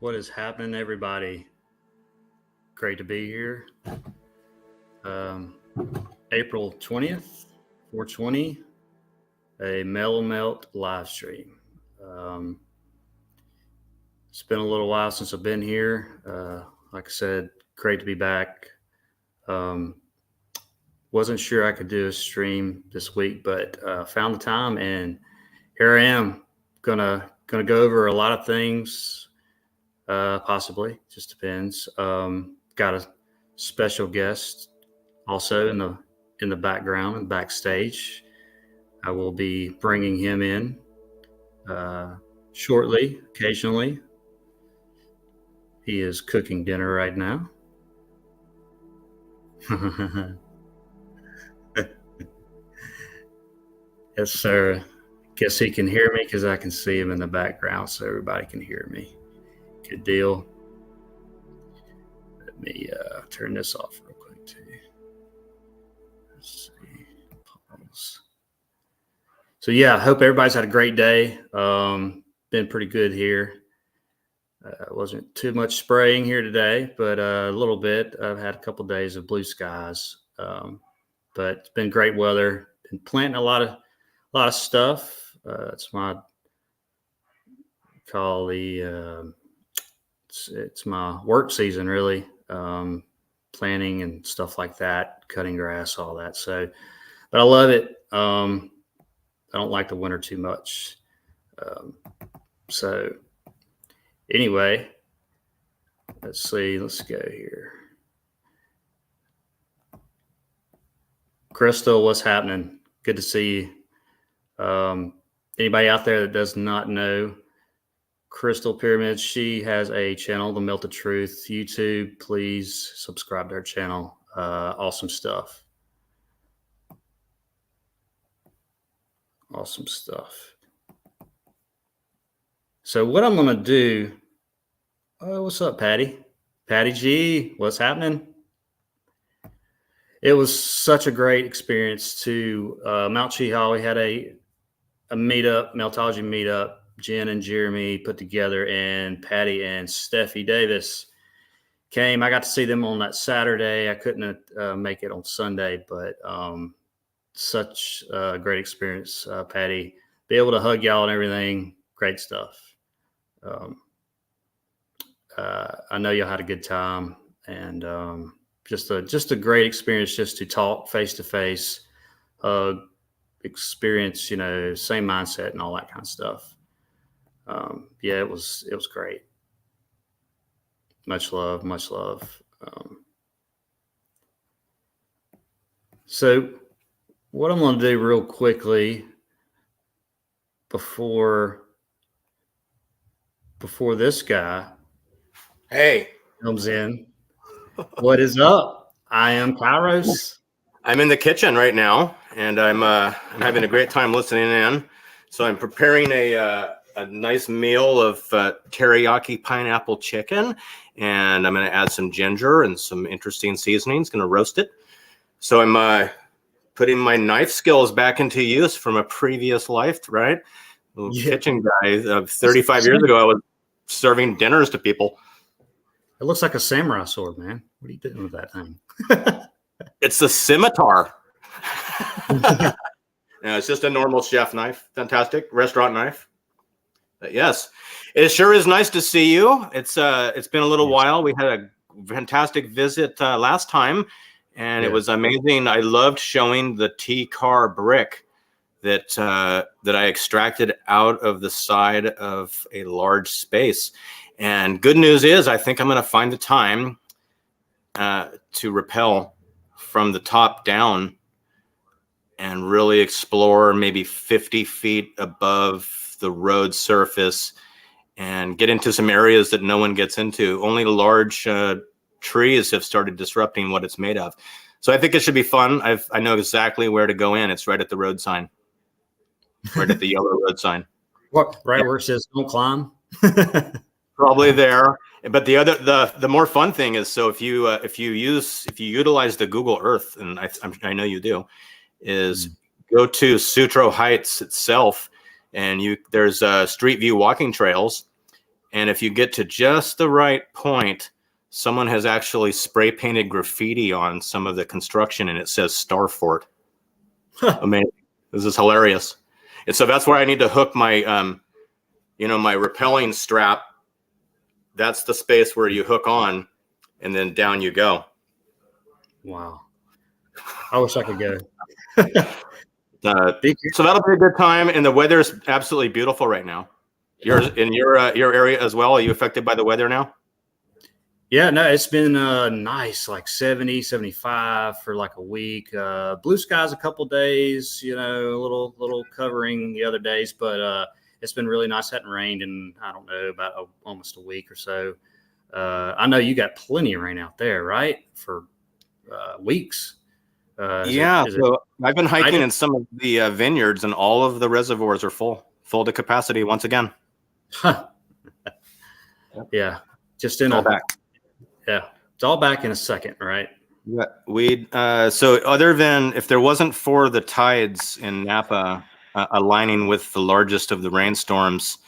What is happening, everybody? Great to be here. Um, April 20th, 420, a MellowMelt live stream. It's been a little while since I've been here. Like I said, great to be back. Wasn't sure I could do a stream this week, but found the time, and here I am. Gonna go over a lot of things. Possibly, just depends. Got a special guest also in the background and backstage. I will be bringing him in shortly, occasionally. He is cooking dinner right now. Yes, sir. Guess he can hear me because I can see him in the background, so everybody can hear me. Good deal. Let me turn this off real quick too. Let's see. Pause. So yeah, I hope everybody's had a great day. Been pretty good here. Wasn't too much spraying here today, but a little bit. I've had a couple of days of blue skies, but it's been great weather. Been planting a lot of stuff. It's my call the it's my work season really. Planting and stuff like that, cutting grass, all that. So, but I love it. I don't like the winter too much. So anyway, let's see. Let's go here. Crystal, what's happening? Good to see you. Anybody out there that does not know Crystal Pyramids, she has a channel, The Melted Truth, YouTube. Please subscribe to her channel. Awesome stuff. Awesome stuff. So what I'm going to do, what's up, Patty? Patty G, what's happening? It was such a great experience to Mount Cheehaw. We had a meetup, Meltology meetup. Jen and Jeremy put together, and Patty and Steffi Davis came. I got to see them on that Saturday. I couldn't make it on Sunday, but such a great experience, Patty. Be able to hug y'all and everything. Great stuff. I know y'all had a good time, and just a great experience just to talk face to face, experience, same mindset and all that kind of stuff. Yeah, it was great. Much love. So what I'm going to do real quickly before this guy comes in. What is up? I am Kairos. I'm in the kitchen right now, and I'm having a great time listening in. So I'm preparing a nice meal of teriyaki pineapple chicken, and I'm going to add some ginger and some interesting seasonings. Going to roast it. So I'm putting my knife skills back into use from a previous life, right? Kitchen guy. 35 years ago, I was serving dinners to people. It looks like a samurai sword, man. What are you doing with that thing? It's the scimitar. No, it's just a normal chef knife. Fantastic restaurant knife. But yes, it sure is nice to see you. It's been a little while. We had a fantastic visit last time, and it was amazing. I loved showing the T-car brick that I extracted out of the side of a large space. And good news is, I think I'm going to find the time to rappel from the top down and really explore maybe 50 feet above the road surface and get into some areas that no one gets into. Only large trees have started disrupting what it's made of. So I think it should be fun. I know exactly where to go in. It's right at the road sign, right at the yellow road sign. What, right where it says "Don't climb"? Probably there. But the more fun thing is, so if you utilize the Google Earth, and I know you do, is go to Sutro Heights itself, and there's street view walking trails, And if you get to just the right point, someone has actually spray painted graffiti on some of the construction, and it says Star Fort. Amazing. This is hilarious. And so that's where I need to hook my, my rappelling strap. That's the space where you hook on, and then down you go. Wow. I wish I could go. So that'll be a good time, and the weather is absolutely beautiful right now. Yours in your area as well. Are you affected by the weather now? Yeah, no, it's been nice, like 70, 75 for like a week. Blue skies a couple days, a little covering the other days, but it's been really nice. Hadn't rained in, I don't know, about almost a week or so. I know you got plenty of rain out there, right? For weeks. So I've been hiking in some of the vineyards, and all of the reservoirs are full to capacity once again. Yeah, just in back. Yeah, it's all back in a second, right? Yeah, so other than if there wasn't for the tides in Napa aligning with the largest of the rainstorms,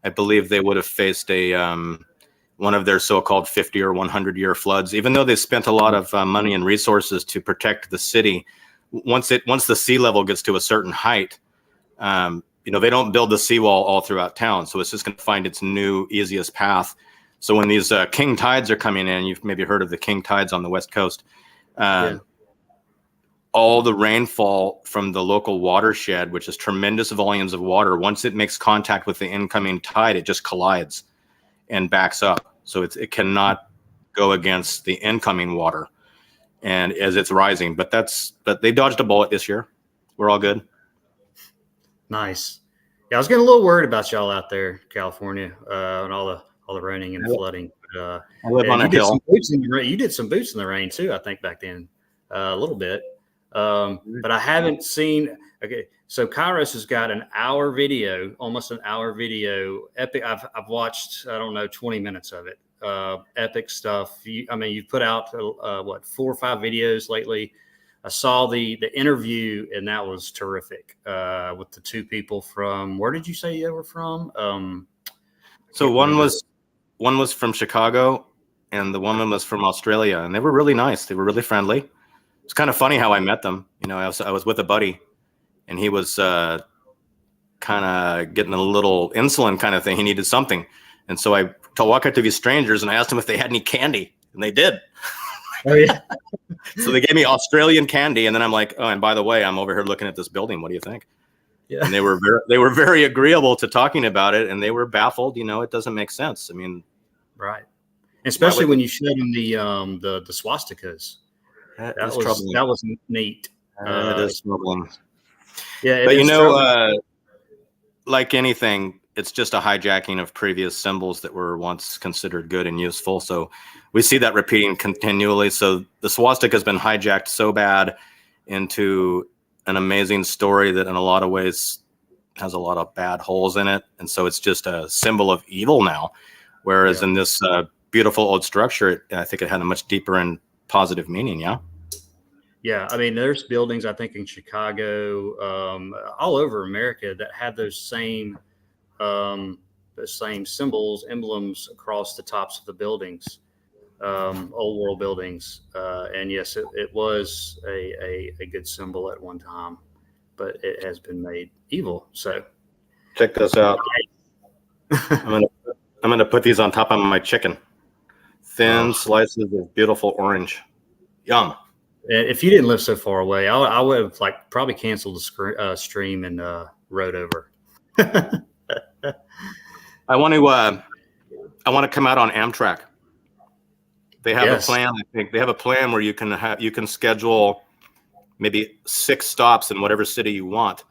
I believe they would have faced one of their so-called 50 or 100-year floods. Even though they spent a lot of money and resources to protect the city, once the sea level gets to a certain height, they don't build the seawall all throughout town, so it's just going to find its new easiest path. So when these king tides are coming in, you've maybe heard of the king tides on the West Coast. All the rainfall from the local watershed, which is tremendous volumes of water, once it makes contact with the incoming tide, it just collides and backs up. So it cannot go against the incoming water, and as it's rising. But they dodged a bullet this year. We're all good. Nice. Yeah, I was getting a little worried about y'all out there, California, and all the raining and flooding. I live on a hill. You did some boots in the rain too, I think, back then, a little bit. But I haven't seen. Okay, so Kairos has got almost an hour video. Epic. I've watched, I don't know, 20 minutes of it. Epic stuff. You've put out 4 or 5 videos lately. I saw the interview, and that was terrific. With the 2 people from, where did you say you were from? So one was from Chicago, and the woman was from Australia, and they were really nice. They were really friendly. It's kind of funny how I met them. I was with a buddy, and he was kind of getting a little insulin kind of thing. He needed something, and so I walked up to these strangers and I asked them if they had any candy, and they did. Oh yeah. So they gave me Australian candy, and then I'm like, oh, and by the way, I'm over here looking at this building. What do you think? Yeah. And they were very agreeable to talking about it, and they were baffled. It doesn't make sense. Right. Especially when you showed them the swastikas. That was neat. It is troubling. Yeah, but like anything, it's just a hijacking of previous symbols that were once considered good and useful. So we see that repeating continually. So the swastika has been hijacked so bad into an amazing story that in a lot of ways has a lot of bad holes in it. And so it's just a symbol of evil now. Whereas in this beautiful old structure, I think it had a much deeper and positive meaning. Yeah. Yeah. There's buildings, I think, in Chicago, all over America that had those same symbols, emblems across the tops of the buildings, old world buildings. And yes, it was a good symbol at one time, but it has been made evil. So check this out. I'm gonna put these on top of my chicken. Thin slices of beautiful orange. Yum. If you didn't live so far away, I would have probably canceled the stream and rode over. I want to come out on Amtrak. They have a plan. I think they have a plan where you can schedule maybe 6 stops in whatever city you want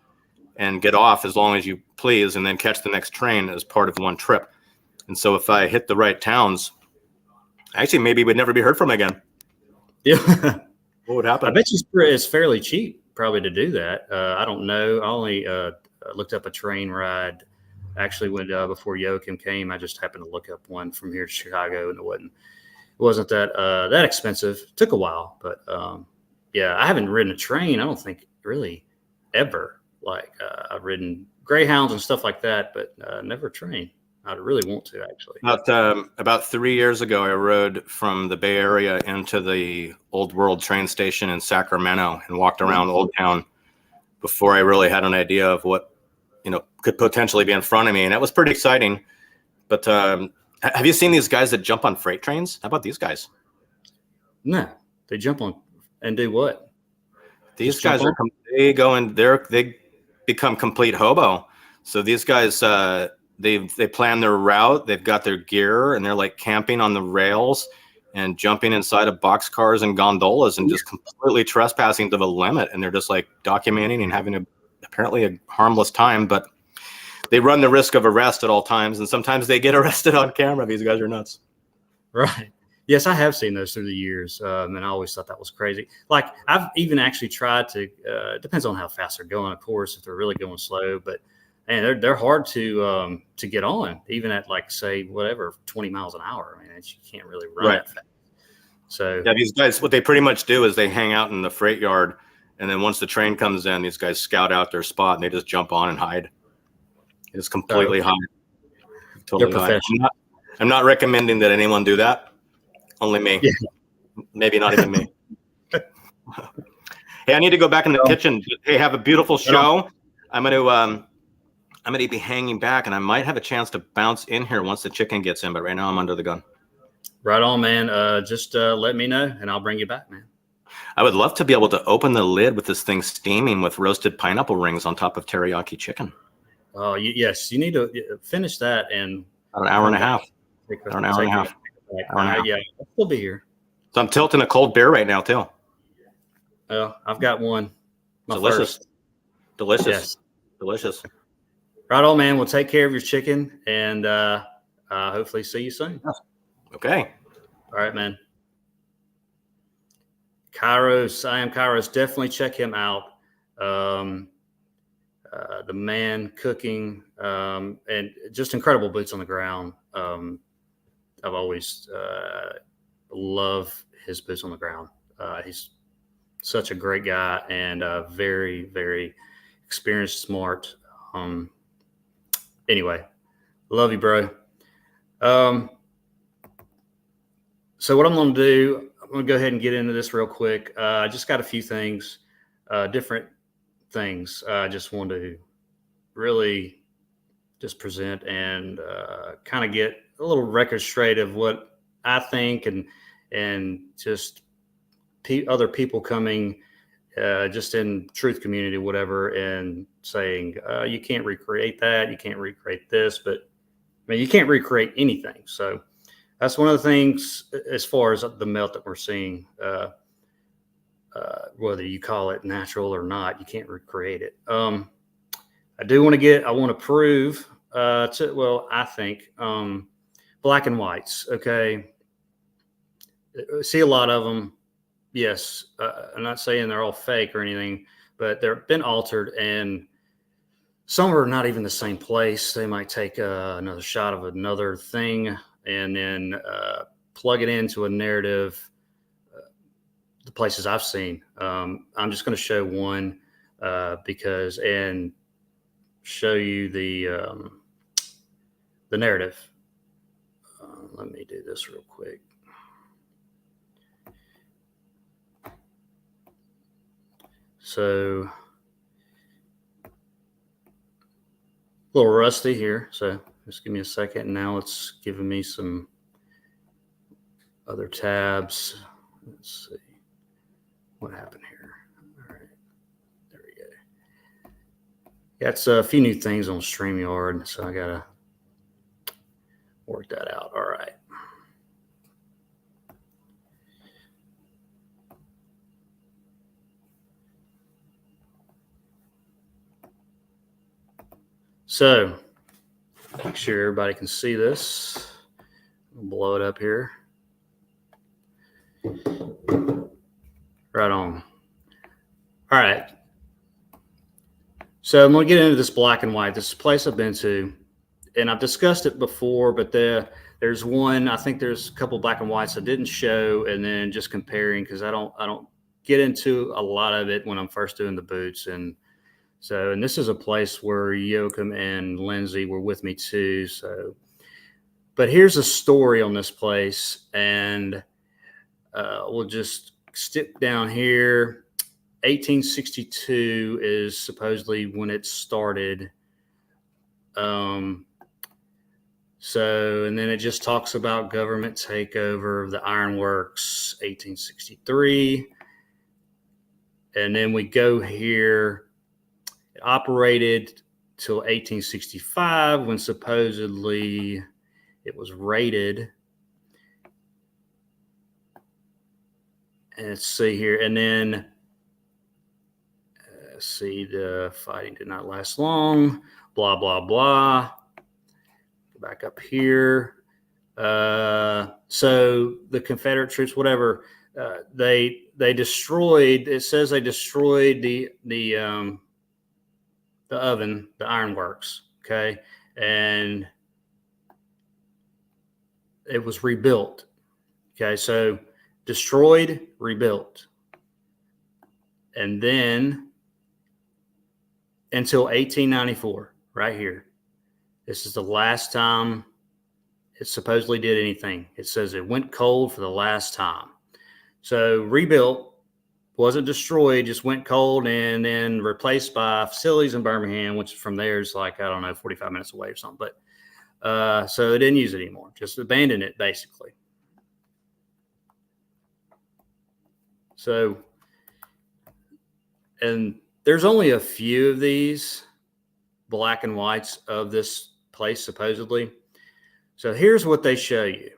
and get off as long as you please, and then catch the next train as part of one trip. And so if I hit the right towns, actually maybe we'd never be heard from again. Yeah. What would happen? I bet you it's fairly cheap probably to do that. I don't know. I only looked up a train ride. Actually, when before Joachim came, I just happened to look up one from here to Chicago, and it wasn't that expensive. It took a while, but I haven't ridden a train. I don't think really ever. I've ridden Greyhounds and stuff like that, but never a train. I really want to actually. About 3 years ago, I rode from the Bay Area into the Old World train station in Sacramento and walked around Old Town before I really had an idea of what, could potentially be in front of me. And that was pretty exciting. But have you seen these guys that jump on freight trains? How about these guys? No, they jump on and do what? These guys they become complete hobo. So these guys, they plan their route. They've got their gear and they're like camping on the rails and jumping inside of boxcars and gondolas and just completely trespassing to the limit. And they're just like documenting and having apparently a harmless time, but they run the risk of arrest at all times. And sometimes they get arrested on camera. These guys are nuts. Right. Yes, I have seen those through the years, and I always thought that was crazy. Like I've even actually tried to. It depends on how fast they're going, of course. If they're really going slow, but man, they're hard to get on, even at like say 20 miles an hour. I mean, you can't really run that fast. So yeah, these guys, what they pretty much do is they hang out in the freight yard, and then once the train comes in, these guys scout out their spot and they just jump on and hide. It's completely hide. Totally hide. I'm not recommending that anyone do that. Only me. Yeah. Maybe not even me. Hey, I need to go back in the kitchen. Hey, have a beautiful show. I'm gonna be hanging back, and I might have a chance to bounce in here once the chicken gets in. But right now, I'm under the gun. Right on, man. Just let me know, and I'll bring you back, man. I would love to be able to open the lid with this thing steaming with roasted pineapple rings on top of teriyaki chicken. Oh, yes. You need to finish that in about an hour and a half. Yeah, I'll still be here. So I'm tilting a cold beer right now too. Well, I've got one. Delicious. First. Delicious. Yes. Delicious. Right on, man. We'll take care of your chicken and hopefully see you soon. Okay. All right, man. Kairos. I am Kairos. Definitely check him out. The man cooking and just incredible boots on the ground. I've always loved his boots on the ground. He's such a great guy and very, very experienced, smart. Anyway, love you, bro. So what I'm going to do, I'm going to go ahead and get into this real quick. I just got a few things, different things. I just want to really just present and kind of get a little record straight of what I think and just other people coming just in truth community, whatever, and saying you can't recreate that, you can't recreate this, but I mean you can't recreate anything. So that's one of the things as far as the melt that we're seeing. Whether you call it natural or not, you can't recreate it. I want to prove I think black and whites. Okay. I see a lot of them. Yes. I'm not saying they're all fake or anything, but they've been altered and some are not even the same place. They might take another shot of another thing and then plug it into a narrative. The places I've seen, I'm just going to show one and show you the narrative. Let me do this real quick. So a little rusty here. So just give me a second. Now it's giving me some other tabs. Let's see. What happened here? All right, there we go. Got a few new things on StreamYard, so I gotta work that out. All right. So make sure everybody can see this. I'll blow it up here. Right on. All right. So I'm going to get into this black and white. This is a place I've been to, and I've discussed it before, but there's one, I think there's a couple black and whites I didn't show, and then just comparing because I don't get into a lot of it when I'm first doing the boots. And this is a place where Joachim and Lindsay were with me too. So But here's a story on this place, and we'll just stick down here. 1862 is supposedly when it started. So, and then it just talks about government takeover of the Ironworks, 1863. And then we go here. It operated till 1865 when supposedly it was raided. And let's see here. And then, see, the fighting did not last long. Blah, blah, blah. Back up here. So the Confederate troops, whatever, they destroyed. It says they destroyed the oven, the ironworks. Okay, and it was rebuilt. Okay, so destroyed, rebuilt, and then until 1894, right here. This is the last time it supposedly did anything. It says it went cold for the last time. So rebuilt, wasn't destroyed, just went cold, and then replaced by facilities in Birmingham, which from there is like, I don't know, 45 minutes away or something. But so it didn't use it anymore. Just abandoned it, basically. So, and there's only a few of these black and whites of this place, supposedly. So here's what they show you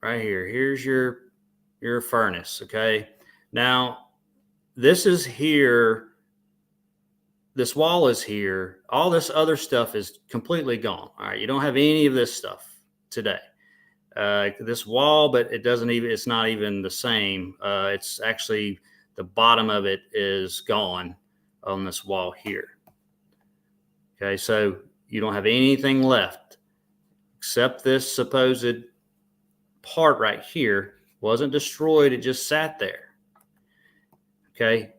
right here. Here's your furnace. Okay. Now this is here. This wall is here. All this other stuff is completely gone. All right. You don't have any of this stuff today. This wall, but it doesn't even, it's not even the same. It's actually the bottom of it is gone on this wall here. Okay. So you don't have anything left except this supposed part right here. Wasn't destroyed. It just sat there. Okay.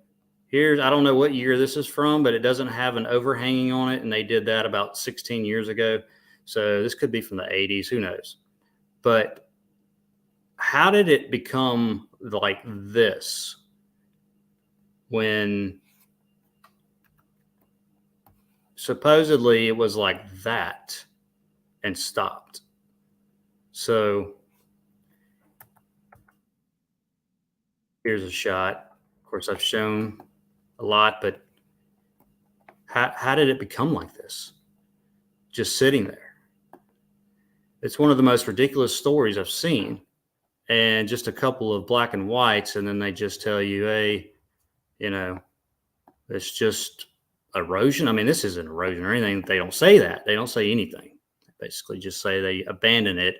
Here's, I don't know what year this is from, but it doesn't have an overhanging on it. And they did that about 16 years ago. So this could be from the 80s. Who knows? But how did it become like this when supposedly it was like that and stopped? So here's a shot. Of course, I've shown a lot, but how did it become like this? Just sitting there. It's one of the most ridiculous stories I've seen. And just a couple of black and whites, and then they just tell you, hey, you know, it's just erosion. I mean, this isn't erosion or anything. They don't say that. They don't say anything. They basically just say they abandon it.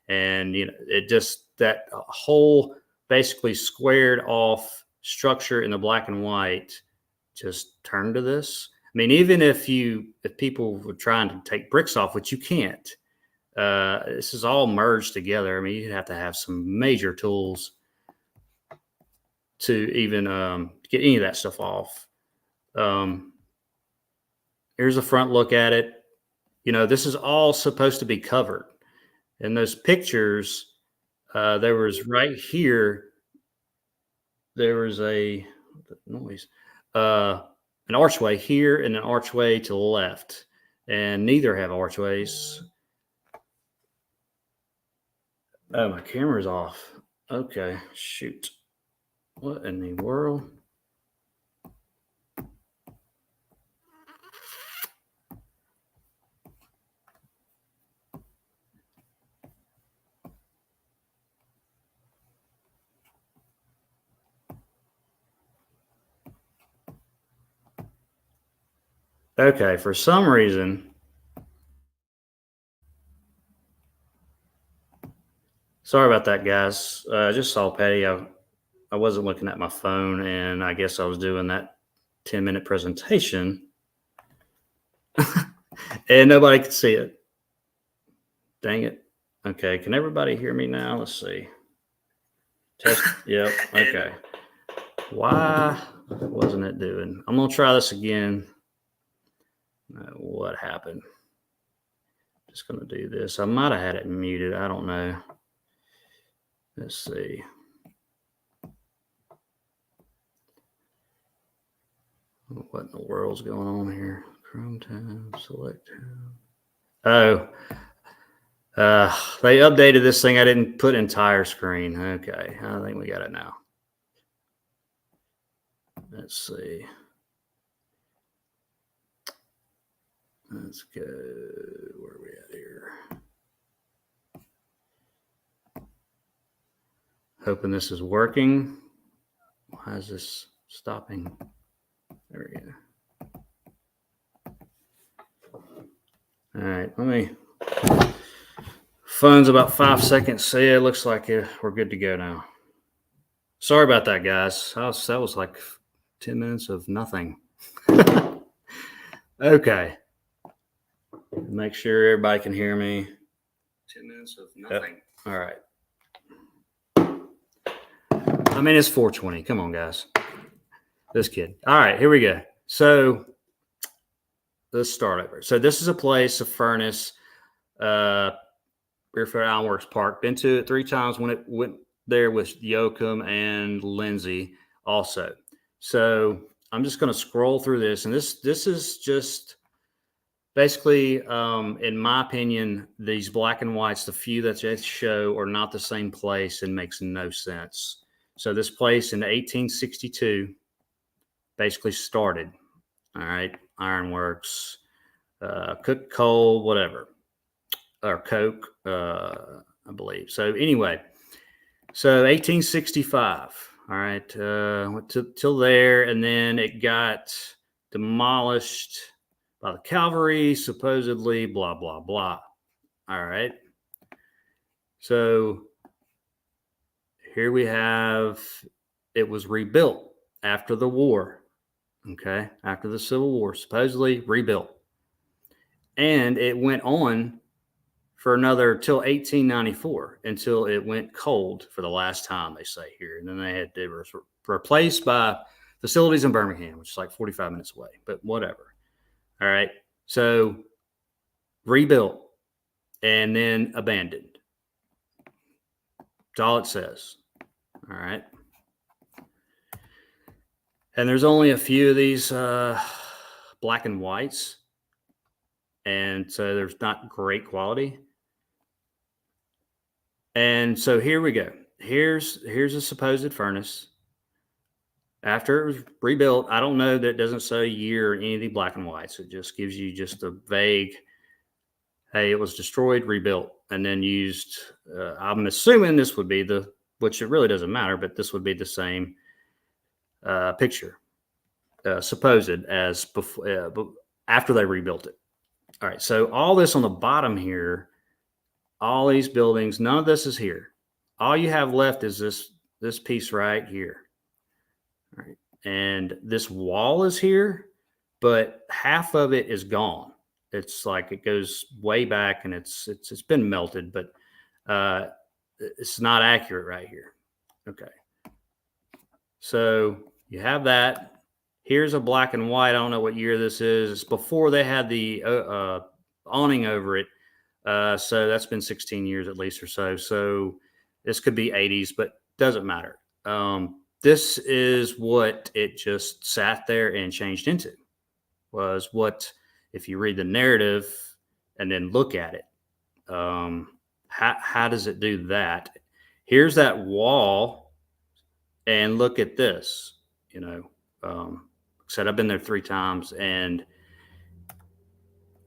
And, you know, it just, that whole basically squared off structure in the black and white just turned to this. I mean, even if people were trying to take bricks off, which you can't, this is all merged together. I mean, you'd have to have some major tools to even get any of that stuff off. Here's a front look at it. You know, this is all supposed to be covered. In those pictures, there was right here, there was a noise, an archway here and an archway to the left, and neither have archways. Oh, my camera's off. Okay, shoot. What in the world? Okay, for some reason, sorry about that, guys. I just saw Patty. I wasn't looking at my phone, and I guess I was doing that 10-minute presentation, and nobody could see it. Dang it. Okay, can everybody hear me now? Let's see. Test. Yep. Okay. Why wasn't it doing? I'm going to try this again. What happened? Just going to do this. I might have had it muted. I don't know. Let's see. What in the world's going on here? Chrome tab, select tab. They updated this thing. I didn't put entire screen. Okay, I think we got it now. Let's see. Let's go. Where are we at here? Hoping this is working. Why is this stopping? There we go. All right, let me. Phone's about 5 seconds. So yeah, it looks like we're good to go now. Sorry about that, guys. That was like 10 minutes of nothing. Okay. Make sure everybody can hear me. 10 minutes of nothing. Yep. All right. I mean, it's 4:20. Come on, guys. This kid. All right, here we go. So let's start over. So this is a place, a furnace, Fairfield Ironworks Park. Been to it 3 times when it went there with Yoakum and Lindsay also. So I'm just going to scroll through this. And this is just basically, in my opinion, these black and whites, the few that they show are not the same place and makes no sense. So this place in 1862 basically started, all right, Ironworks, cook coal, whatever, or coke, I believe. So anyway, so 1865, all right, went till there, and then it got demolished by the cavalry, supposedly, blah, blah, blah. All right. So here we have, it was rebuilt after the war. Okay. After the Civil War, supposedly rebuilt. And it went on for another till 1894 until it went cold for the last time, they say here. And then they were replaced by facilities in Birmingham, which is like 45 minutes away, but whatever. All right. So rebuilt and then abandoned. That's all it says. All right. And there's only a few of these black and whites. And so there's not great quality. And so here we go. Here's a supposed furnace. After it was rebuilt, I don't know that it doesn't say year or any of the black and whites. It just gives you just a vague, hey, it was destroyed, rebuilt, and then used. I'm assuming this would be which it really doesn't matter, but this would be the same picture, supposed as before, after they rebuilt it. All right, so all this on the bottom here, all these buildings, none of this is here. All you have left is this piece right here. All right. And this wall is here, but half of it is gone. It's like it goes way back and it's been melted, but it's not accurate right here. Okay. So you have that. Here's a black and white. I don't know what year this is. It's before they had the awning over it. So that's been 16 years at least or so. So this could be 80s, but doesn't matter. This is what it just sat there and changed into. Was what, if you read the narrative and then look at it, how does it do that? Here's that wall, and look at this. You know, said I've been there 3 times, and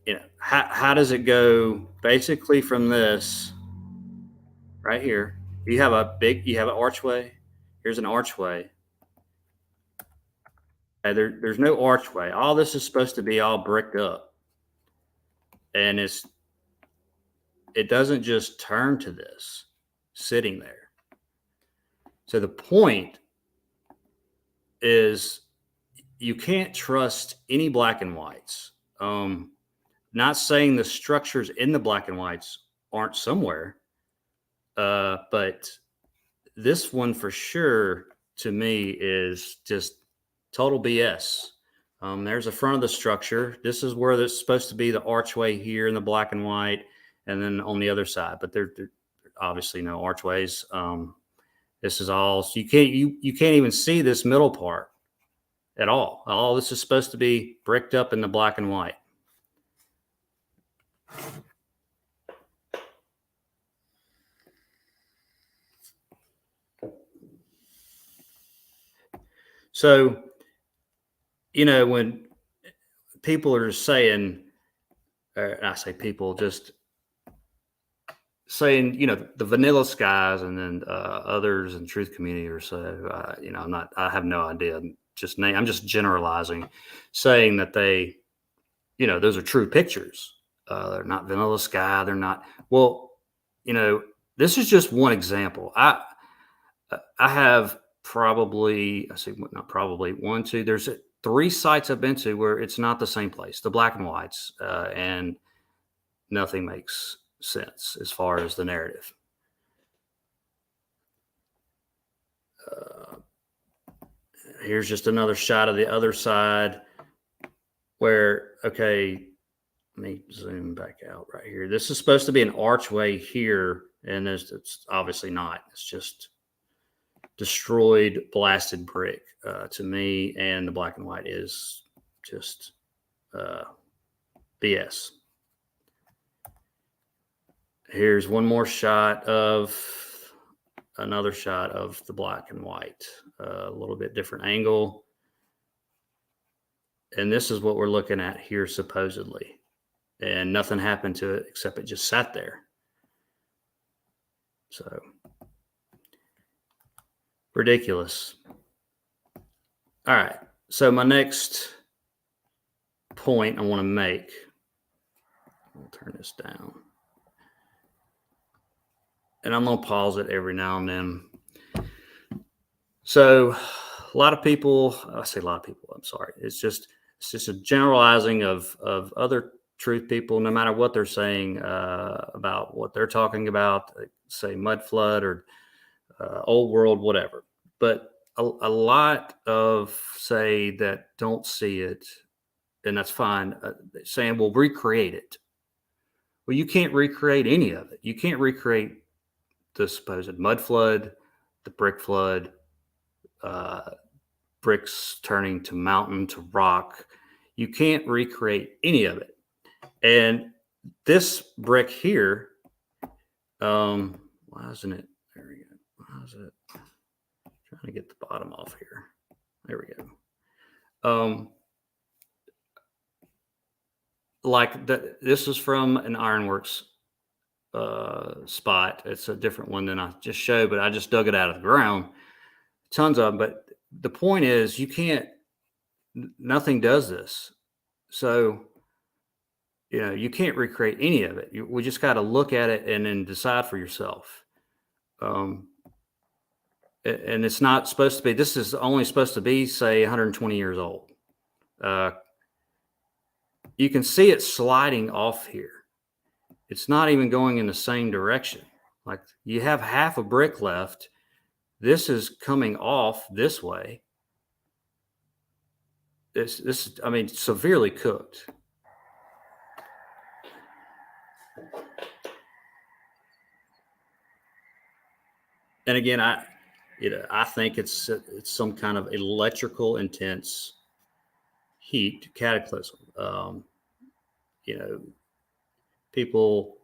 you know, how does it go basically from this right here? You have an archway. Here's an archway. There's no archway. All this is supposed to be all bricked up. And it doesn't just turn to this sitting there. So the point is you can't trust any black and whites. Not saying the structures in the black and whites aren't somewhere, but this one for sure to me is just total BS. There's the front of the structure. This is where there's supposed to be the archway here in the black and white. and then on the other side, but they're obviously no archways. This is all, so you can't even see this middle part at all. All this is supposed to be bricked up in the black and white. So, when people are saying, I say people, just saying, the vanilla skies, and then others in truth community or so, I have no idea. I'm just generalizing, saying that they, those are true pictures. They're not vanilla sky. They're not, well, this is just one example. I have probably, not probably, one, two, there's 3 sites I've been to where it's not the same place, the black and whites, and nothing makes sense as far as the narrative. Here's just another shot of the other side where, okay, let me zoom back out right here. This is supposed to be an archway here, and it's obviously not. It's just destroyed, blasted brick to me, and the black and white is just BS. Here's one more shot of another shot of the black and white, a little bit different angle. And this is what we're looking at here, supposedly. And nothing happened to it except it just sat there. So ridiculous. All right. So my next point I want to make, I'll turn this down. And I'm going to pause it every now and then. So a lot of people, I say a lot of people, I'm sorry. It's just a generalizing of other truth people, no matter what they're saying about what they're talking about, say mud flood or old world, whatever. But a lot of say that don't see it, and that's fine, saying, well, recreate it. Well, you can't recreate any of it. You can't recreate the supposed mud flood, the brick flood, bricks turning to mountain to rock. You can't recreate any of it. And this brick here, why isn't it? There we go. Why is it? Trying to get the bottom off here. There we go. This is from an Ironworks spot. It's a different one than I just showed, but I just dug it out of the ground. Tons of them. But the point is, nothing does this. So, you can't recreate any of it. We just got to look at it and then decide for yourself. And it's not supposed to be, this is only supposed to be, say, 120 years old. You can see it sliding off here. It's not even going in the same direction. Like, you have half a brick left. This is coming off this way. This is, severely cooked. And again, I think it's some kind of electrical intense heat cataclysm. People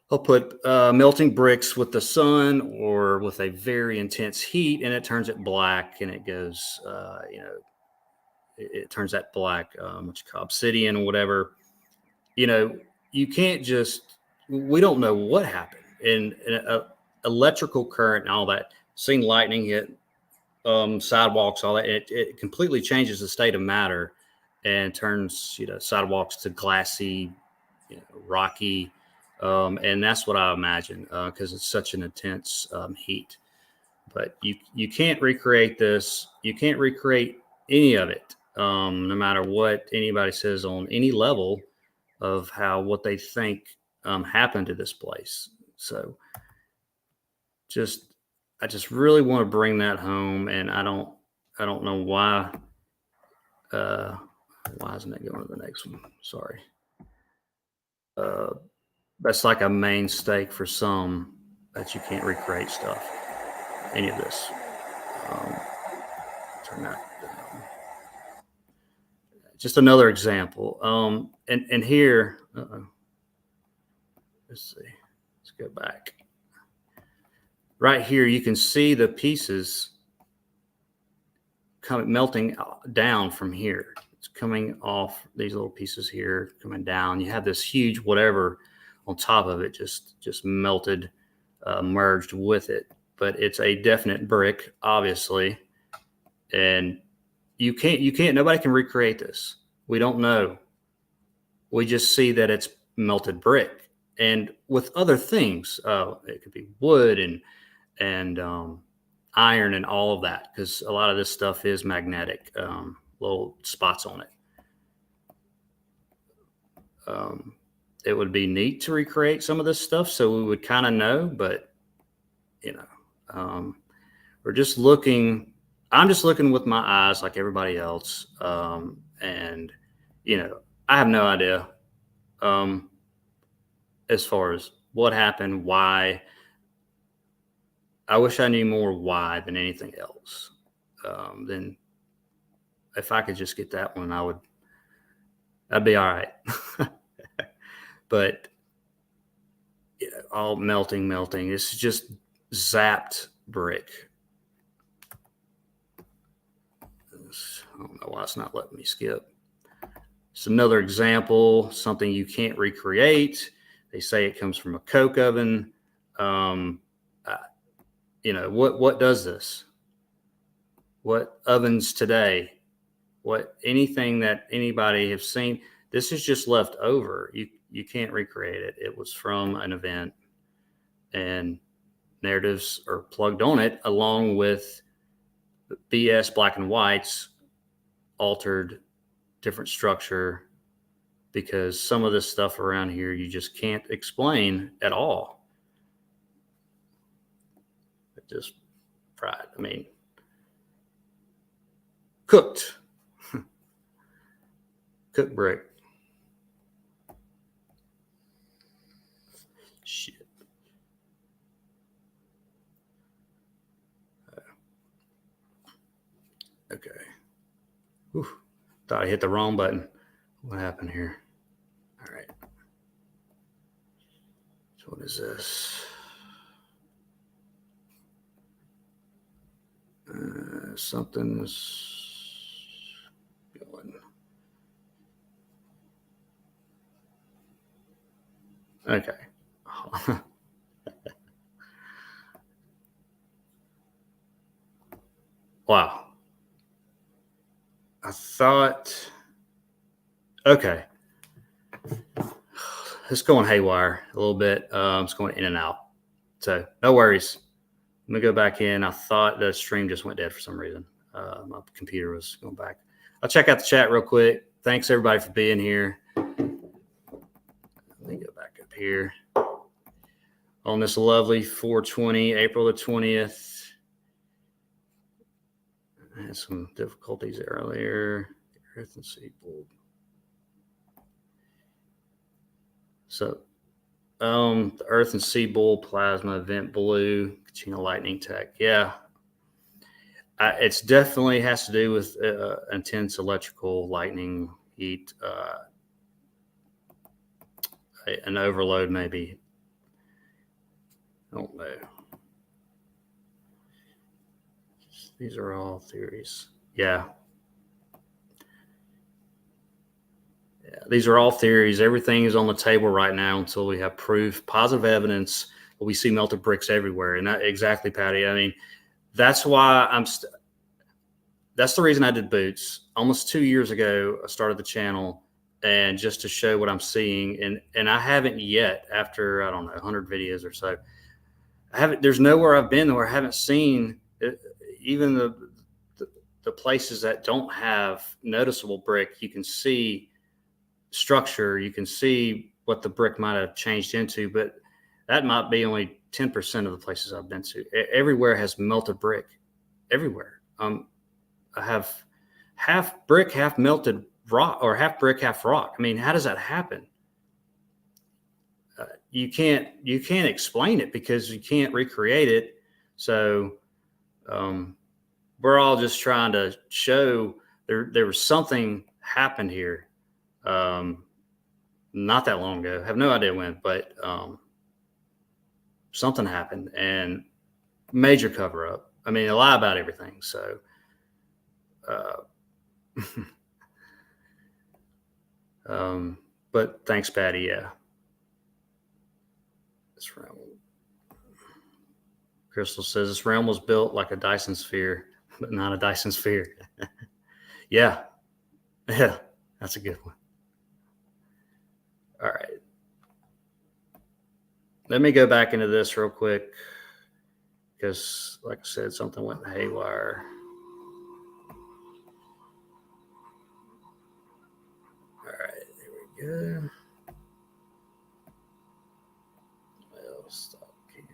will put melting bricks with the sun or with a very intense heat, and it turns it black, and it goes, it turns that black, obsidian or whatever. You can't just, we don't know what happened. And electrical current and all that, seen lightning hit sidewalks, all that, it completely changes the state of matter and turns, sidewalks to glassy, rocky. And that's what I imagine, because it's such an intense heat. But you can't recreate this. You can't recreate any of it, no matter what anybody says on any level of what they think happened to this place. So I just really want to bring that home, and I don't know why. Why isn't it going to the next one? Sorry. that's like a main stake for some that you can't recreate stuff. Any of this. Turn that down. Just another example. And here, let's see. Let's go back. Right here, you can see the pieces melting down from here. It's coming off these little pieces here, coming down. You have this huge whatever on top of it, just melted, merged with it. But it's a definite brick, obviously, and nobody can recreate this. We don't know. We just see that it's melted brick. And with other things, it could be wood and iron and all of that, because a lot of this stuff is magnetic, little spots on it. It would be neat to recreate some of this stuff so we would kind of know, but we're just looking. I'm just looking with my eyes like everybody else, and I have no idea as far as what happened, why. I wish I knew more why than anything else. Then if I could just get that one, that'd be all right. But all melting. It's just zapped brick. I don't know why it's not letting me skip. It's another example, something you can't recreate. They say it comes from a coke oven. What does this? What ovens today? What anything that anybody has seen? This is just left over. You can't recreate it. It was from an event, and narratives are plugged on it along with BS black and whites, altered, different structure, because some of this stuff around here you just can't explain at all. It just fried. I mean, cooked brick. Shit. Okay. Whew. Thought I hit the wrong button. What happened here? All right. So what is this? Something's going. Okay. Wow. I thought, okay. It's going haywire a little bit. It's going in and out. So no worries. Let me go back in. I thought the stream just went dead for some reason. My computer was going back. I'll check out the chat real quick. Thanks everybody for being here. Let me go back up here on this lovely 420, April the 20th. I had some difficulties earlier. Earth and Sea Bulb. So, the Earth and Sea Bulb plasma event blue, Kachina Lightning Tech. Yeah. It's definitely has to do with intense electrical lightning heat, an overload maybe. I don't know. These are all theories. Yeah. These are all theories. Everything is on the table right now until we have proof, positive evidence. We see melted bricks everywhere. And exactly, Patty. I mean, that's why that's the reason I did boots. Almost 2 years ago, I started the channel, and just to show what I'm seeing. And I haven't yet, after, I don't know, 100 videos or so, there's nowhere I've been where I haven't seen even the places that don't have noticeable brick. You can see structure, you can see what the brick might have changed into, but that might be only 10% of the places I've been to. Everywhere has melted brick, everywhere. I have half brick, half melted rock, or half brick, half rock. I mean, how does that happen? you can't explain it because you can't recreate it. So we're all just trying to show there was something happened here not that long ago. I have no idea when, but something happened and major cover up. I mean, they lie about everything. So but thanks, Patty. Yeah. This realm. Crystal says this realm was built like a Dyson sphere, but not a Dyson sphere. Yeah. Yeah. That's a good one. All right. Let me go back into this real quick because, like I said, something went haywire. All right. There we go. Well, stop cam.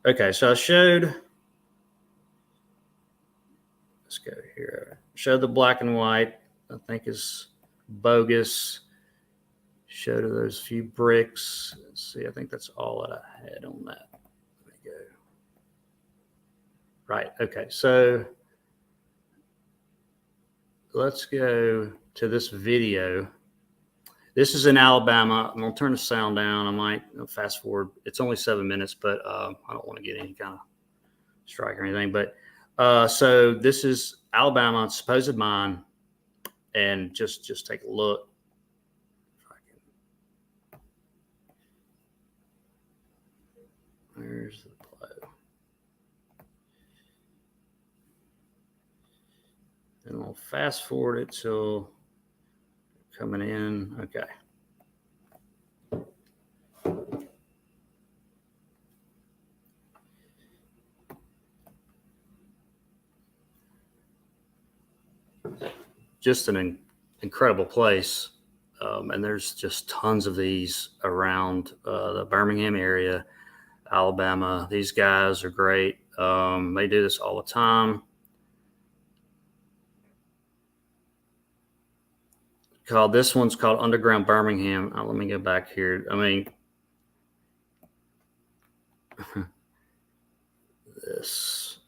Okay. So I showed. Let's go here. Showed the black and white. I think is bogus. Showed those few bricks. Let's see, I think that's all that I had on that. Let me go. Right. Okay. So let's go to this video. This is in Alabama. I'm gonna turn the sound down. I might fast forward. It's only 7 minutes, but I don't want to get any kind of strike or anything. But so this is Alabama, supposed mine, and just take a look. Where's the play? And we'll fast forward it till coming in. Okay. Just an incredible place. And there's just tons of these around the Birmingham area, Alabama. These guys are great. They do this all the time. This one's called Underground Birmingham. Let me go back here. I mean, this.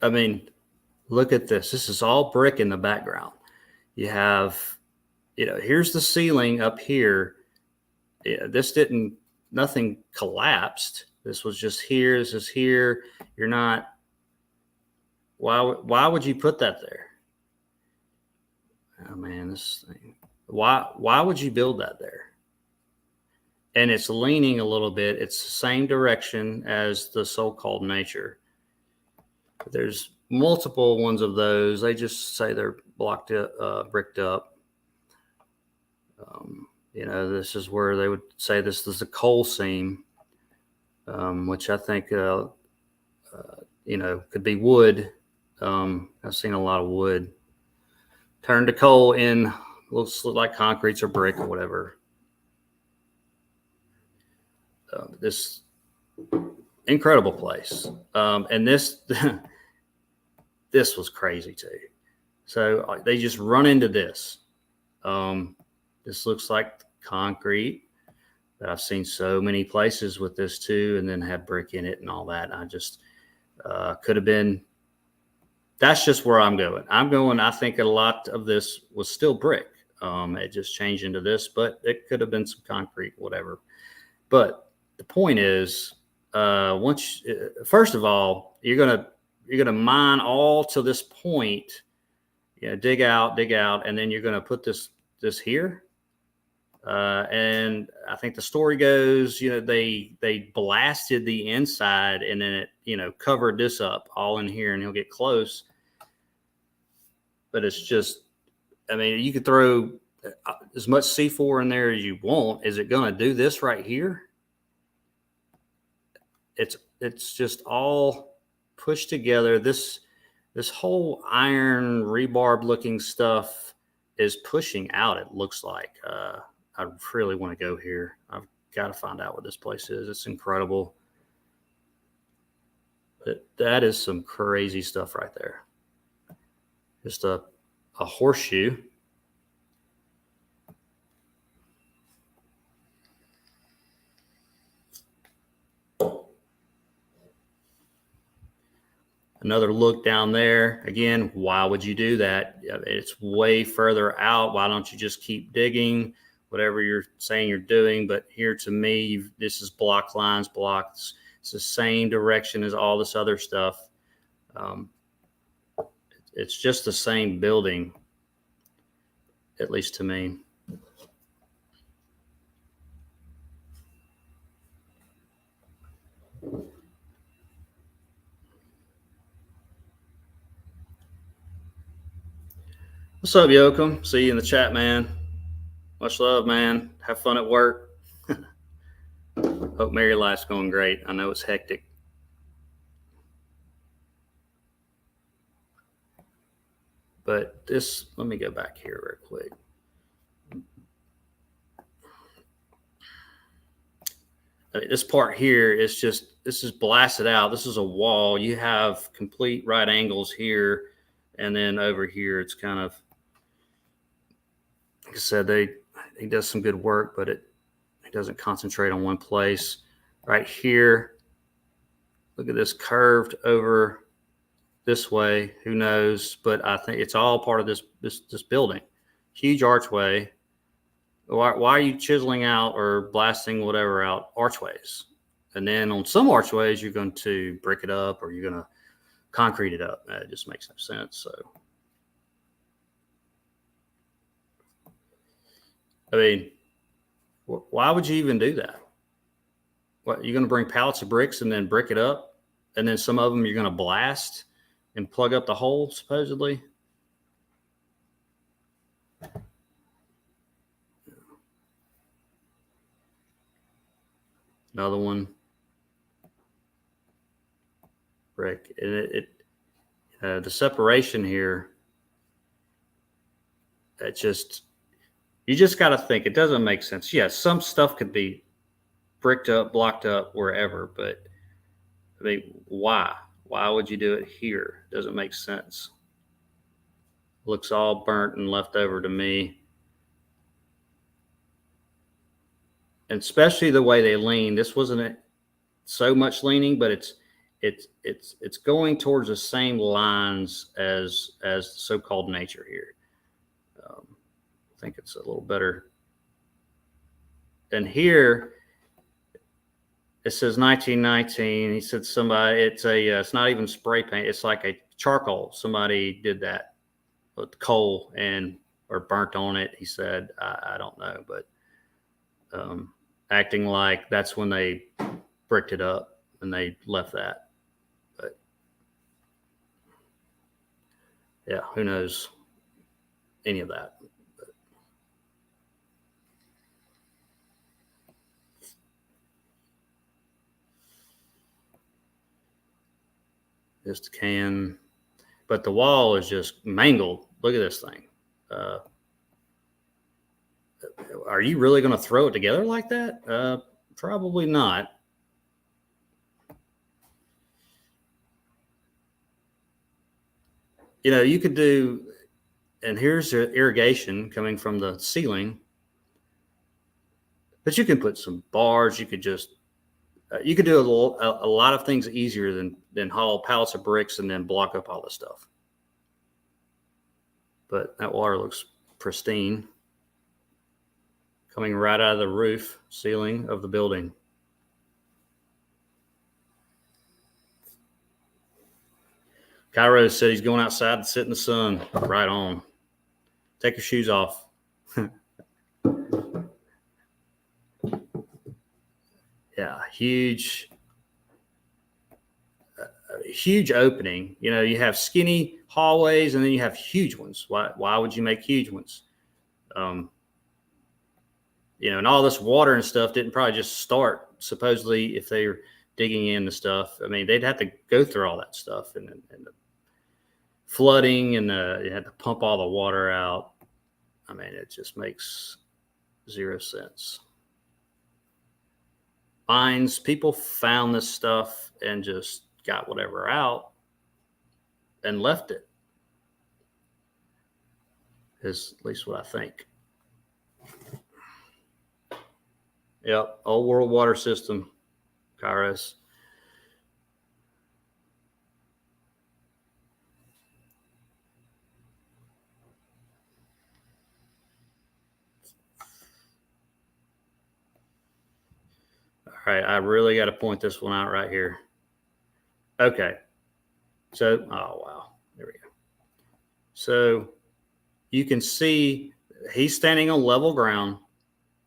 I mean, look at this. This is all brick in the background. You have, here's the ceiling up here. Yeah, nothing collapsed. This was just here. This is here. You're not. Why would you put that there? Oh man, this thing. Why would you build that there? And it's leaning a little bit. It's the same direction as the so-called nature. But there's multiple ones of those. They just say they're bricked up. This is where they would say this is a coal seam, which I think, could be wood. I've seen a lot of wood turned to coal in looks like concretes or brick or whatever. This incredible place. And this was crazy too. So they just run into this. This looks like concrete. I've seen so many places with this too, and then had brick in it and all that. I just could have been. That's just where I'm going. I think a lot of this was still brick. It just changed into this, but it could have been some concrete, whatever. But the point is, first of all, you're gonna mine all to this point. Dig out, and then you're gonna put this here. And I think the story goes, they blasted the inside and then it, covered this up all in here, and he'll get close. But it's just, you could throw as much C4 in there as you want. Is it going to do this right here? It's just all pushed together. This whole iron rebarb looking stuff is pushing out. It looks like, I really want to go here. I've got to find out what this place is. It's incredible. That is some crazy stuff right there. Just a a horseshoe. Another look down there. Again, why would you do that? It's way further out. Why don't you just keep digging, whatever you're saying you're doing? But here to me, this is block lines, blocks. It's the same direction as all this other stuff. It's just the same building, at least to me. What's up, Yoakum? See you in the chat, man. Much love, man. Have fun at work. Hope married life's going great. I know it's hectic. But this, let me go back here real quick. I mean, this part here is just, this is blasted out. This is a wall. You have complete right angles here. And then over here, it's kind of, like I said, he does some good work, but it doesn't concentrate on one place. Right here, look at this curved over this way. Who knows? But I think it's all part of this building. Huge archway. Why are you chiseling out or blasting whatever out archways? And then on some archways, you're going to brick it up or you're going to concrete it up. It just makes no sense. So, I mean, why would you even do that? What, you're going to bring pallets of bricks and then brick it up? And then some of them you're going to blast and plug up the hole, supposedly? Another one. Brick. And the separation here, it just, you just got to think, it doesn't make sense. Yes, some stuff could be bricked up, blocked up, wherever, but I mean, why? Why would you do it here? Doesn't make sense. Looks all burnt and left over to me. And especially the way they lean. This wasn't so much leaning, but it's going towards the same lines as the so-called nature here. I think it's a little better. And here it says 1919. He said somebody, it's not even spray paint. It's like a charcoal. Somebody did that with coal or burnt on it. He said, I don't know, but acting like that's when they bricked it up and they left that. But yeah, who knows any of that. But just can, but the wall is just mangled. Look at this thing. Are you really going to throw it together like that? Probably not. You know, you could do, and here's the irrigation coming from the ceiling, but you can put some bars. You could just, you could do a lot of things easier than haul pallets of bricks and then block up all this stuff. But that water looks pristine, coming right out of the roof ceiling of the building. Kairos said he's going outside to sit in the sun. Right on. Take your shoes off. Yeah, huge opening. You know, you have skinny hallways and then you have huge ones. Why would you make huge ones? You know, and all this water and stuff didn't probably just start, supposedly, if they were digging in the stuff. I mean, they'd have to go through all that stuff and the flooding and you had to pump all the water out. I mean, it just makes zero sense. Mines, people found this stuff and just got whatever out and left it. is at least what I think. Yep, old world water system, Kairos. All right, I really got to point this one out right here. Okay, so, oh wow, there we go. So you can see he's standing on level ground,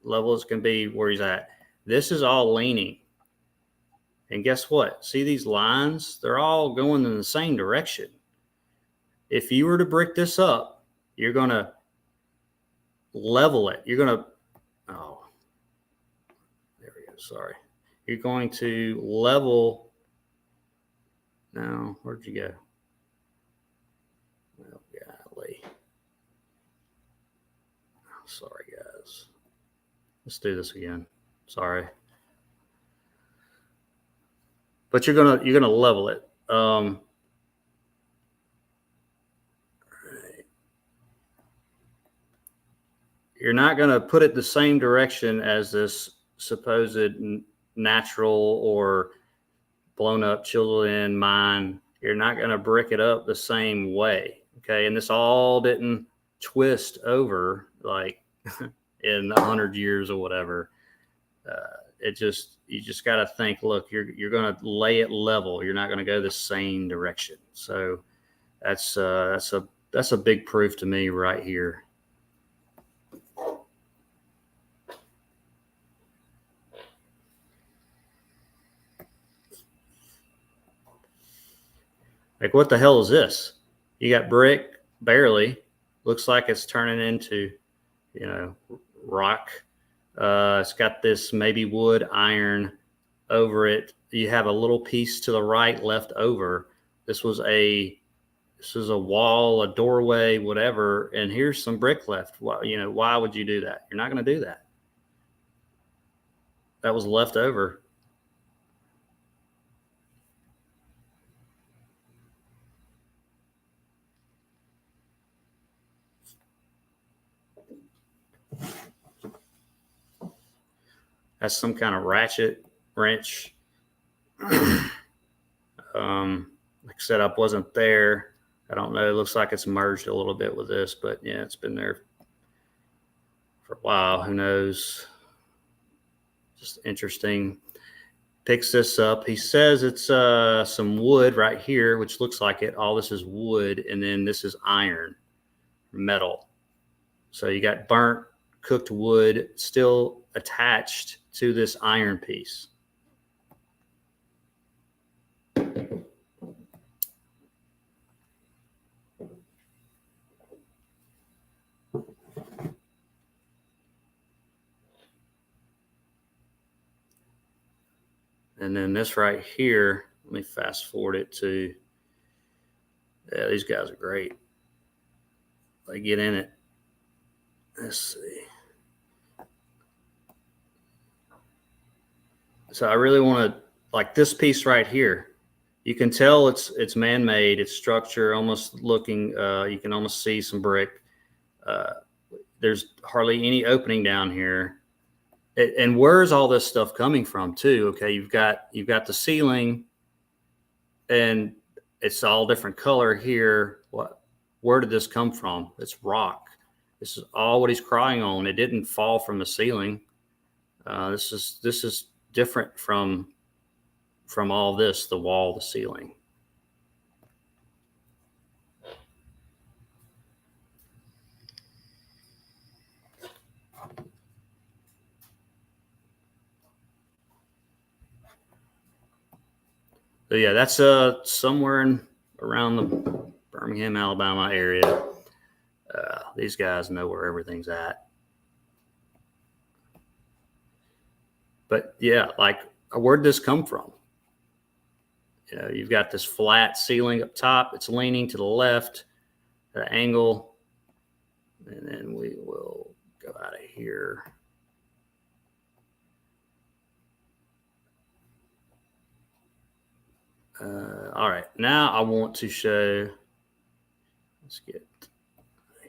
level as can be where he's at. This is all leaning. And guess what? See these lines? They're all going in the same direction. If you were to brick this up, you're going to level it. You're going to, oh, there we go. Sorry. You're going to level. No, where'd you go? Oh, golly. Sorry, guys. Let's do this again. Sorry. But you're gonna level it. You're not gonna put it the same direction as this supposed natural or blown up, chiseled in mine. You're not gonna brick it up the same way. Okay, and this all didn't twist over like in 100 years or whatever. You just got to think, look, you're going to lay it level. You're not going to go the same direction. So that's a big proof to me right here. Like, what the hell is this? You got brick, barely. Looks like it's turning into, rock. It's got this maybe wood, iron over it. You have a little piece to the right left over. This is a wall, a doorway, whatever, and here's some brick left. Why would you do that? You're not going to do that. That was left over. That's some kind of ratchet wrench. Like I said, I wasn't there. I don't know. It looks like it's merged a little bit with this, but yeah, it's been there for a while. Who knows? Just interesting. Picks this up. He says it's some wood right here, which looks like it. All this is wood, and then this is iron, metal. So you got burnt, cooked wood still attached to this iron piece. And then this right here, let me fast forward it to, yeah, these guys are great. They get in it. Let's see. So I really want to, like this piece right here, you can tell it's man-made, it's structure, almost looking, you can almost see some brick. There's hardly any opening down here. And where's all this stuff coming from too? Okay, you've got the ceiling, and it's all different color here. Where did this come from? It's rock. This is all what he's crying on. It didn't fall from the ceiling. This is different from all this, the wall, the ceiling. So yeah, that's somewhere around the Birmingham, Alabama area. These guys know where everything's at. But yeah, like, where'd this come from? You've got this flat ceiling up top. It's leaning to the left at an angle. And then we will go out of here. All right, now I want to show, let's get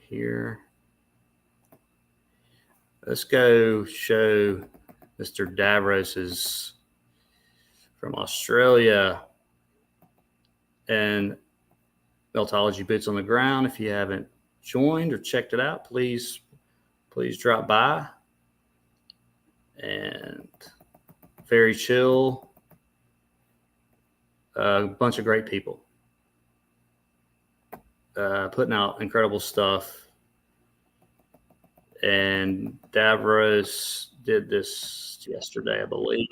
here. Let's go show Mr. Davros's from Australia and Meltology Boots on the Ground. If you haven't joined or checked it out, please drop by. And very chill, a bunch of great people putting out incredible stuff. And Davros did this yesterday, I believe.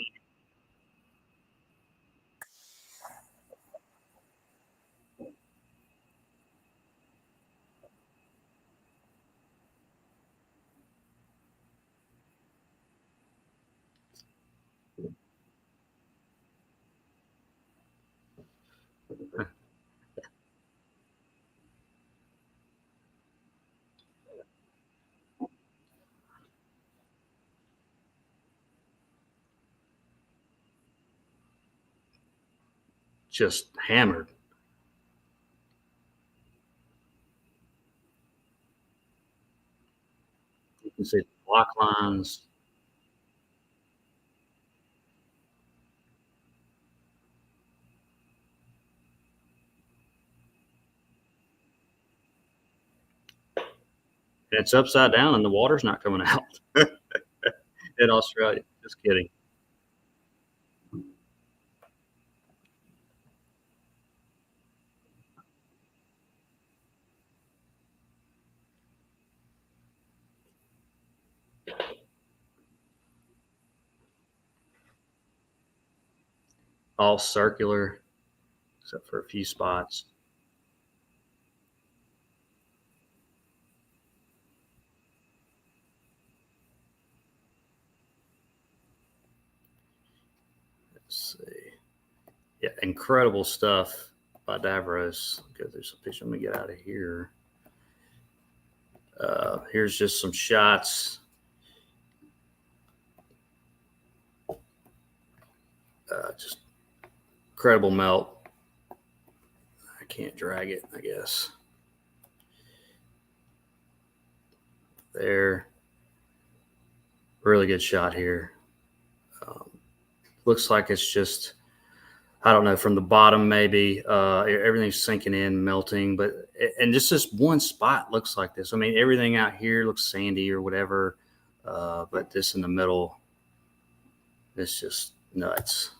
Just hammered. You can see the block lines. And it's upside down and the water's not coming out in Australia. Just kidding. All circular, except for a few spots. Let's see. Yeah, incredible stuff by Davros. Go through some pictures. Let me get out of here. Here's just some shots. Just incredible melt. I can't drag it, I guess. There. Really good shot here. Looks like it's just, I don't know, from the bottom maybe. Everything's sinking in, melting, and just this one spot looks like this. I mean, everything out here looks sandy or whatever, but this in the middle, it's just nuts.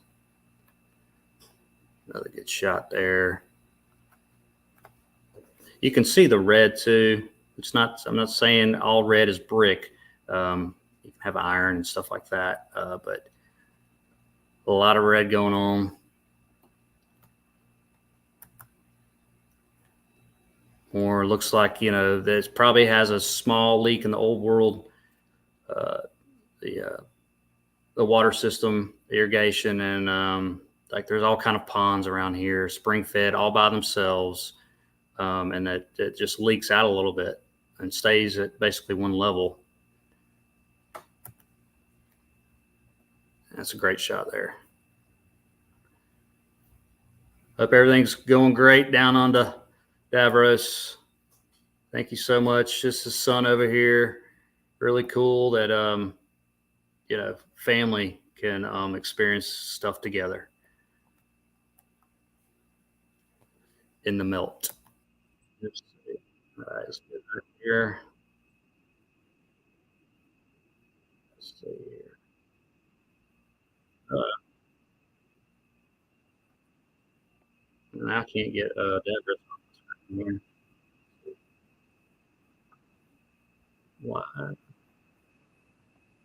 Another good shot there. You can see the red too. I'm not saying all red is brick. You can have iron and stuff like that, but a lot of red going on. Or looks like, this probably has a small leak in the old world, the water system, irrigation, and like there's all kind of ponds around here, spring fed all by themselves, and it just leaks out a little bit and stays at basically one level. That's a great shot there. Hope everything's going great down onto Davros. Thank you so much. Just the sun over here. Really cool that, family can experience stuff together in the melt. Let's see. All right, let's get right here. Let's see here. I can't get Davros on here. Why? I'm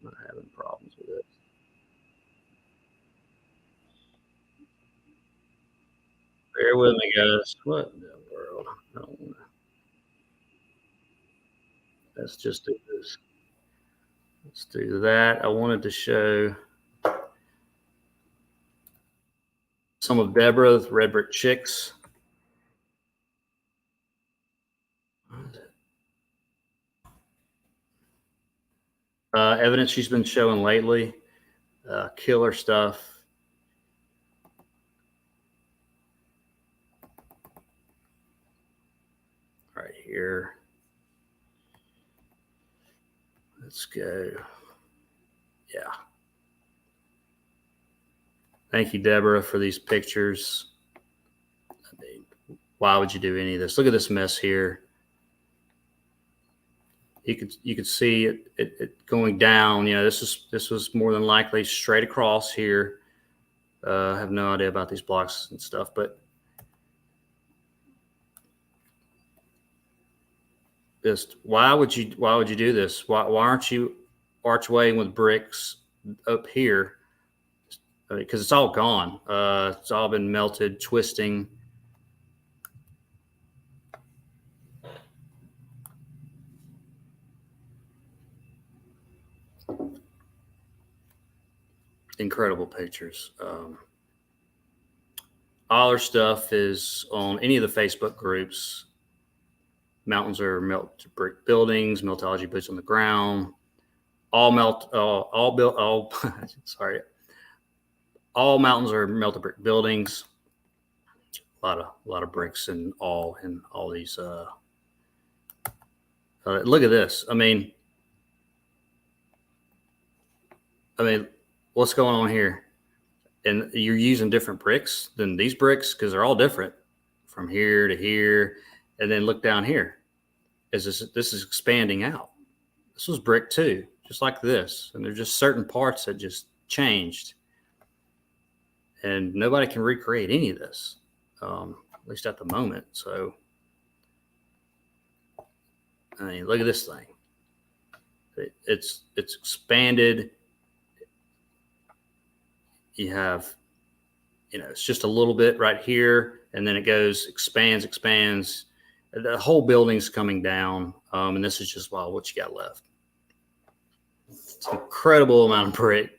not having problems with it. Bear with me, guys. What in the world? I don't wanna... Let's just do this. Let's do that. I wanted to show some of Deborah's red brick chicks. Evidence she's been showing lately. Killer stuff. Right here. Let's go. Yeah. Thank you, Deborah, for these pictures. I mean, why would you do any of this? Look at this mess here. You could see it going down. You know, this was more than likely straight across here. I have no idea about these blocks and stuff, but just why would you do this? Why aren't you archwaying with bricks up here? Because it's all gone. It's all been melted, twisting. Incredible pictures. All our stuff is on any of the Facebook groups. Mountains are melted brick buildings, Meltology boots on the ground. All mountains are melted brick buildings. A lot of bricks and all these. Look at this. I mean, what's going on here? And you're using different bricks than these bricks because they're all different from here to here. And then look down here. This is expanding out. This was brick too, just like this. And there's just certain parts that just changed. And nobody can recreate any of this, at least at the moment. So, I mean, look at this thing. It's expanded. You have, it's just a little bit right here, and then it goes, expands. The whole building's coming down, and this is just what you got left. It's an incredible amount of brick.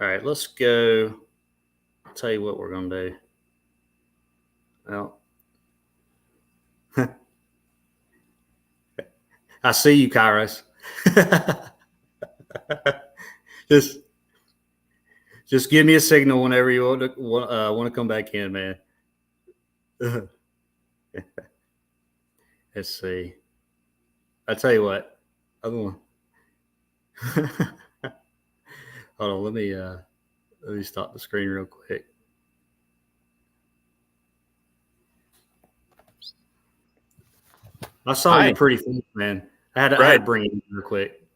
All right, let's go. I'll tell you what we're going to do. Well, I see you, Kairos. just give me a signal whenever you want to come back in, man. Let's see. I'll tell you what. Hold on, let me stop the screen real quick. I saw you pretty fast, man. I had to bring it in real quick.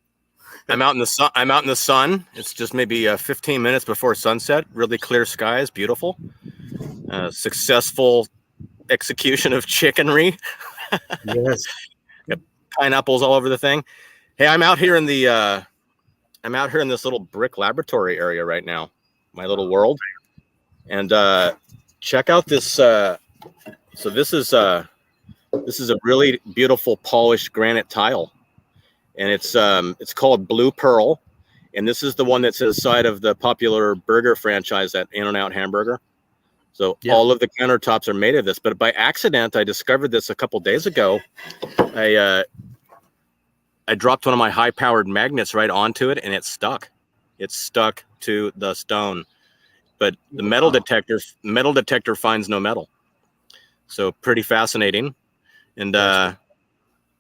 I'm out in the sun. It's just maybe 15 minutes before sunset. Really clear skies, beautiful. Successful execution of chickenry. Yes. Yep. Pineapples all over the thing. Hey, I'm out here in this little brick laboratory area right now, my little world. And check out this. So this is a really beautiful polished granite tile, and it's called Blue Pearl, and this is the one that's inside of the popular burger franchise, that In-N-Out hamburger. So all of the countertops are made of this, but by accident, I discovered this a couple days ago. I dropped one of my high-powered magnets right onto it, and it stuck. It's stuck to the stone, but the metal detector finds no metal. So pretty fascinating. And I'm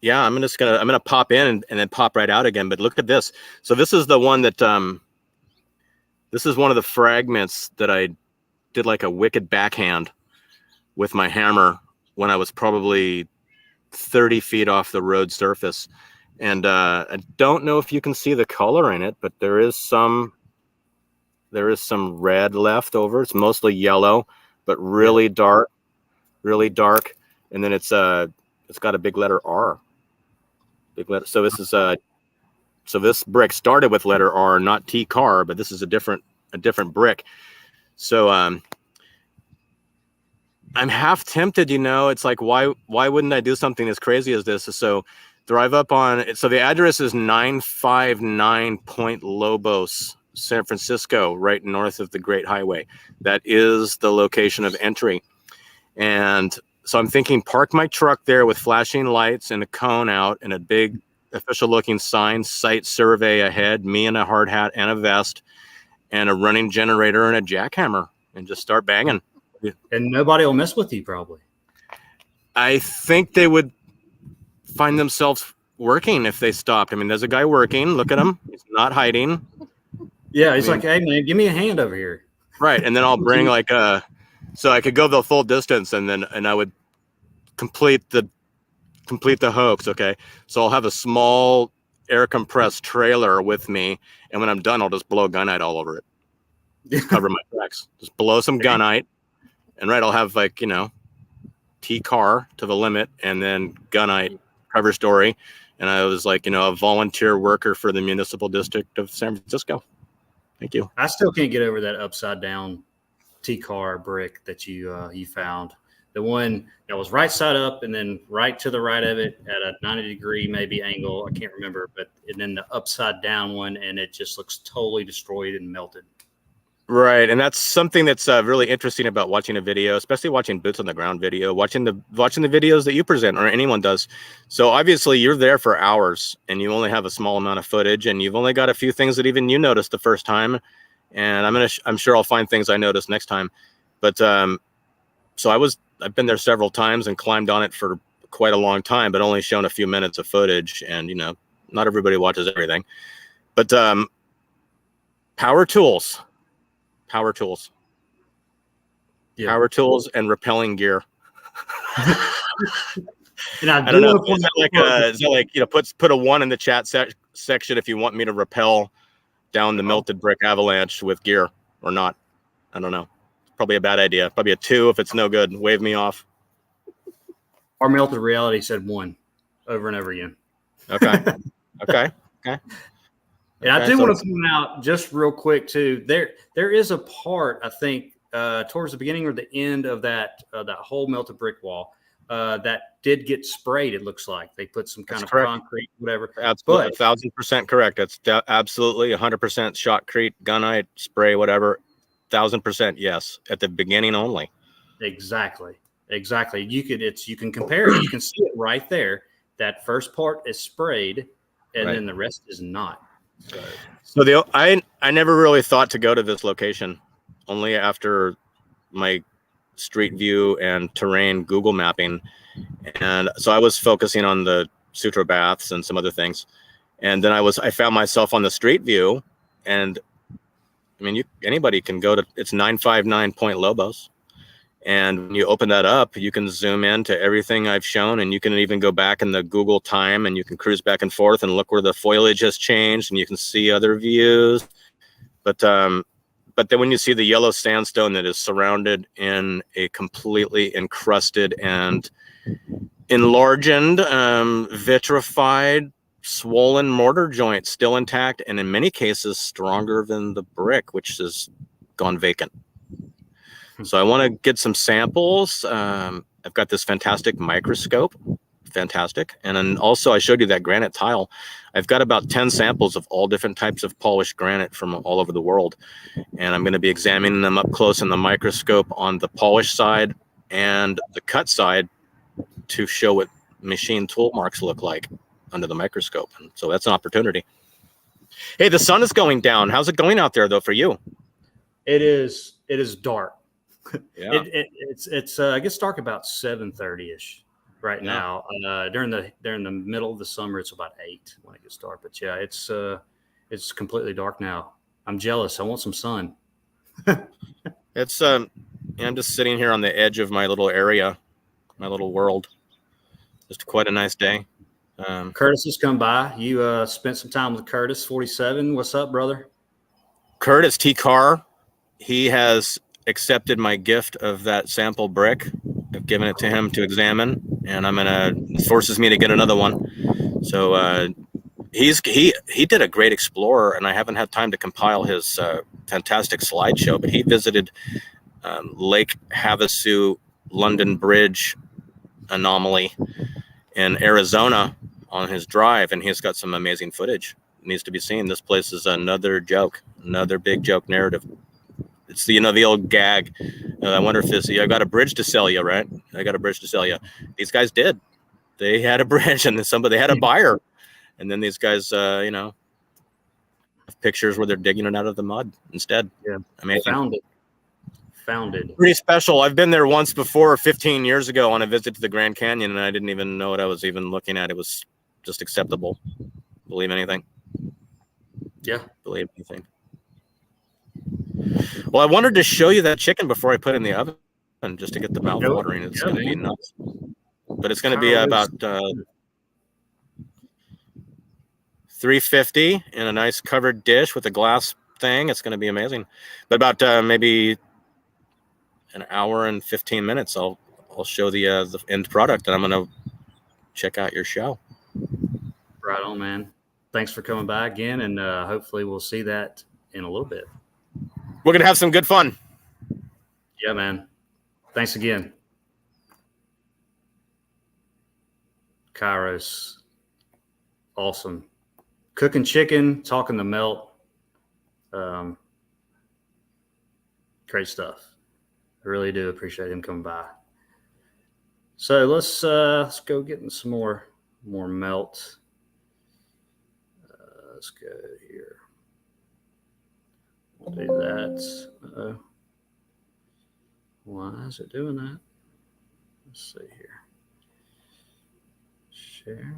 gonna pop in and then pop right out again. But look at this. So this is the one that this is one of the fragments that I did like a wicked backhand with my hammer when I was probably 30 feet off the road surface. And I don't know if you can see the color in it, but there is some red left over. It's mostly yellow, but really dark. And then it's got a big letter R. Big letter. So this is so this brick started with letter R, not T car, but this is a different brick. So I'm half tempted, it's like why wouldn't I do something as crazy as this? So drive up on it. So the address is 959 Point Lobos, San Francisco, right north of the Great Highway. That is the location of entry. And so I'm thinking park my truck there with flashing lights and a cone out and a big official looking sign, site survey ahead, me in a hard hat and a vest, and a running generator and a jackhammer, and just start banging. And nobody will mess with you, probably. I think they would find themselves working if they stopped. I mean, there's a guy working. Look at him. He's not hiding. Yeah, he's like, hey, man, give me a hand over here. Right, and then I'll bring like so I could go the full distance, and I would complete the hoax. Okay, so I'll have a small air compressed trailer with me, and when I'm done, I'll just blow gunite all over it. Just cover my tracks. Just blow some gunite, and I'll have like, T-car to the limit, and then gunite cover story. And I was like, a volunteer worker for the municipal district of San Francisco. Thank you. I still can't get over that upside down T-car brick that you found. The one that was right side up and then right to the right of it at a 90-degree maybe angle. I can't remember, and then the upside down one, and it just looks totally destroyed and melted. Right, and that's something that's really interesting about watching a video, especially watching boots on the ground video, watching the videos that you present or anyone does. So obviously you're there for hours, and you only have a small amount of footage, and you've only got a few things that even you noticed the first time. And I'm sure I'll find things I noticed next time. But so I've been there several times and climbed on it for quite a long time, but only shown a few minutes of footage. And not everybody watches everything. But power tools. Yeah. Power tools and rappelling gear. And I don't know. Is that like put a 1 in the chat section if you want me to rappel down the melted brick avalanche with gear or not? I don't know. Probably a bad idea. Probably a 2 if it's no good. Wave me off. Our melted reality said 1 over and over again. Okay. Okay. And I do want to point out just real quick too. There is a part, I think, towards the beginning or the end of that whole melted brick wall that did get sprayed. It looks like they put some kind of concrete, whatever. Absolutely, 1,000% correct. That's absolutely 100% shotcrete, gunite, spray, whatever. 1,000% yes. At the beginning only. Exactly. You can compare it. You can see it right there. That first part is sprayed, and then the rest is not. So I never really thought to go to this location, only after my street view and terrain Google mapping. And so I was focusing on the Sutro baths and some other things. And then I found myself on the street view, and I mean, anybody can go to, it's 959 Point Lobos. And when you open that up, you can zoom in to everything I've shown, and you can even go back in the Google time, and you can cruise back and forth and look where the foliage has changed, and you can see other views. But then when you see the yellow sandstone that is surrounded in a completely encrusted and enlarged, vitrified, swollen mortar joint still intact, and in many cases stronger than the brick, which has gone vacant. So I want to get some samples. I've got this fantastic microscope, and then also I showed you that granite tile. I've got about 10 samples of all different types of polished granite from all over the world, and I'm going to be examining them up close in the microscope on the polished side and the cut side to show what machine tool marks look like under the microscope. And so that's an opportunity. Hey, the sun is going down. How's it going out there though for you? It is dark. Yeah. It's it gets dark about 7:30ish right now. During the middle of the summer, it's about 8 when it gets dark. But yeah, it's completely dark now. I'm jealous. I want some sun. It's I'm just sitting here on the edge of my little area, my little world. Just quite a nice day. Curtis has come by. You spent some time with Curtis, 47. What's up, brother? Curtis T. Carr. He has accepted my gift of that sample brick. I've given it to him to examine, and forces me to get another one. So he did a great explorer, and I haven't had time to compile his fantastic slideshow, but he visited Lake Havasu London Bridge anomaly in Arizona on his drive, and he's got some amazing footage. It needs to be seen. This place is another big joke narrative. It's the old gag. I wonder if I got a bridge to sell you, right? I got a bridge to sell you. These guys did. They had a bridge, and they had a buyer, And then these guys, you know, have pictures where they're digging it out of the mud instead. Yeah. Amazing. Founded. Pretty special. I've been there once before, 15 years ago, on a visit to the Grand Canyon, and I didn't even know what I was even looking at. It was just acceptable. Believe anything. Yeah. Believe anything. Well, I wanted to show you that chicken before I put it in the oven, just to get the mouth watering. It's going to be nuts. But it's going to be about 350 in a nice covered dish with a glass thing. It's going to be amazing. But about maybe an hour and 15 minutes, I'll show the end product, and I'm going to check out your show. Right on, man. Thanks for coming by again, and hopefully we'll see that in a little bit. We're going to have some good fun. Yeah, man. Thanks again. Kairos. Awesome. Cooking chicken, talking to Melt. Great stuff. I really do appreciate him coming by. So let's go get in some more Melt. Let's go here. We'll do that. Uh-oh. Why is it doing that? Let's see here. Share.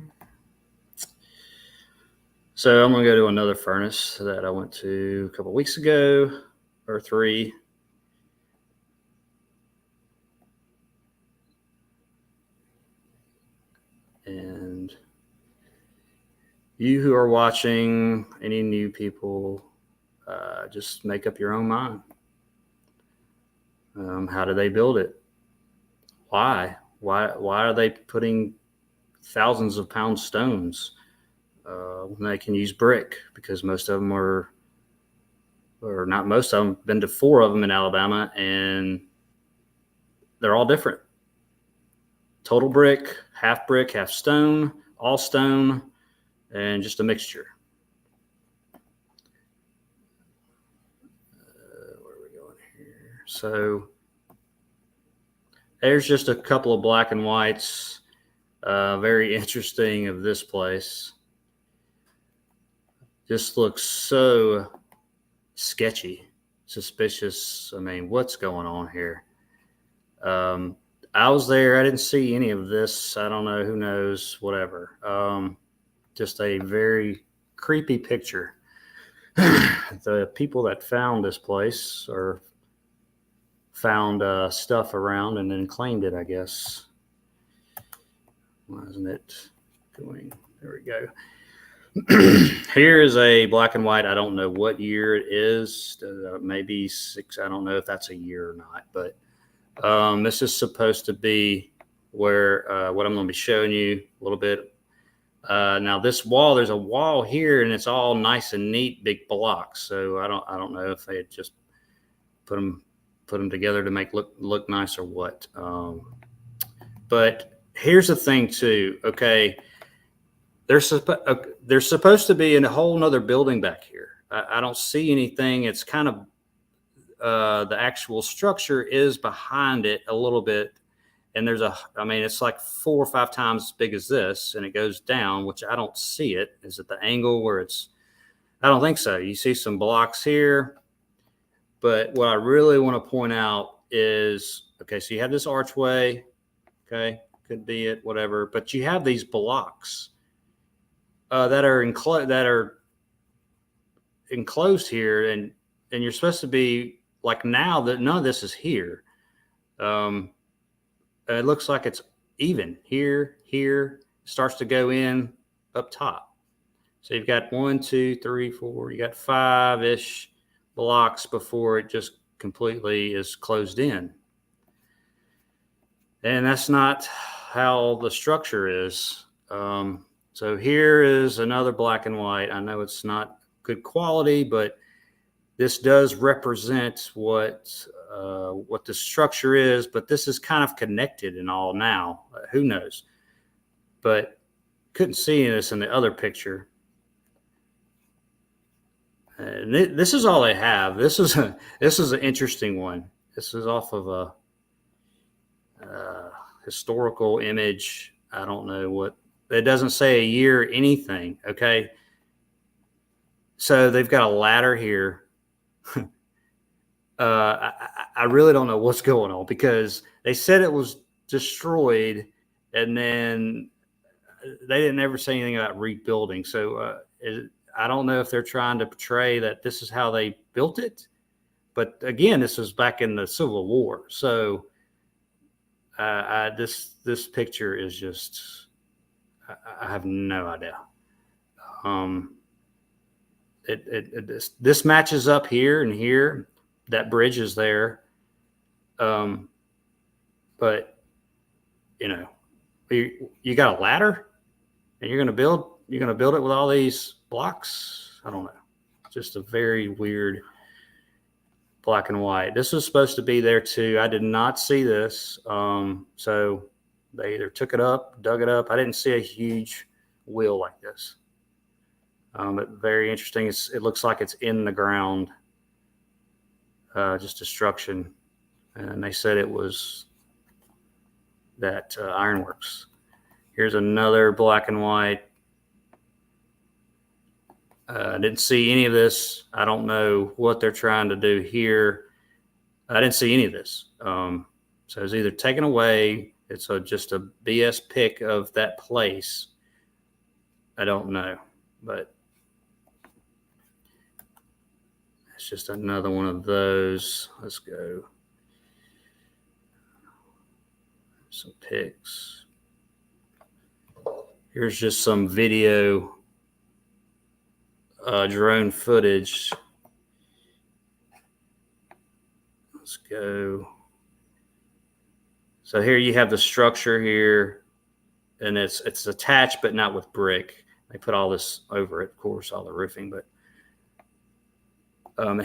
So I'm going to go to another furnace that I went to a couple weeks ago, or 3. And you who are watching, any new people, just make up your own mind. How do they build it? Why? Why are they putting thousands of pound stones when they can use brick? Because most of them or not most of them, been to 4 of them in Alabama, and they're all different. Total brick, half stone, all stone, and just a mixture. Where are we going here? So there's just a couple of black and whites. Very interesting of this place. Just looks so sketchy, suspicious. I mean, what's going on here? I was there. I didn't see any of this. I don't know. Who knows? Whatever. Just a very creepy picture. The people that found this place or found stuff around and then claimed it, I guess. Why isn't it going? There we go. Here is a black and white. I don't know what year it is. Maybe 6. I don't know if that's a year or not, but this is supposed to be where what I'm going to be showing you a little bit. Now this wall, there's a wall here, and it's all nice and neat, big blocks. So I don't know if they had just put them together to make look nice or what. But here's the thing too. Okay, there's supposed to be in a whole nother building back here. I don't see anything. It's kind of the actual structure is behind it a little bit. And it's like 4 or 5 times as big as this, and it goes down, which I don't see it. Is it the angle where it's, I don't think so. You see some blocks here, but what I really want to point out is, okay, so you have this archway, okay, could be it, whatever, but you have these blocks that are enclosed here, and you're supposed to be like, now that none of this is here. It looks like it's even here, starts to go in up top. So you've got 1, 2, 3, 4, you got 5-ish blocks before it just completely is closed in. And that's not how the structure is. So here is another black and white. I know it's not good quality, but this does represent what the structure is, but this is kind of connected and all now. Who knows? But couldn't see this in the other picture. And this is all they have. This is an interesting one. This is off of a historical image. I don't know what It doesn't say a year, anything. Okay. So they've got a ladder here. I really don't know what's going on, because they said it was destroyed, and then they didn't ever say anything about rebuilding. So I don't know if they're trying to portray that this is how they built it. But again, this was back in the Civil War. So this picture is just, I have no idea. This matches up here and here. That bridge is there. But you got a ladder and you're going to build it with all these blocks. I don't know. Just a very weird black and white. This was supposed to be there too. I did not see this. So they either took it up, dug it up. I didn't see a huge wheel like this. But very interesting. It looks like it's in the ground, just destruction. And they said it was that Ironworks. Here's another black and white. I didn't see any of this. I don't know what they're trying to do here. I didn't see any of this. So it's either taken away. It's just a BS pic of that place. I don't know, but it's just another one of those. Let's go. Some pics. Here's just some video, drone footage. Let's go. So here you have the structure here, and it's attached but not with brick. They put all this over it, of course, all the roofing, but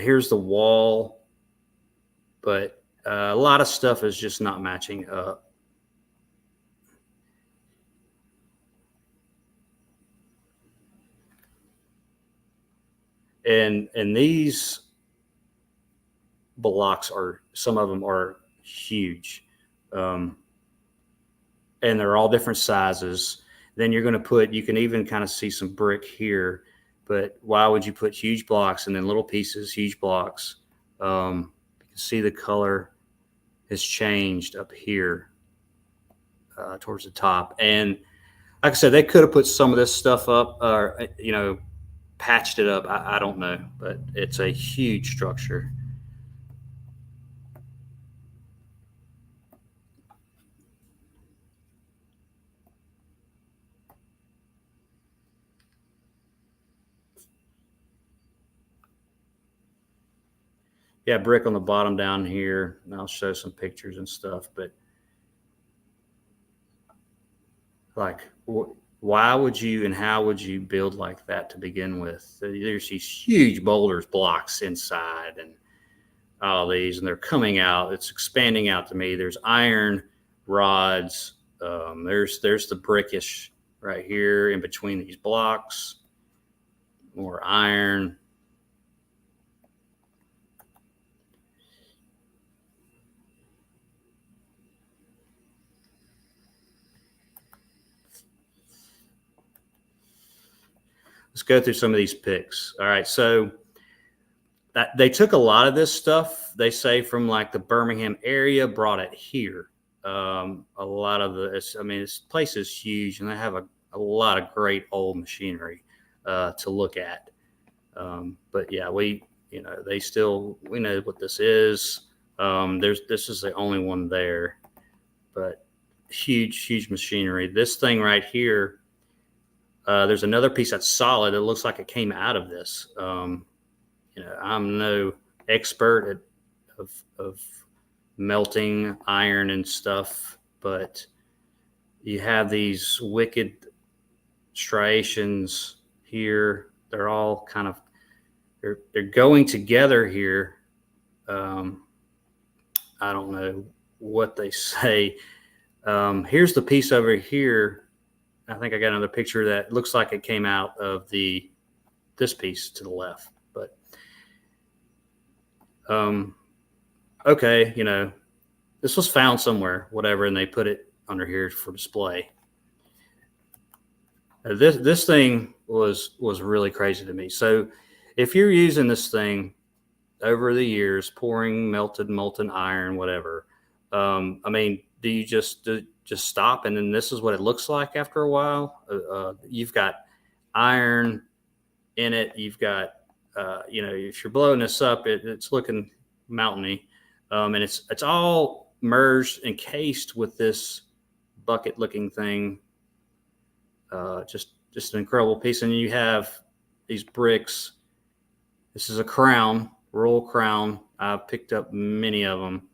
here's the wall, but a lot of stuff is just not matching up. And these blocks some of them are huge. And they're all different sizes. Then you're going to you can even kind of see some brick here, but why would you put huge blocks and then little pieces, huge blocks? You can see the color has changed up here towards the top. And like I said, they could have put some of this stuff up, or, patched it up. I don't know, but it's a huge structure. Yeah, brick on the bottom down here. And I'll show some pictures and stuff, but like, why would you and how would you build like that to begin with? There's these huge boulders, blocks inside, and all these, and they're coming out. It's expanding out to me. There's iron rods. There's the brickish right here in between these blocks. More iron. Let's go through some of these pics. All right, so they took a lot of this stuff, they say, from like the Birmingham area, brought it here. A lot of this place is huge, and they have a lot of great old machinery to look at. But yeah, we know what this is. This is the only one there, but huge machinery. This thing right here. There's another piece that's solid. It looks like it came out of this. I'm no expert of melting iron and stuff, but you have these wicked striations here. They're all kind of they're going together here. I don't know what they say. Here's the piece over here. I think I got another picture that looks like it came out of this piece to the left, but okay, this was found somewhere, whatever, and they put it under here for display. This thing was really crazy to me. So if you're using this thing over the years, pouring melted molten iron, whatever, I mean, do you just stop and then this is what it looks like after a while? You've got iron in it. You've got, if you're blowing this up, it's looking mountainy, and it's all merged, encased with this bucket-looking thing. Just an incredible piece, and you have these bricks. This is a crown, royal crown. I've picked up many of them,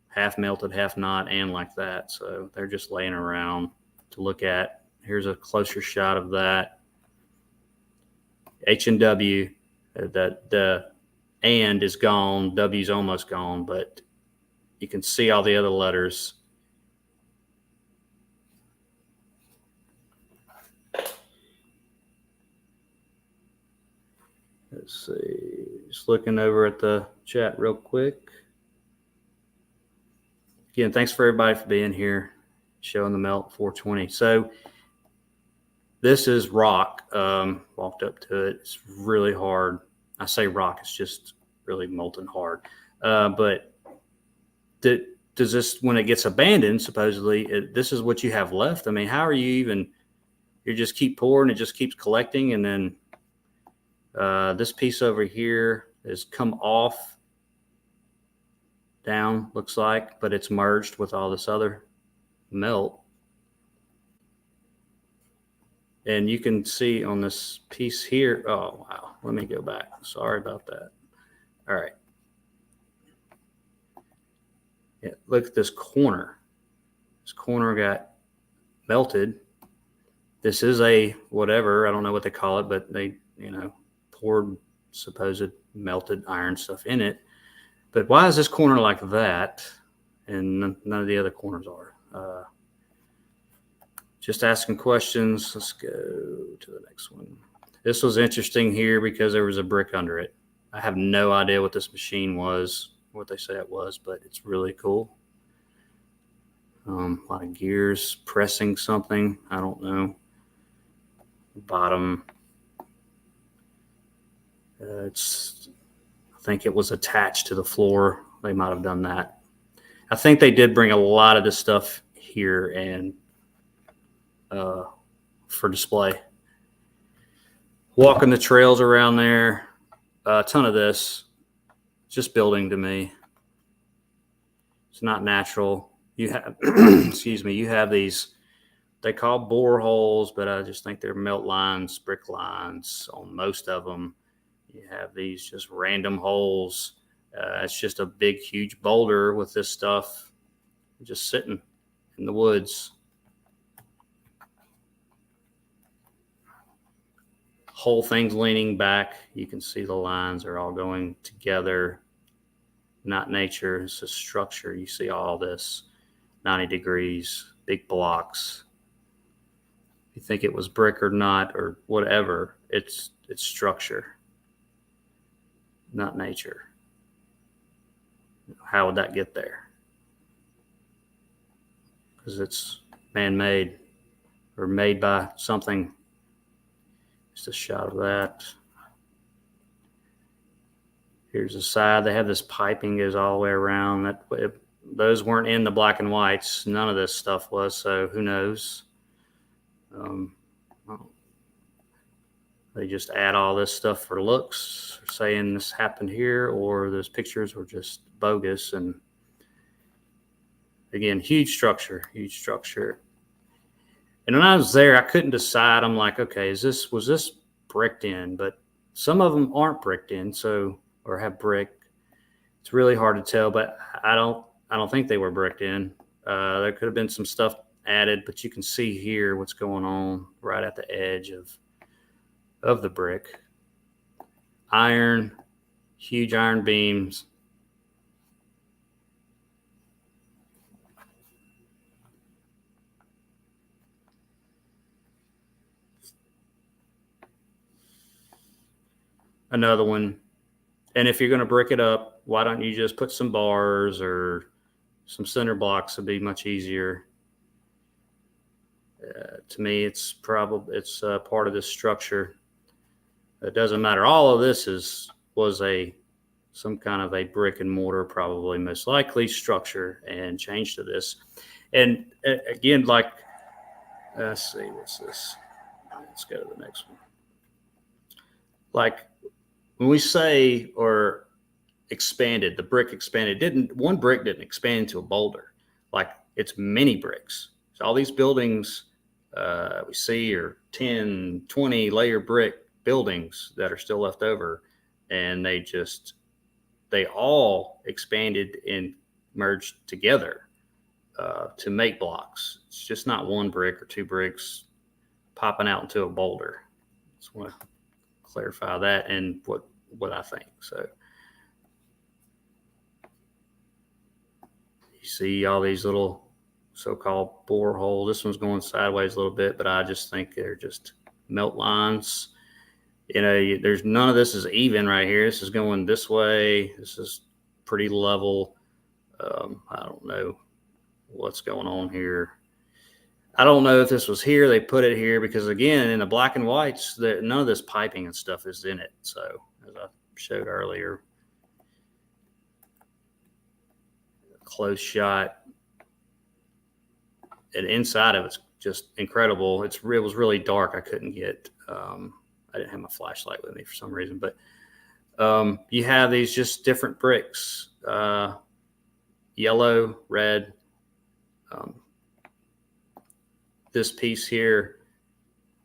half melted, half not, and like that. So they're just laying around to look at. Here's a closer shot of that. H and W, the and is gone, W's almost gone, but you can see all the other letters. Let's see, just looking over at the chat real quick. Again, thanks for everybody for being here, showing the Melt 420. So this is rock. Walked up to it. It's really hard. I say rock. It's just really molten hard. But does this, when it gets abandoned, supposedly, this is what you have left? I mean, how are you even? You just keep pouring. It just keeps collecting, and then this piece over here has come off down. Looks like, but it's merged with all this other melt. And you can see on this piece here, oh, wow. Let me go back. Sorry about that. All right. Yeah, look at this corner. This corner got melted. This is a whatever. I don't know what they call it, but they, poured supposed melted iron stuff in it. But why is this corner like that? And none of the other corners are. Just asking questions. Let's go to the next one. This was interesting here because there was a brick under it. I have no idea what this machine was, what they say it was, but it's really cool. A lot of gears pressing something. I don't know. Bottom. I think it was attached to the floor. They might have done that. I think they did bring a lot of this stuff here and for display. Walking the trails around there, a ton of this, just building to me. It's not natural. You have, excuse me, you have these, they call boreholes, but I just think they're melt lines, brick lines on most of them. You have these just random holes. It's just a big, huge boulder with this stuff just sitting in the woods. Whole thing's leaning back. You can see the lines are all going together. Not nature, it's a structure. You see all this 90 degrees, big blocks. If you think it was brick or not or whatever, it's structure, not nature. How would that get there? Because it's man-made or made by something. Just a shot of that. Here's the side. They have this piping goes all the way around. Those weren't in the black and whites. None of this stuff was, so who knows? They just add all this stuff for looks, saying this happened here, or those pictures were just bogus. And again, huge structure. And when I was there, I couldn't decide. I'm like, okay, was this bricked in? But some of them aren't bricked in, or have brick. It's really hard to tell, but I don't think they were bricked in. There could have been some stuff added, but you can see here what's going on right at the edge of the brick. Iron, huge iron beams. Another one. And if you're going to brick it up, why don't you just put some bars or some center blocks? Would be much easier. To me, it's part of this structure. It doesn't matter. All of this was some kind of a brick and mortar, probably most likely structure, and changed to this. And again, like, let's see, what's this? Let's go to the next one. Like when we say or expanded, the brick expanded, one brick didn't expand into a boulder. Like it's many bricks. So all these buildings we see are 10, 20 layer brick buildings that are still left over. And they all expanded and merged together to make blocks. It's just not one brick or two bricks popping out into a boulder. Just want to clarify that and what I think. So you see all these little so-called boreholes. This one's going sideways a little bit, but I just think they're just melt lines. There's none of this is even right here. This is going this way. This is pretty level. I don't know what's going on here. I don't know if this was here. They put it here because, again, in the black and whites, none of this piping and stuff is in it. So, as I showed earlier, close shot. And inside of it's just incredible. It was really dark. I couldn't get. I didn't have my flashlight with me for some reason, but you have these just different bricks, yellow, red. This piece here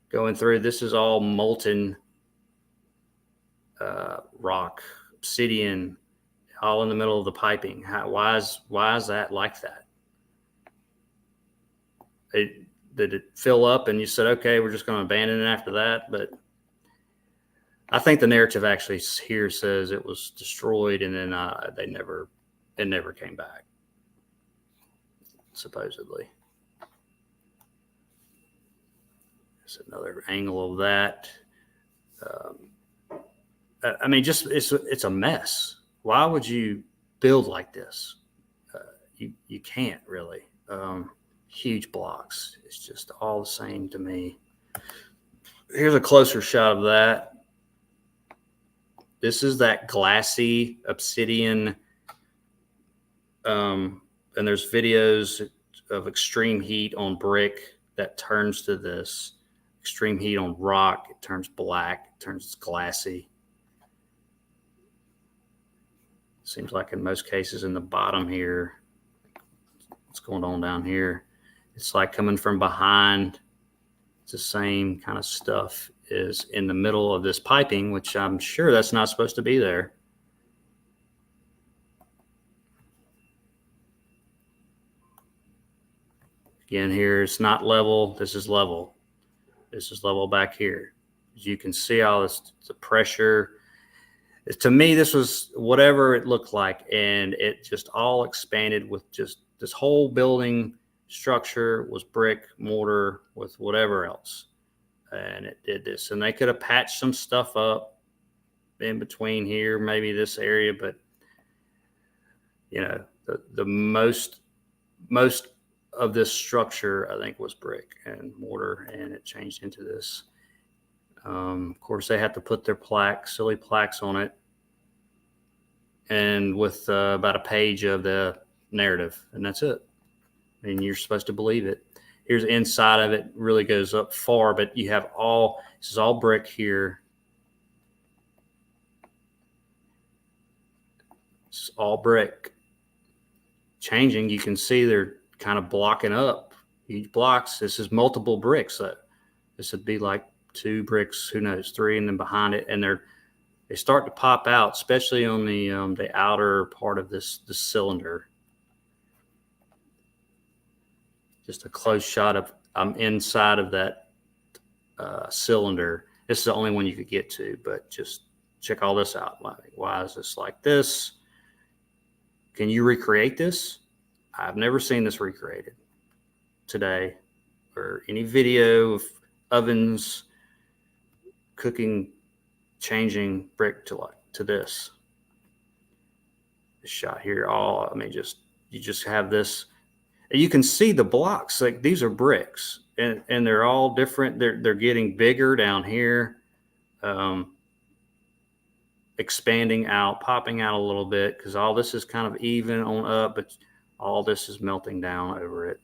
going through, this is all molten rock, obsidian, all in the middle of the piping. Why is that like that? Did it fill up and you said, okay, we're just going to abandon it after that? But I think the narrative actually here says it was destroyed and then it never came back, supposedly. There's another angle of that. I mean, just it's a mess. Why would you build like this? You can't really. Huge blocks. It's just all the same to me. Here's a closer shot of that. This is that glassy obsidian. And there's videos of extreme heat on brick that turns to this. Extreme heat on rock, it turns black, it turns glassy. Seems like in most cases in the bottom here, what's going on down here, it's like coming from behind. It's the same kind of stuff is in the middle of this piping, which I'm sure that's not supposed to be there. Again, here it's not level. This is level. This is level back here. As you can see all this, the pressure. To me, this was whatever it looked like, and it just all expanded with just this whole building structure was brick, mortar, with whatever else. And it did this. And they could have patched some stuff up in between here, maybe this area, but the most of this structure, I think, was brick and mortar, and it changed into this. Of course, they had to put their silly plaques on it, and with about a page of the narrative, and that's it. And you're supposed to believe it. Here's the inside of it, really goes up far, but you have this is all brick here. It's all brick. Changing, you can see they're kind of blocking up huge blocks. This is multiple bricks. So this would be like 2 bricks, who knows, 3, and then behind it, and they start to pop out, especially on the outer part of this cylinder. Just a close shot of I'm inside of that cylinder. This is the only one you could get to, but just check all this out. Why is this like this? Can you recreate this? I've never seen this recreated today, or any video of ovens cooking, changing brick to this. This shot here, you just have this. You can see the blocks, like these are bricks, and they're all different. They're getting bigger down here, expanding out, popping out a little bit, because all this is kind of even on up, but all this is melting down over it.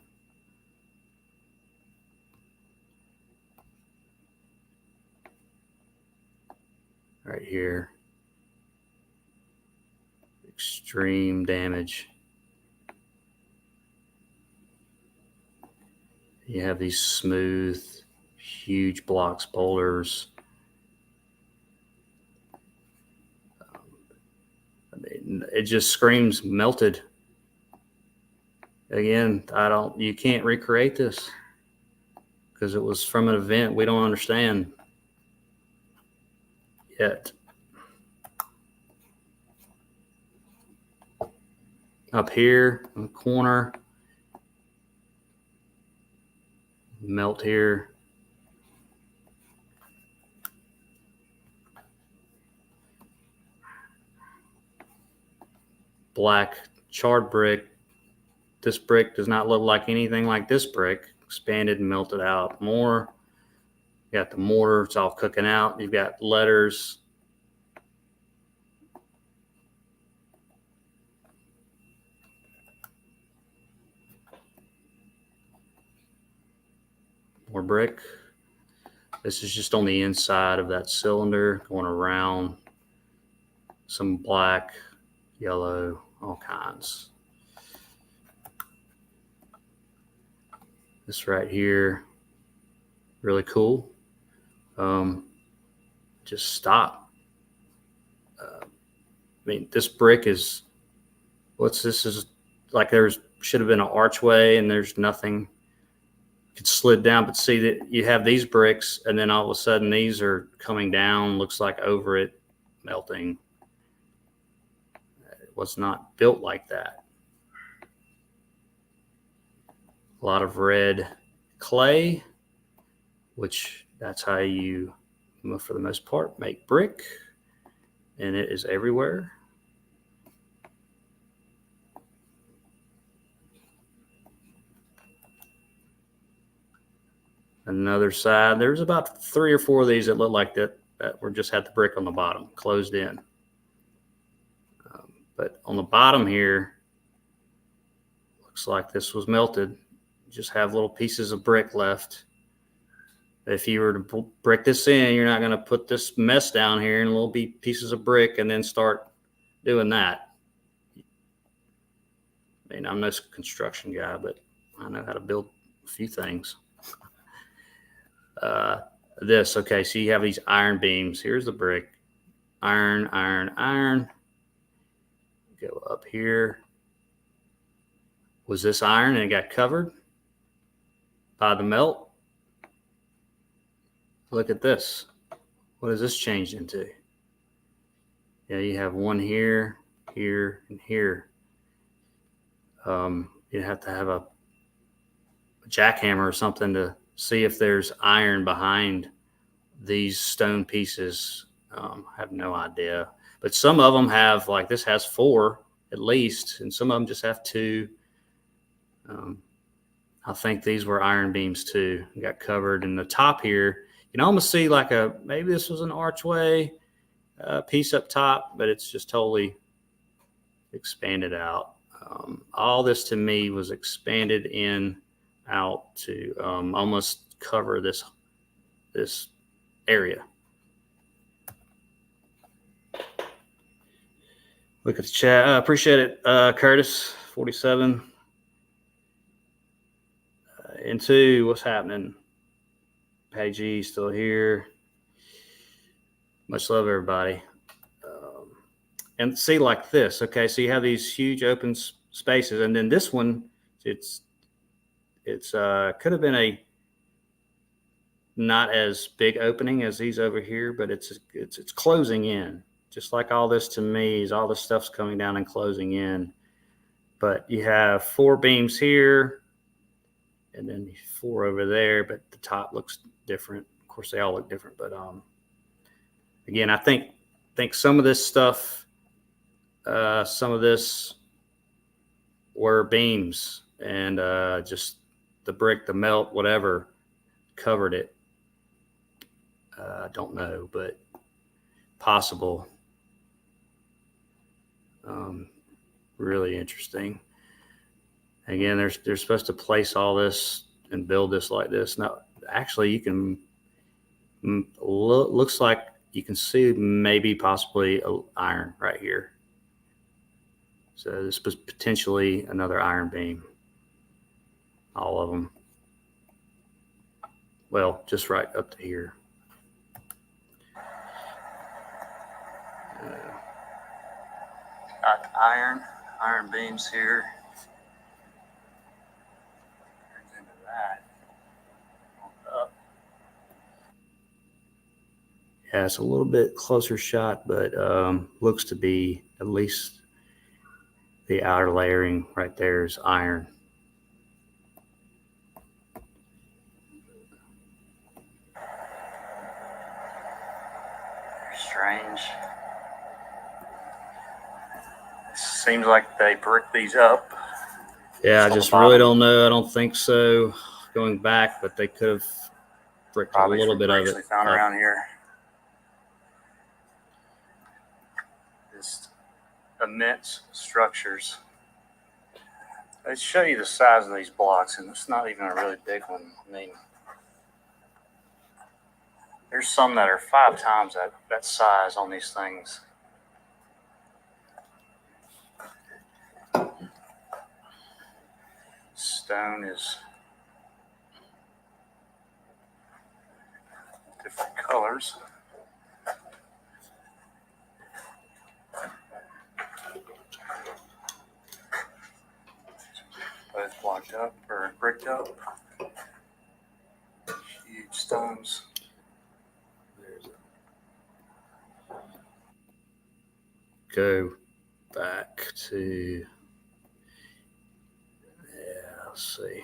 Right here. Extreme damage. You have these smooth, huge blocks, boulders. I mean, it just screams melted. Again, you can't recreate this because it was from an event we don't understand yet. Up here in the corner, melt here. Black charred brick. This brick does not look like anything like this brick. Expanded and melted out more. You got the mortar, it's all cooking out. You've got letters. More brick. This is just on the inside of that cylinder, going around. Some black, yellow, all kinds. This right here, really cool. Just stop. I mean, this brick is, this is like should have been an archway and there's nothing. It slid down, but see that you have these bricks and then all of a sudden these are coming down, looks like over it, melting. It was not built like that. A lot of red clay, which that's how you, for the most part, make brick, and it is everywhere. Another side, there's about 3 or 4 of these that look like that were just had the brick on the bottom, closed in. But on the bottom here, looks like this was melted. Just have little pieces of brick left. If you were to brick this in, you're not going to put this mess down here and little pieces of brick and then start doing that. I mean, I'm no construction guy, but I know how to build a few things. Okay, so you have these iron beams. Here's the brick. Iron, iron, iron. Go up here. Was this iron and it got covered by the melt? Look at this. What has this changed into? Yeah, you have one here, here, and here. You have to have a jackhammer or something to see if there's iron behind these stone pieces. I have no idea. But some of them have, like this has 4 at least, and some of them just have 2. I think these were iron beams too. Got covered in the top here. You can almost see like maybe this was an archway piece up top, but it's just totally expanded out. All this to me was expanded in out to almost cover this area. Look at the chat. Appreciate it, Curtis 47. And 2, what's happening? Patty G still here. Much love, everybody. And see, like this. Okay, so you have these huge open spaces, and then this one, it's could have been a not as big opening as these over here, but it's closing in. Just like all this to me is all this stuff's coming down and closing in. But you have 4 beams here, and then 4 over there, but the top looks different. Of course, they all look different, but again, I think some of this stuff, some of this were beams, and just the brick, the melt, whatever covered it. I don't know, but possible. Really interesting. Again, they're supposed to place all this and build this like this. Now, actually, you can looks like you can see maybe possibly iron right here. So this was potentially another iron beam. All of them. Well, just right up to here. Got iron beams here. Into that. Up. Yeah, it's a little bit closer shot, but looks to be at least the outer layering right there is iron. Strange. It seems like they brick these up. Yeah, I just really don't know. I don't think so. Going back, but they could have bricked a little bit of it found around here. Just immense structures. They show you the size of these blocks, and it's not even a really big one. I mean, there's some that are 5 times that size on these things. Stone is different colors. Both blocked up or bricked up. Huge stones. Go back to, let's see.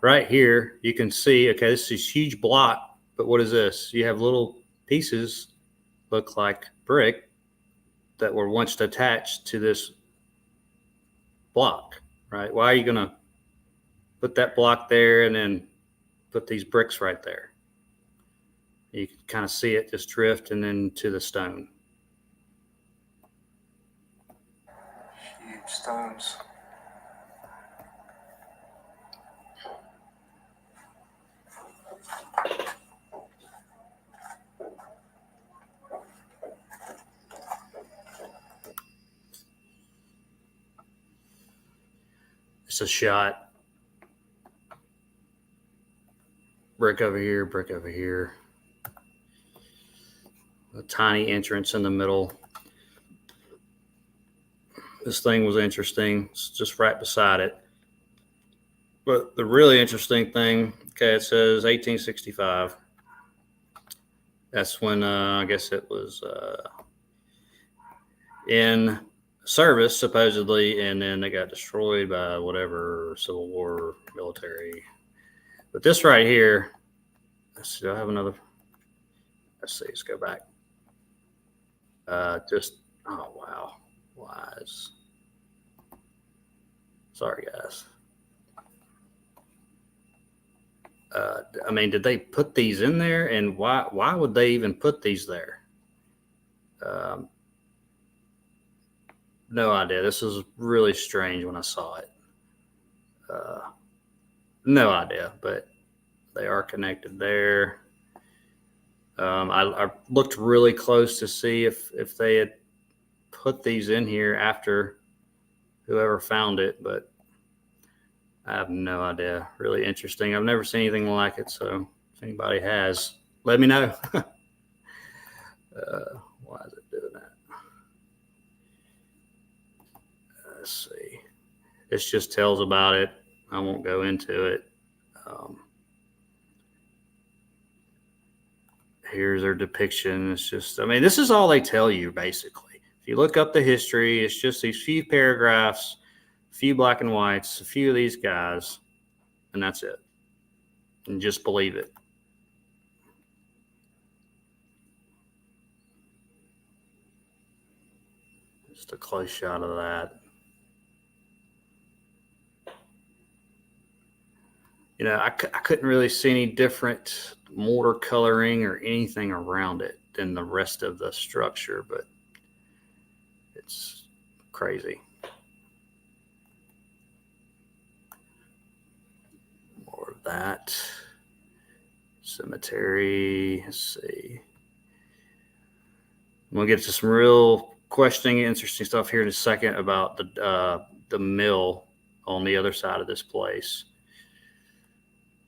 Right here, you can see, okay, this is a huge block, but what is this? You have little pieces, look like brick, that were once attached to this block, right? Why are you going to put that block there and then put these bricks right there? You can kind of see it just drift and then to the stone. Huge stones. It's a shot. Brick over here, brick over here. A tiny entrance in the middle. This thing was interesting. It's just right beside it. But the really interesting thing, okay, it says 1865. That's when I guess it was in service, supposedly, and then they got destroyed by whatever Civil War military. But this right here, let's see, do I have another? Let's see, let's go back. Oh, wow. Wise. Sorry, guys. I mean, did they put these in there? And why would they even put these there? No idea. This was really strange when I saw it. No idea, but they are connected there. I looked really close to see if they had put these in here after whoever found it, but I have no idea. Really interesting. I've never seen anything like it, so if anybody has, let me know. Why is it doing that? Let's see. This just tells about it. I won't go into it. Here's their depiction. It's just, I mean, this is all they tell you, basically. If you look up the history, it's just these few paragraphs, a few black and whites, a few of these guys, and that's it. And just believe it. Just a close shot of that. you know, I couldn't really see any different mortar coloring or anything around it than the rest of the structure, but it's crazy. More of that. Cemetery. Let's see. I'm gonna get to some real questioning, interesting stuff here in a second about the mill on the other side of this place.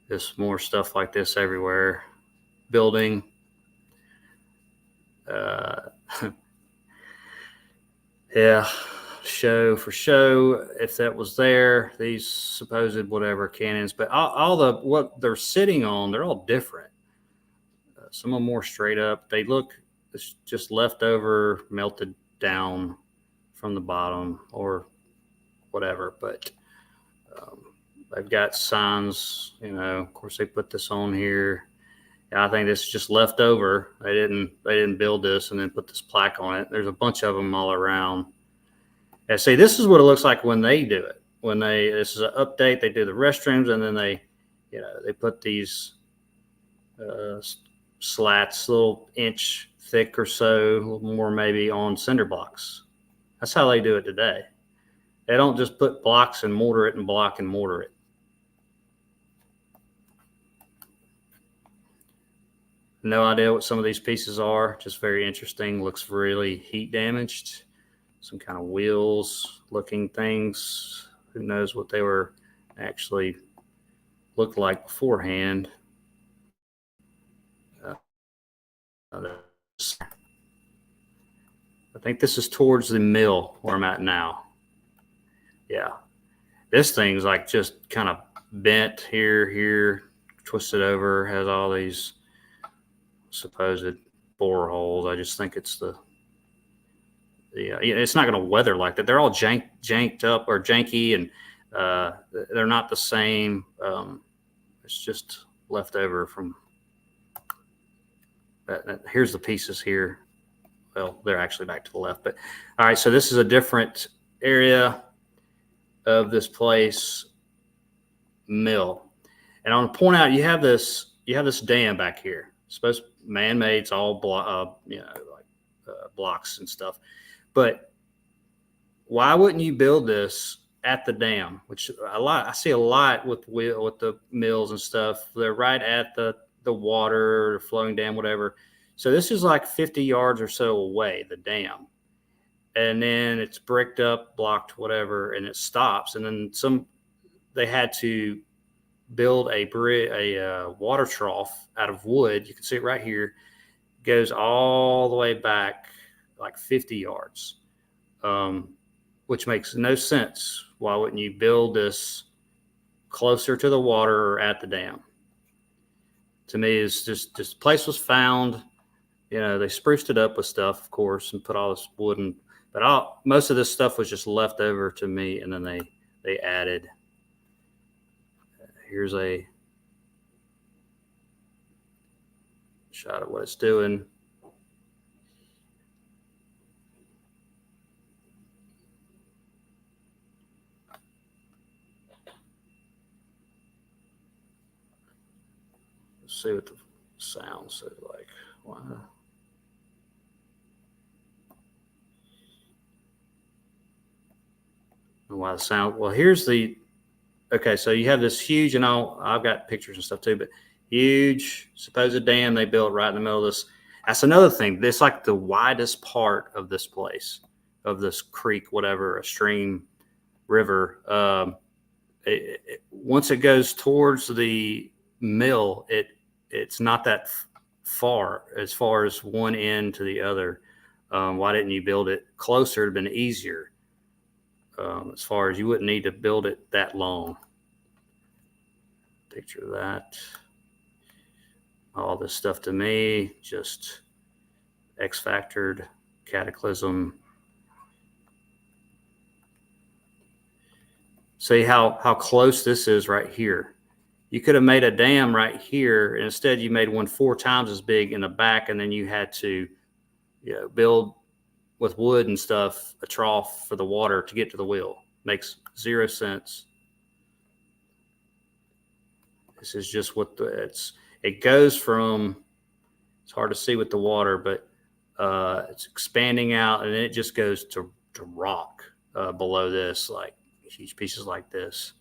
There's more stuff like this everywhere. Building. Yeah, show for show. If that was there, these supposed whatever cannons, but all the what they're sitting on, they're all different. Some are more straight up. They look just leftover, melted down from the bottom or whatever. But they've got signs. You know, of course, they put this on here. I think this is just left over. They didn't build this and then put this plaque on it. There's a bunch of them all around. And see, this is what it looks like when they do it. This is an update, they do the restrooms, and then they put these slats, little inch thick or so, a little more maybe, on cinder blocks. That's how they do it today. They don't just put blocks and mortar it and block and mortar it. No idea what some of these pieces are. Just very interesting. Looks really heat damaged. Some kind of wheels looking things. Who knows what they were actually looked like beforehand. I think this is towards the mill where I'm at now. Yeah. This thing's like just kind of bent here, twisted over, has all these supposed bore holes. I just think it's it's not going to weather like that. They're all janked up or janky, and they're not the same. It's just left over from that. Here's the pieces here. Well, they're actually back to the left, but all right. So this is a different area of this place, mill, and I want to point out you have this dam back here. Supposed man-made, it's all blocks and stuff. But why wouldn't you build this at the dam? Which I see a lot with the mills and stuff. They're right at the water, flowing dam, whatever. So this is like 50 yards or so away, the dam, and then it's bricked up, blocked, whatever, and it stops. And then they had to build a water trough out of wood. You can see it right here. Goes all the way back like 50 yards, which makes no sense. Why wouldn't you build this closer to the water or at the dam? To me, it's just this place was found. You know, they spruced it up with stuff, of course, and put all this wood but most of this stuff was just left over to me, and then they added. Here's a shot of what it's doing. Let's see what the sound says like. Wow. Why the sound? Well, here's the. Okay, so you have this huge, and I've got pictures and stuff too, but huge supposed dam they built right in the middle of this. That's another thing. This like the widest part of this place, of this creek, whatever, a stream, river. Once it goes towards the mill, it's not that far as one end to the other. Why didn't you build it closer? It'd been easier. As far as you wouldn't need to build it that long. Picture of that. All this stuff to me, just X-factored, cataclysm. See how close this is right here. You could have made a dam right here, and instead you made one 4 times as big in the back, and then you had to build with wood and stuff a trough for the water to get to the wheel. Makes 0 sense. This is just what it goes from, it's hard to see with the water, but it's expanding out, and it just goes to rock below this, like huge pieces like this.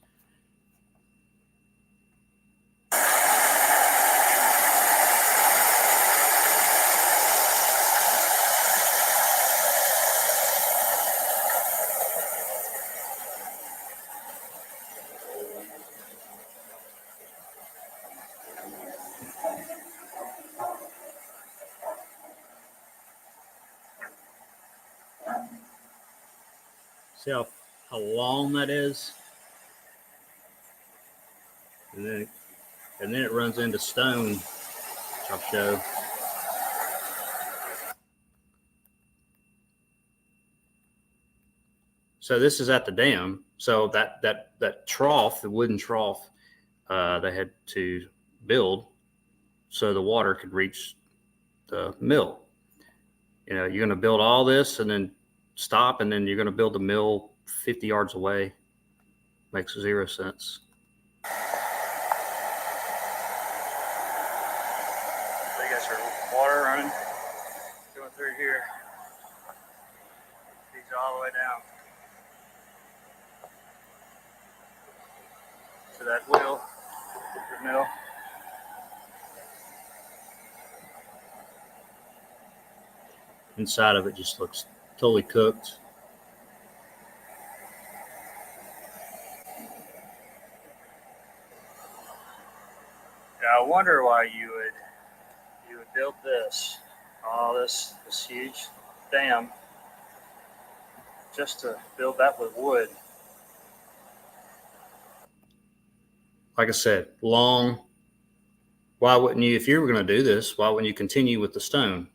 See how long that is? And then it runs into stone, which I'll show. So this is at the dam. So that trough, the wooden trough, they had to build so the water could reach the mill. You know, you're going to build all this and then stop, and then you're going to build the mill 50 yards away. Makes 0 sense. So you guys are water running, going through here. These are all the way down to that wheel, the mill. Inside of it just looks totally cooked. I wonder why you would build this, all this huge dam, just to build that with wood. Like I said, long. Why wouldn't you, if you were going to do this, why wouldn't you continue with the stone?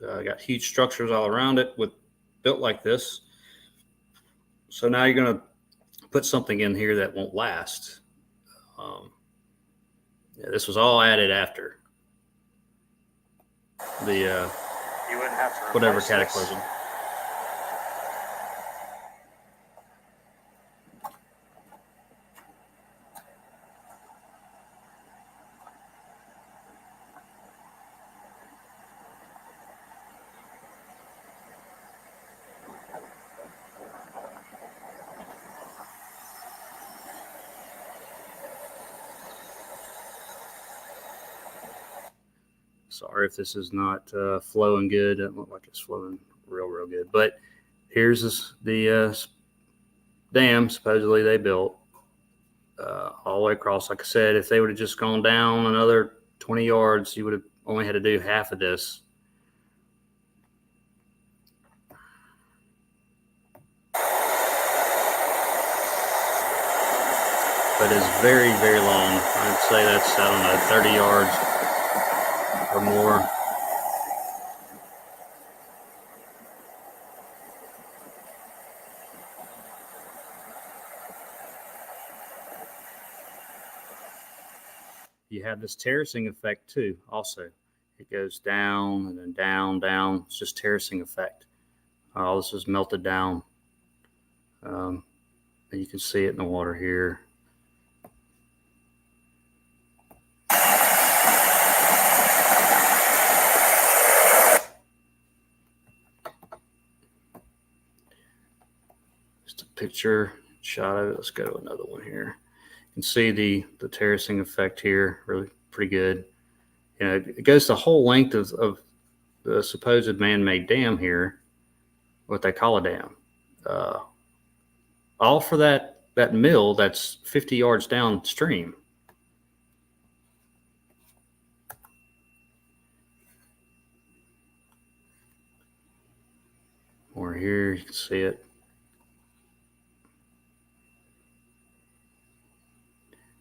Got huge structures all around it built like this. So now you're going to put something in here that won't last. Yeah, this was all added after the you wouldn't have to whatever cataclysm. Sorry if this is not flowing good. It doesn't look like it's flowing real good. But here's the dam supposedly they built all the way across. Like I said, if they would have just gone down another 20 yards, you would have only had to do half of this. But it's very, very long. I'd say that's, I don't know, 30 yards or more. You have this terracing effect too, also. It goes down and then down. It's just terracing effect. All this is melted down. And you can see it in the water here. Just a picture shot of it. Let's go to another one here. You can see the terracing effect here, really pretty good. You know, it goes the whole length of the supposed man-made dam here, what they call a dam. All for that mill that's 50 yards downstream. Or here, you can see it.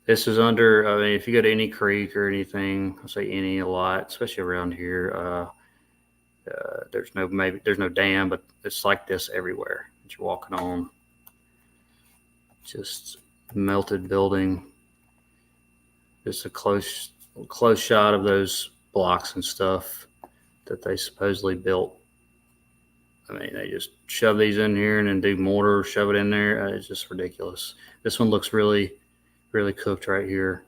This is under, I mean, if you go to any creek or anything, I'll say any a lot, especially around here, there's no dam, but it's like this everywhere that you're walking on. Just melted building. Just a close shot of those blocks and stuff that they supposedly built. I mean, they just shove these in here and then do mortar, shove it in there. It's just ridiculous. This one looks really cooked right here.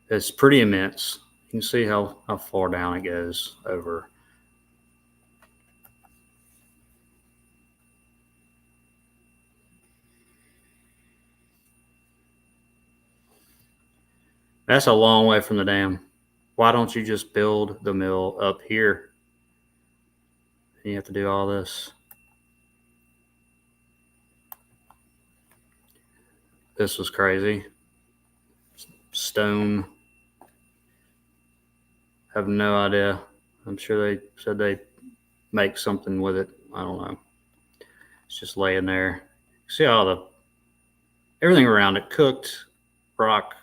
It's pretty immense. You can see how far down it goes over. That's a long way from the dam. Why don't you just build the mill up here? You have to do all this. This was crazy. Stone. Have no idea. I'm sure they said they make something with it. I don't know. It's just laying there. See all everything around it: cooked rock,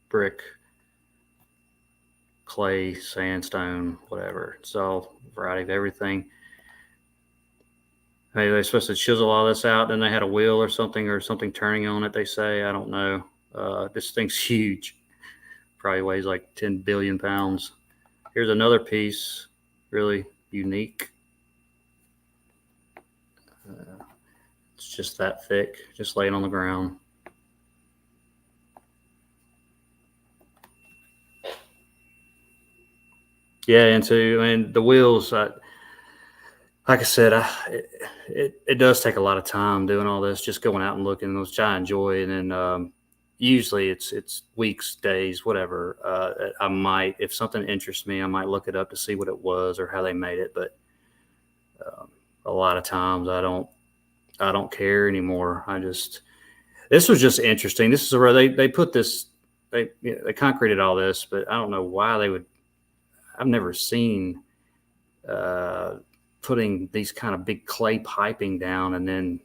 brick, clay, sandstone, whatever. It's all a variety of everything. Hey, they're supposed to chisel all this out. Then they had a wheel or something turning on it. They say, I don't know. This thing's huge. Probably weighs like 10 billion pounds. Here's another piece, really unique. It's just that thick, just laying on the ground. Yeah, and so I mean the wheels. Like I said, it does take a lot of time doing all this, just going out and looking, which I enjoy. And then usually it's weeks, days, whatever. I might, if something interests me, I might look it up to see what it was or how they made it. But a lot of times I don't care anymore. This was just interesting. This is where they put this, they concreted all this, but I don't know why they would. I've never seen putting these kind of big clay piping down, and then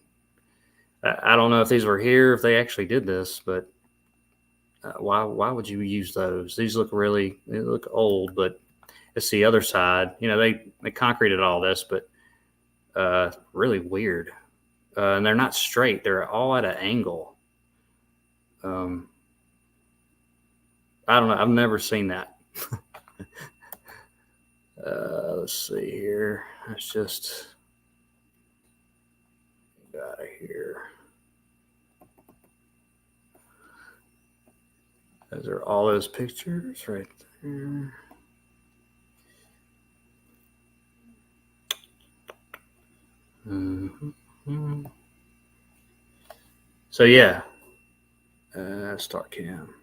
I don't know if these were here, if they actually did this, but why would you use those? These look they look old, but it's the other side. They concreted all this, but really weird. And they're not straight. They're all at an angle. I don't know. I've never seen that. Let's see here. Let's just get out of here. Those are all those pictures right there. Mm-hmm. So yeah, start cam.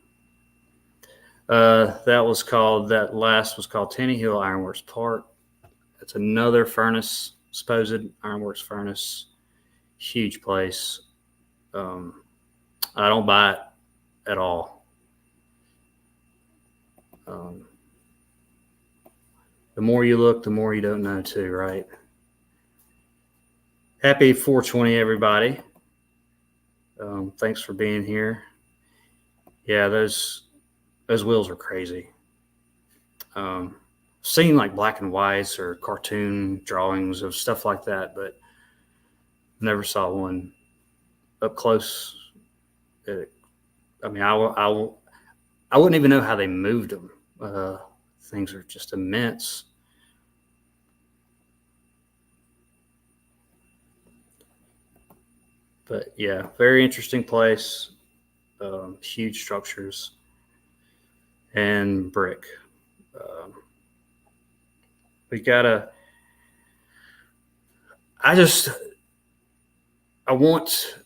That last was called Tanny Hill Ironworks Park. It's another furnace, supposed Ironworks furnace. Huge place. I don't buy it at all. The more you look, the more you don't know too, right? Happy 420, everybody. Thanks for being here. Yeah, those wheels are crazy. Seen like black and whites or cartoon drawings of stuff like that, but never saw one up close. I mean, I wouldn't even know how they moved them. Things are just immense. But yeah, very interesting place. Huge structures and brick. I want,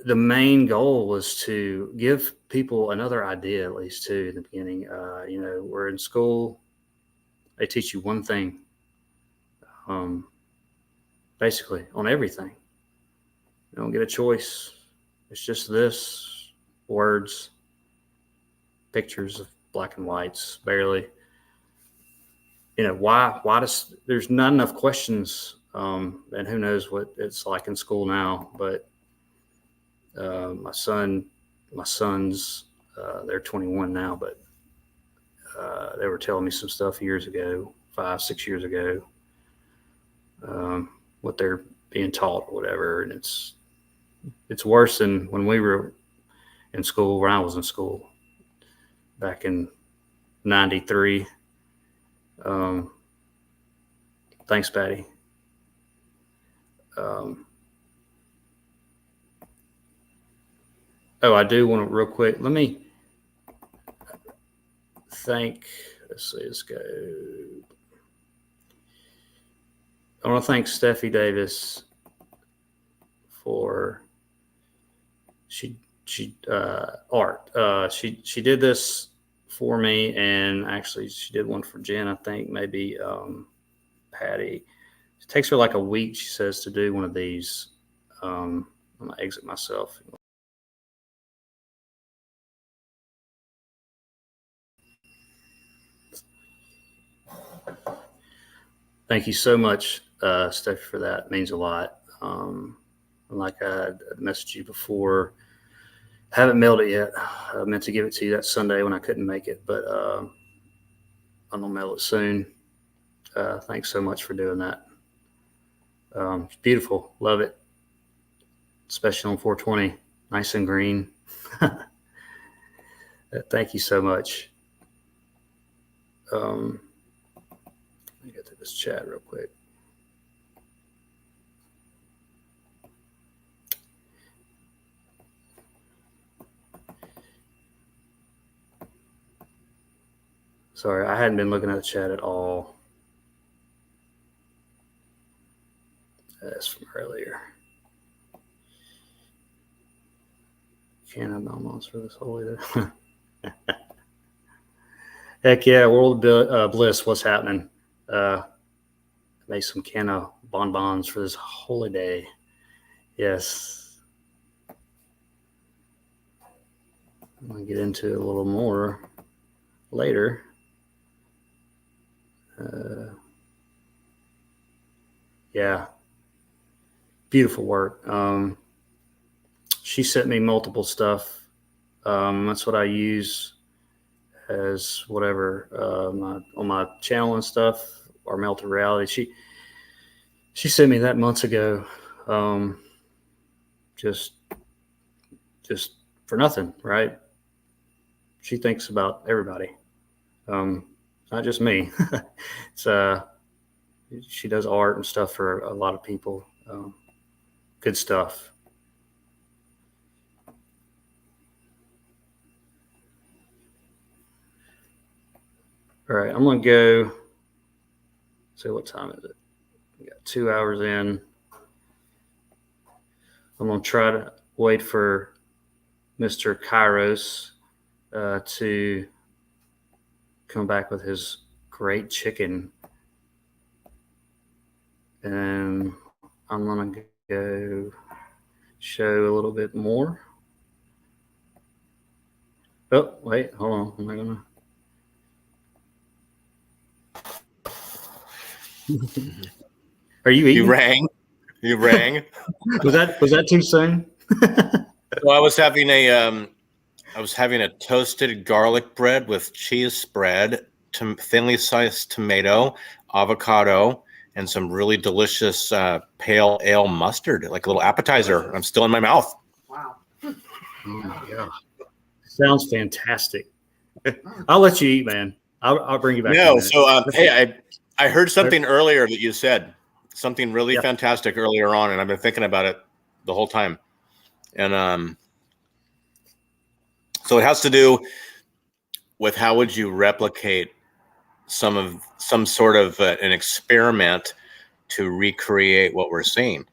the main goal was to give people another idea, at least too, in the beginning. We're in school, they teach you one thing, basically on everything. You don't get a choice. It's just this, words, pictures of black and whites, barely. Why there's not enough questions, and who knows what it's like in school now, but my sons, they're 21 now, but they were telling me some stuff years ago, 5-6 years ago, what they're being taught or whatever. And it's worse than when we were in school, when I was in school back in 93. Thanks, Patty. I do want to real quick. Let me thank, let's see, let's go. I want to thank Steffi Davis for art. She did this for me, and actually she did one for Jen, I think, maybe Patty. It takes her like a week, she says, to do one of these. I'm gonna exit myself. Thank you so much, Steffi, for that. It means a lot. Like I messaged you before, haven't mailed it yet. I meant to give it to you that Sunday when I couldn't make it, but I'm gonna mail it soon. Thanks so much for doing that. It's beautiful. Love it. Especially on 420. Nice and green. Thank you so much. Let me get to this chat real quick. Sorry, I hadn't been looking at the chat at all. That's from earlier. Can't have almost for this holy day. Heck yeah, World of Bliss, what's happening? Made some can of bonbons for this holy day. Yes. I'm going to get into it a little more later. Yeah. Beautiful work. She sent me multiple stuff. That's what I use as whatever on my channel and stuff, or Melted Reality. She sent me that months ago, just for nothing, right? She thinks about everybody, not just me. She does art and stuff for a lot of people. Good stuff. All right, I'm going to go. See, what time is it? We got 2 hours in. I'm going to try to wait for Mr. Kairos to come back with his great chicken. And I'm going to go show a little bit more. Oh, wait, hold on. Am I going to? Are you eating? You rang. was that too soon? Well, I was having a toasted garlic bread with cheese spread, thinly sliced tomato, avocado, and some really delicious pale ale mustard, like a little appetizer. I'm still in my mouth. Wow. Oh my God. Sounds fantastic. I'll let you eat, man. I'll bring you back. No, so hey, I heard something earlier that you said, something really fantastic earlier on, and I've been thinking about it the whole time. And so it has to do with how would you replicate some sort of an experiment to recreate what we're seeing.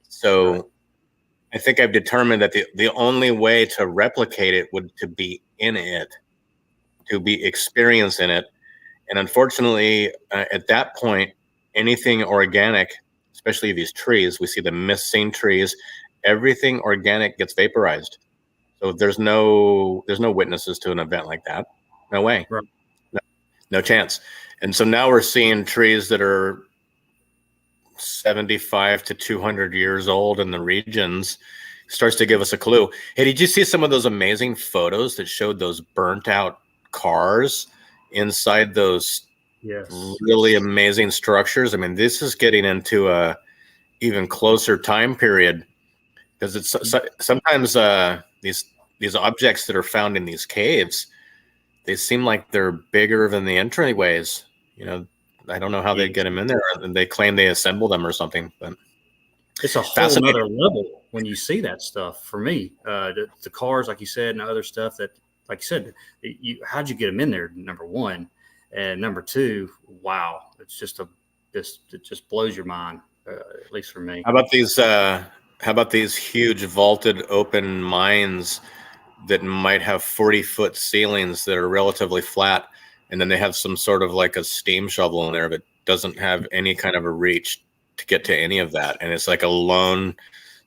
So I think I've determined that the only way to replicate it would to be in it, to be experienced in it. And unfortunately, at that point, anything organic, especially these trees, we see the missing trees, everything organic gets vaporized. So there's no witnesses to an event like that. No way. Right. No chance. And so now we're seeing trees that are 75 to 200 years old in the regions. Starts to give us a clue. Hey, did you see some of those amazing photos that showed those burnt out cars inside those really amazing structures? I mean, this is getting into a even closer time period, because it's sometimes these objects that are found in these caves, they seem like they're bigger than the entryways. You know, I don't know how they get them in there, and they claim they assemble them or something. But it's a whole nother level when you see that stuff. For me, the cars, like you said, and other stuff that like you said, how'd you get them in there? Number one, and number two, wow, it's just it just blows your mind, at least for me. How about these? How about these huge vaulted open mines that might have 40-foot ceilings that are relatively flat, and then they have some sort of like a steam shovel in there, but doesn't have any kind of a reach to get to any of that, and it's like a lone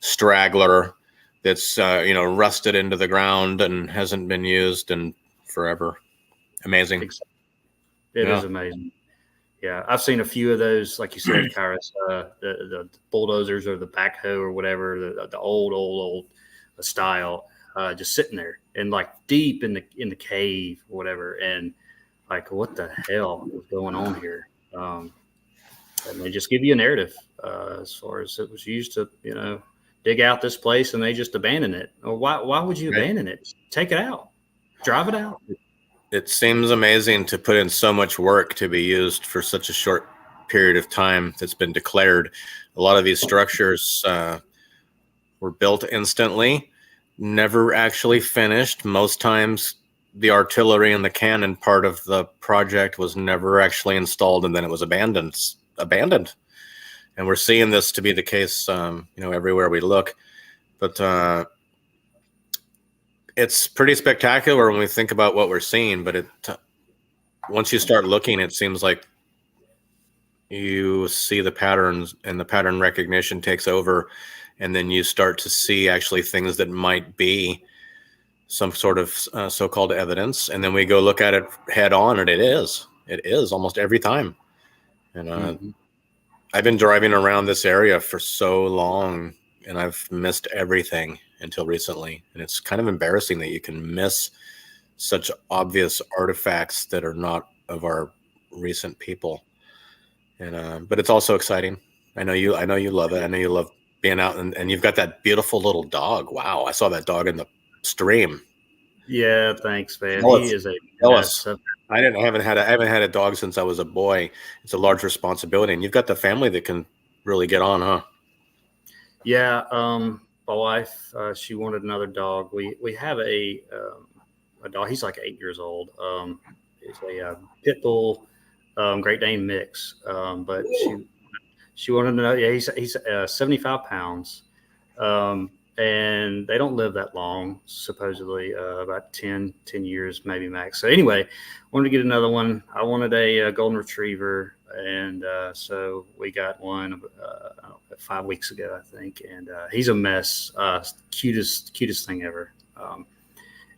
straggler that's rusted into the ground and hasn't been used in forever. Amazing. It is amazing. Yeah, I've seen a few of those, like you said, Kairos, the bulldozers or the backhoe or whatever, the old style, just sitting there and like deep in the cave or whatever, and like what the hell is going on here? And they just give you a narrative as far as it was used to, dig out this place, and they just abandon it. Or why would you abandon it? Take it out, drive it out. It seems amazing to put in so much work to be used for such a short period of time that's been declared. A lot of these structures were built instantly, never actually finished. Most times the artillery and the cannon part of the project was never actually installed, and then it was abandoned. And we're seeing this to be the case, everywhere we look. But it's pretty spectacular when we think about what we're seeing. But once you start looking, it seems like you see the patterns, and the pattern recognition takes over. And then you start to see actually things that might be some sort of so-called evidence. And then we go look at it head on, and it is almost every time. And I've been driving around this area for so long, and I've missed everything until recently. And it's kind of embarrassing that you can miss such obvious artifacts that are not of our recent people. And but it's also exciting. I know you love it. I know you love being out, and you've got that beautiful little dog. Wow, I saw that dog in the stream. Yeah, thanks, man. He is a mess. I haven't had a dog since I was a boy. It's a large responsibility, and you've got the family that can really get on, huh? Yeah, my wife, she wanted another dog. We have a dog. He's like 8 years old. He's a pit bull, Great Dane mix. But she wanted to know. Yeah, he's 75 pounds, and they don't live that long. Supposedly, about 10 years maybe max. So anyway, wanted to get another one. I wanted a golden retriever, and so we got one 5 weeks ago, I think. And he's a mess. Cutest thing ever.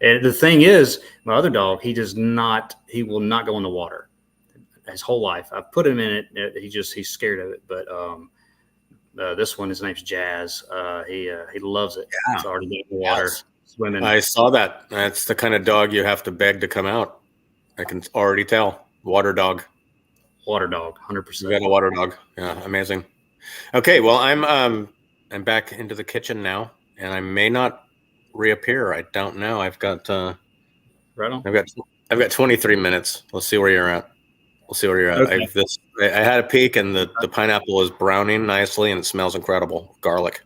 And the thing is, my other dog, he will not go in the water his whole life. I've put him in it. He's scared of it. But this one, his name's Jazz. He loves it. Yeah. He's already been in the water swimming. I saw that. That's the kind of dog you have to beg to come out. I can already tell. Water dog, 100%. You got a water dog. Yeah, amazing. Okay, well, I'm back into the kitchen now, and I may not reappear. I don't know. I've got right on. I've got 23 minutes. Let's see where you're at. We'll see where you're at. Okay. I had a peek, and the pineapple is browning nicely, and it smells incredible. Garlic.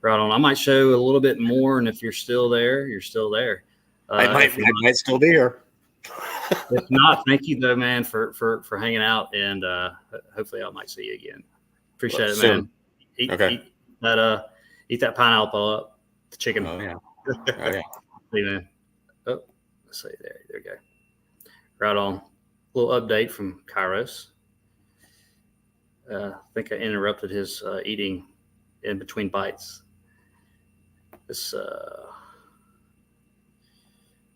Right on. I might show a little bit more, and if you're still there, you're still there. I might still be here. If not, thank you though, man, for hanging out, and hopefully I might see you again. Appreciate it, man. Eat that pineapple up, the chicken. Oh yeah. Oh yeah. See, man. Oh, let's see there. There you go. Right on. A little update from Kairos. I think I interrupted his eating in between bites. This. All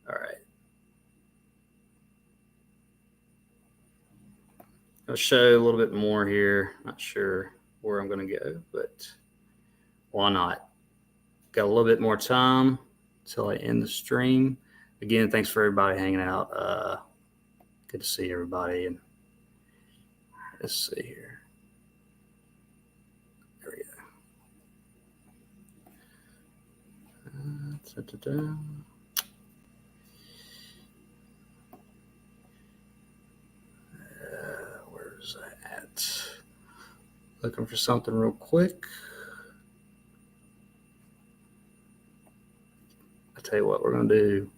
right. I'll show a little bit more here. Not sure where I'm going to go, but why not? Got a little bit more time until I end the stream. Again, thanks for everybody hanging out. Good to see everybody. And let's see here. There we go. Where's that at? Looking for something real quick. I tell you what we're going to do.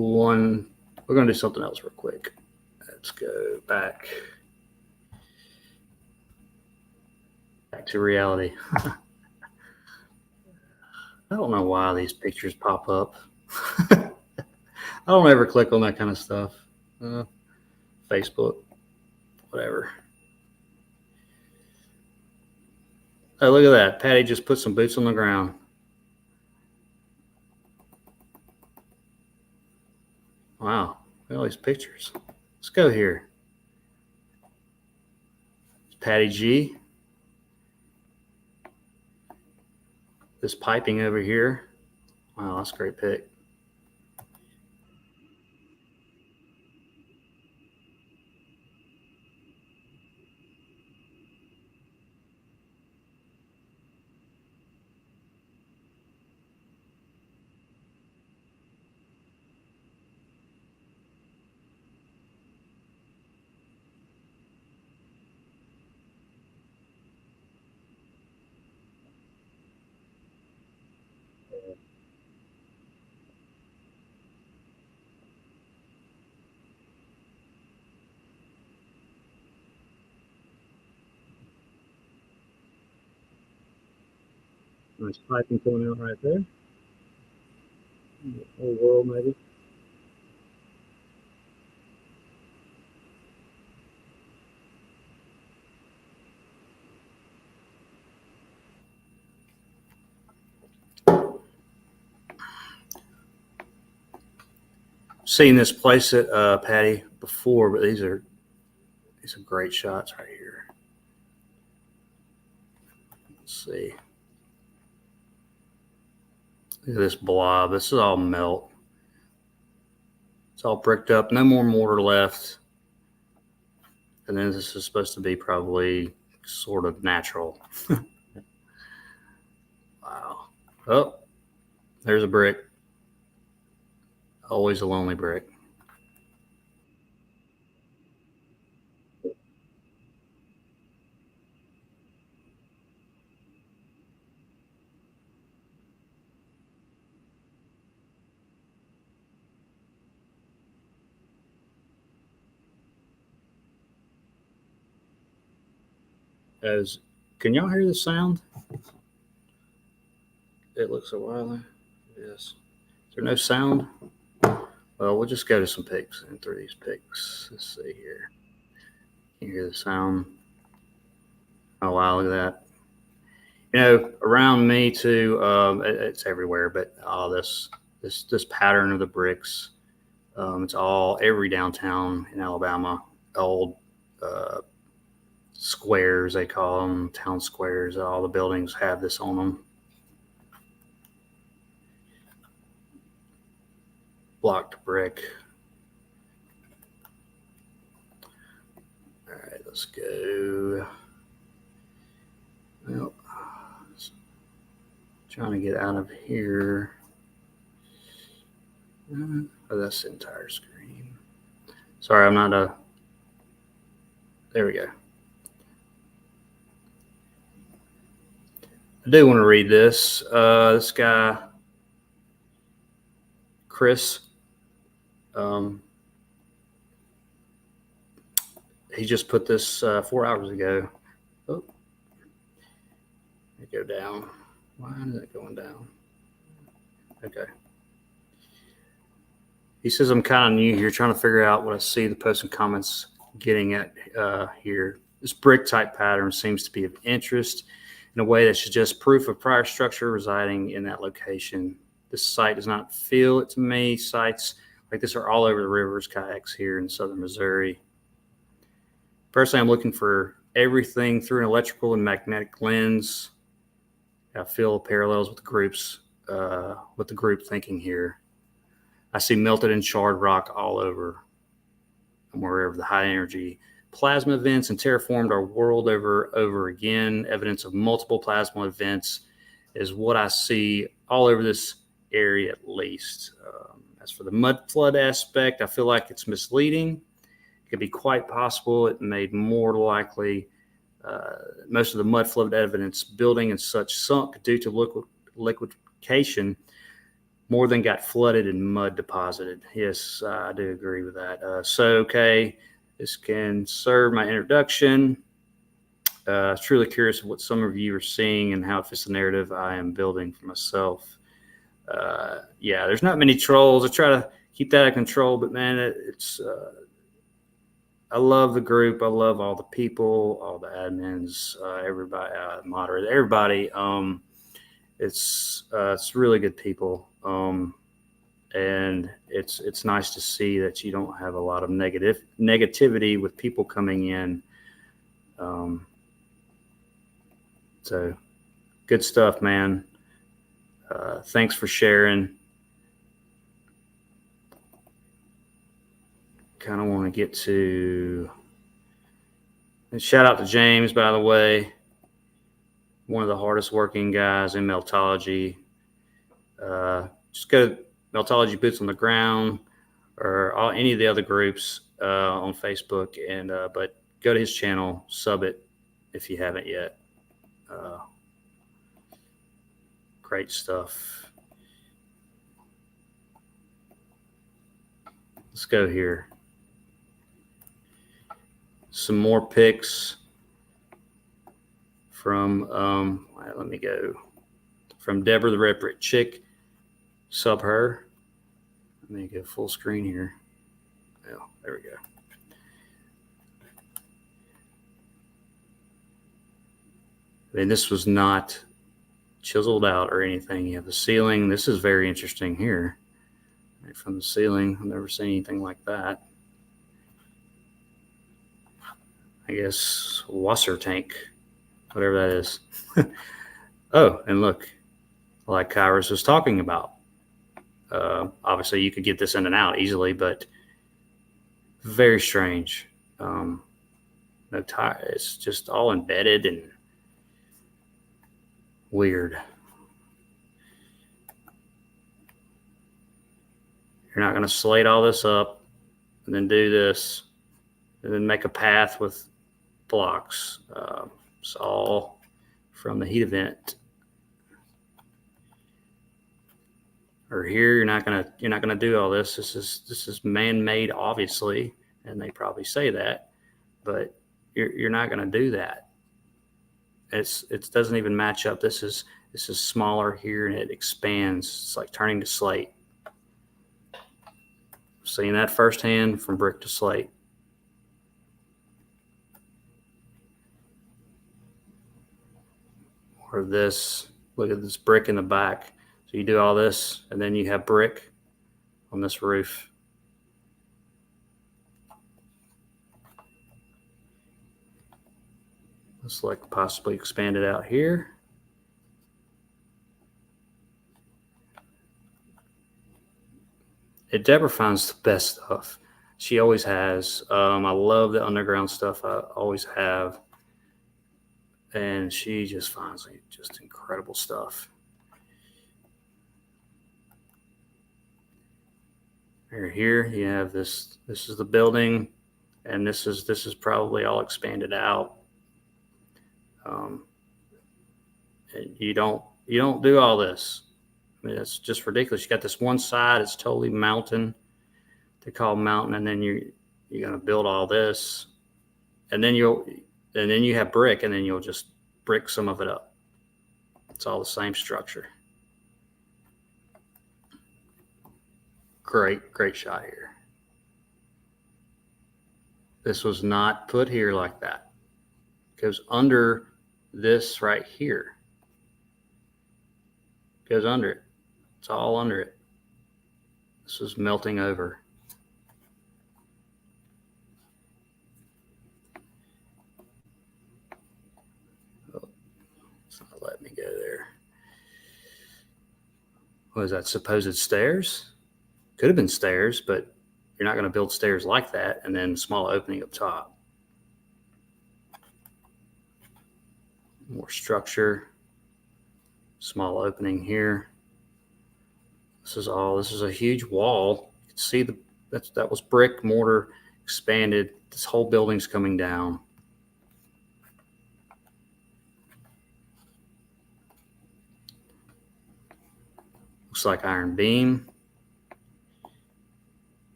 one. We're going to do something else real quick. Let's go back to reality. I don't know why these pictures pop up. I don't ever click on that kind of stuff. Facebook, whatever. Oh, look at that. Patty just put some boots on the ground. Wow. Look at all these pictures. Let's go here. It's Patty G. This piping over here. Wow, that's a great pic. Nice piping coming out right there. Whole world, maybe. Seen this place at Patty before, but these are great shots right here. Let's see. Look at this blob. This is all melt. It's all bricked up. No more mortar left. And then this is supposed to be probably sort of natural. Wow. Oh, there's a brick. Always a lonely brick. Can y'all hear the sound? It looks a while. Yes. Is there no sound? Well, we'll just go to some pics and through these pics. Let's see here. You hear the sound? Oh wow, look at that. You know, around me too, it's everywhere, but all this pattern of the bricks, it's all every downtown in Alabama, old squares, they call them, town squares. All the buildings have this on them. Blocked brick. All right, let's go. Well, trying to get out of here. Oh, that's the entire screen. Sorry, I'm not a. There we go. I do want to read this. This guy, Chris, he just put this 4 hours ago. Oh, it go down. Why is it going down? Okay. He says, I'm kind of new here, trying to figure out what I see the posts and comments getting at here. This brick type pattern seems to be of interest in a way that suggests proof of prior structure residing in that location. This site does not feel it to me. Sites like this are all over the rivers, kayaks here in southern Missouri. Personally, I'm looking for everything through an electrical and magnetic lens. I feel parallels with the group thinking here. I see melted and charred rock all over, and wherever the high energy plasma events and terraformed our world over again. Evidence of multiple plasma events is what I see all over this area, at least. As for the mud flood aspect, I feel like it's misleading. It could be quite possible it made more likely most of the mud flood evidence building and such sunk due to liquefaction more than got flooded and mud deposited. Yes, I do agree with that. Okay, this can serve my introduction. Truly curious of what some of you are seeing and how it fits the narrative I am building for myself. Yeah, there's not many trolls. I try to keep that under control, but man, it's I love the group. I love all the people, all the admins, everybody, moderators, everybody. It's really good people, and it's nice to see that you don't have a lot of negativity with people coming in. So good stuff, man. Thanks for sharing. Kind of want to get to, and shout out to James, by the way, one of the hardest working guys in Meltology. Just go to Meltology Boots on the Ground or any of the other groups on Facebook, and but go to his channel, sub it if you haven't yet. Great stuff. Let's go here. Some more picks from, let me go, from Deborah the Reprint Chick. Sub her. Let me go full screen here. Oh, there we go. And this was not chiseled out or anything. You have the ceiling. This is very interesting here. Right from the ceiling. I've never seen anything like that. I guess wasser tank, whatever that is. Oh, and look, like Kairos was talking about. Obviously, you could get this in and out easily, but very strange. No tire. It's just all embedded and weird. You're not going to slate all this up and then do this and then make a path with blocks. It's all from the heat event. Or here, you're not gonna do all this. This is man-made, obviously, and they probably say that, but you're not gonna do that. It doesn't even match up. This is smaller here, and it expands. It's like turning to slate. Seeing that firsthand from brick to slate. Or this, look at this brick in the back. So you do all this, and then you have brick on this roof. Let's like possibly expand it out here. Deborah finds the best stuff. She always has. I love the underground stuff. I always have. And she just finds just incredible stuff. Here you have this. This is the building, and this is probably all expanded out. And you don't do all this. I mean, it's just ridiculous. You got this one side; it's totally mountain. They call mountain, and then you're gonna build all this, and then you have brick, and then you'll just brick some of it up. It's all the same structure. Great shot here. This was not put here like that. It goes under this right here. It goes under it. It's all under it. This is melting over. Oh, it's not letting me go there. What is that, supposed stairs? Could have been stairs, but you're not going to build stairs like that and then small opening up top. More structure. Small opening here. This is a huge wall. You can see that was brick, mortar, expanded. This whole building's coming down. Looks Looks like iron beam.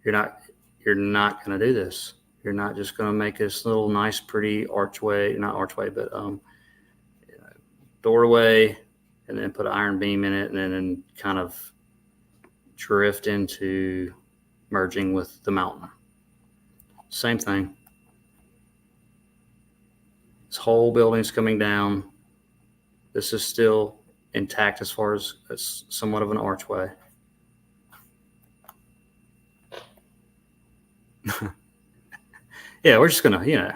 You're not going to do this. You're not just going to make this little nice, pretty archway, not archway, but doorway, and then put an iron beam in it, and then kind of drift into merging with the mountain. Same thing. This whole building's coming down. This is still intact as far as somewhat of an archway. Yeah, we're just gonna, you're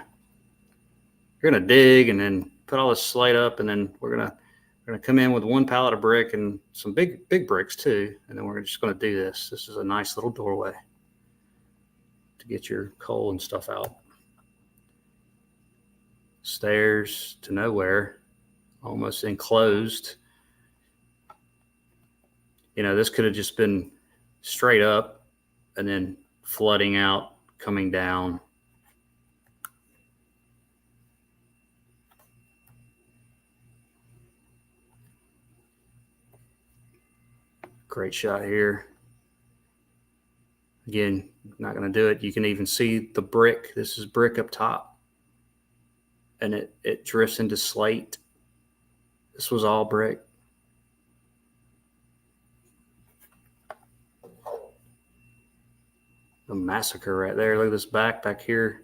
gonna dig and then put all this slate up, and then we're gonna come in with one pallet of brick and some big bricks too, and then we're just gonna do this. This is a nice little doorway to get your coal and stuff out. Stairs to nowhere, almost enclosed. This could have just been straight up and then flooding out, coming down. Great shot here. Again, not going to do it. You can even see the brick. This is brick up top. And it drifts into slate. This was all brick. A massacre right there. Look at this back here.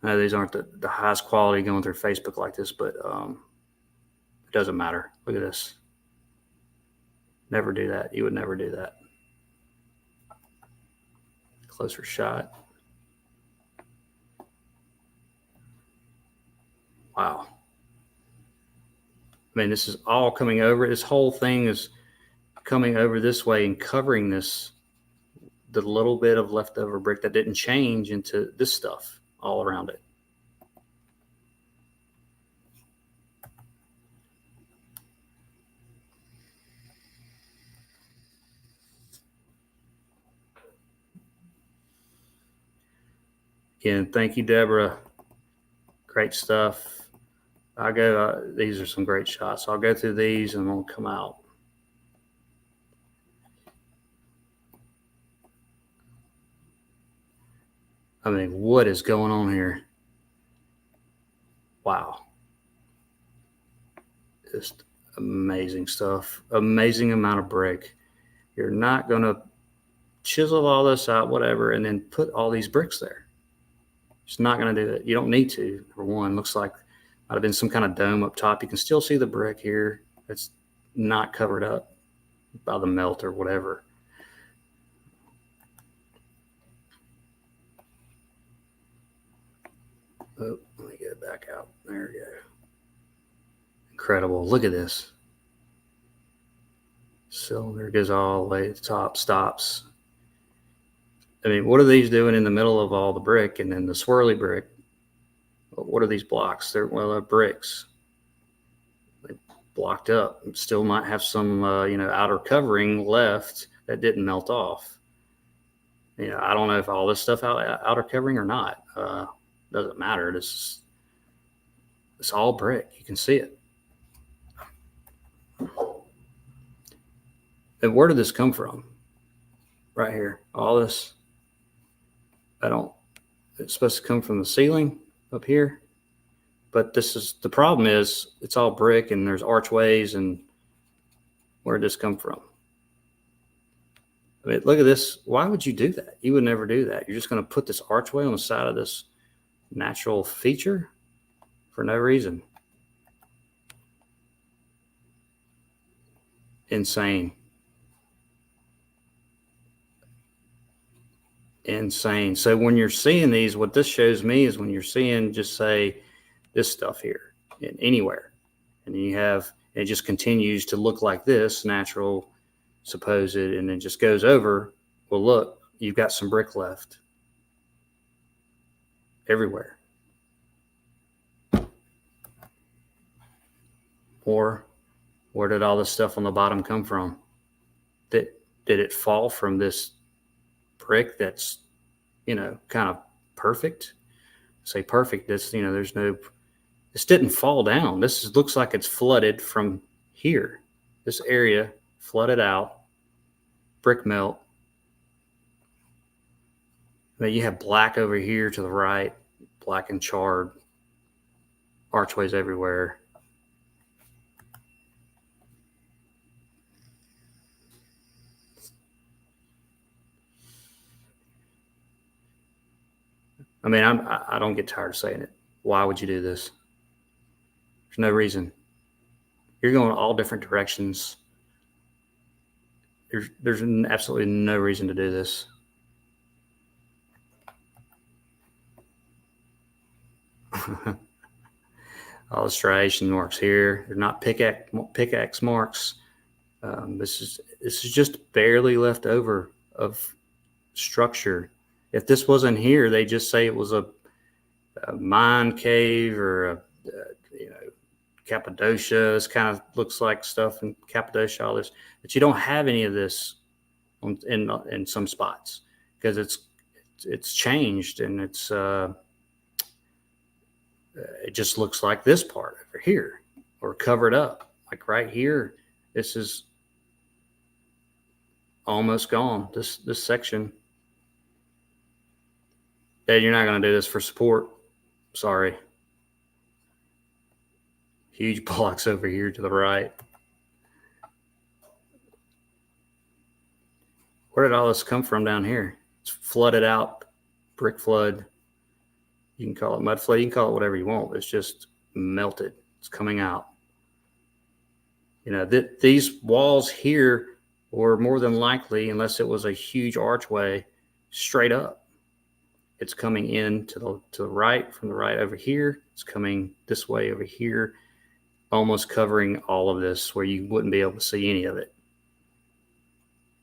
No, these aren't the highest quality going through Facebook like this, but it doesn't matter. Look at this. Never do that. You would never do that. Closer shot. Wow. I mean, this is all coming over. This whole thing is coming over this way and covering the little bit of leftover brick that didn't change into this stuff all around it. Again, thank you, Deborah. Great stuff. These are some great shots. I'll go through these and we'll come out. I mean, what is going on here? Wow. Just amazing stuff. Amazing amount of brick. You're not going to chisel all this out, whatever, and then put all these bricks there. Just not going to do it. You don't need to. For one, looks like might have been some kind of dome up top. You can still see the brick here. It's not covered up by the melt or whatever. Oh, let me get it back out. There we go. Incredible. Look at this. Cylinder goes all the way to the top, stops. I mean, what are these doing in the middle of all the brick and then the swirly brick? What are these blocks? They're bricks. They blocked up. Still might have some, outer covering left that didn't melt off. I don't know if all this stuff outer covering or not. Doesn't matter. It's all brick. You can see it. And where did this come from? Right here. All this. It's supposed to come from the ceiling up here. But the problem is it's all brick and there's archways, and where did this come from? I mean, look at this. Why would you do that? You would never do that. You're just going to put this archway on the side of this natural feature for no reason. Insane. So when you're seeing these, what this shows me is when you're seeing, just say, this stuff here and anywhere, and it just continues to look like this natural supposed, and it just goes over. Well, look, you've got some brick left everywhere. Or where did all this stuff on the bottom come from? Did it fall from this brick that's, kind of perfect? Say perfect. This, this didn't fall down. Looks like it's flooded from here. This area flooded out, brick melt. Then you have black over here to the right, black and charred, archways everywhere. I mean, I don't get tired of saying it. Why would you do this? There's no reason. You're going all different directions. There's absolutely no reason to do this. All the striation marks here. They're not pickaxe marks. This is just barely left over of structure. If this wasn't here, they just say it was a mine cave or a Cappadocia. This kind of looks like stuff in Cappadocia, all this, but you don't have any of this in some spots because it's changed, and it just looks like this part over here or covered up. Like right here, this is almost gone. This section. Dad, you're not going to do this for support. Sorry. Huge blocks over here to the right. Where did all this come from down here? It's flooded out, brick flood. You can call it mud flood. You can call it whatever you want. It's just melted. It's coming out. These walls here were more than likely, unless it was a huge archway, straight up. It's coming in to the right, from the right over here. It's coming this way over here, almost covering all of this where you wouldn't be able to see any of it.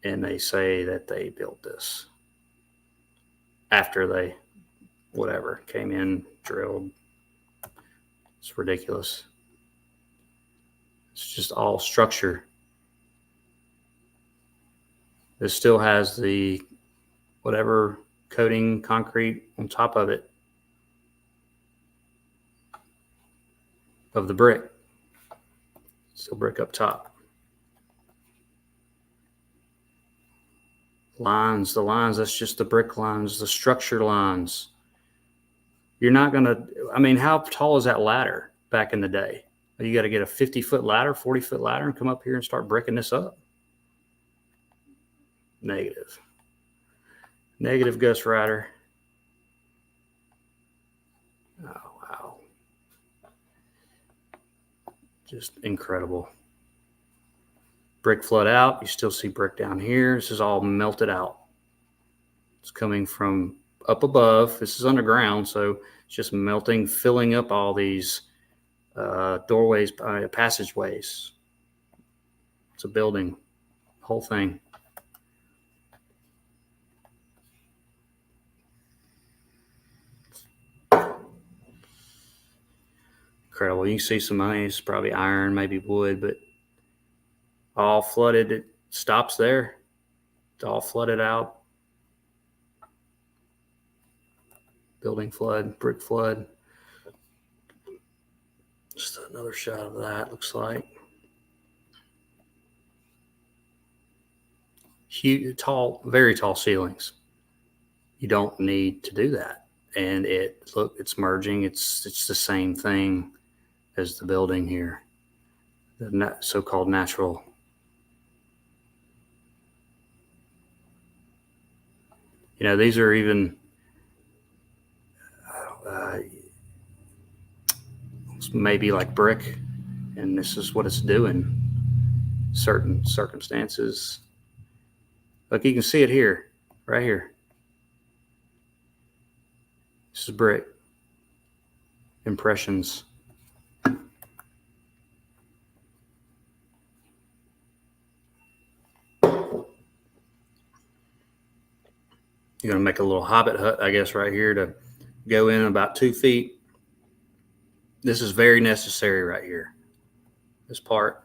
And they say that they built this after they, whatever, came in, drilled. It's ridiculous. It's just all structure. This still has the whatever coating concrete on top of it, of the brick. Still brick up top. Lines, that's just the brick lines, the structure lines. You're not going to, how tall is that ladder back in the day? You got to get a 50-foot ladder, 40-foot ladder and come up here and start bricking this up. Negative, Gus Ryder. Oh, wow. Just incredible. Brick flood out. You still see brick down here. This is all melted out. It's coming from up above. This is underground, so it's just melting, filling up all these doorways, passageways. It's a building, whole thing. Incredible. You can see some money. It's probably iron, maybe wood, but all flooded. It stops there. It's all flooded out. Building flood, brick flood. Just another shot of that, looks like. Huge, tall, very tall ceilings. You don't need to do that. And it's merging. It's the same thing as the building here, the so-called natural. These are even maybe like brick, and this is what it's doing. Certain circumstances. Look, you can see it here, right here. This is brick. Impressions. You're going to make a little hobbit hut, I guess, right here to go in about 2 feet. This is very necessary right here. This part,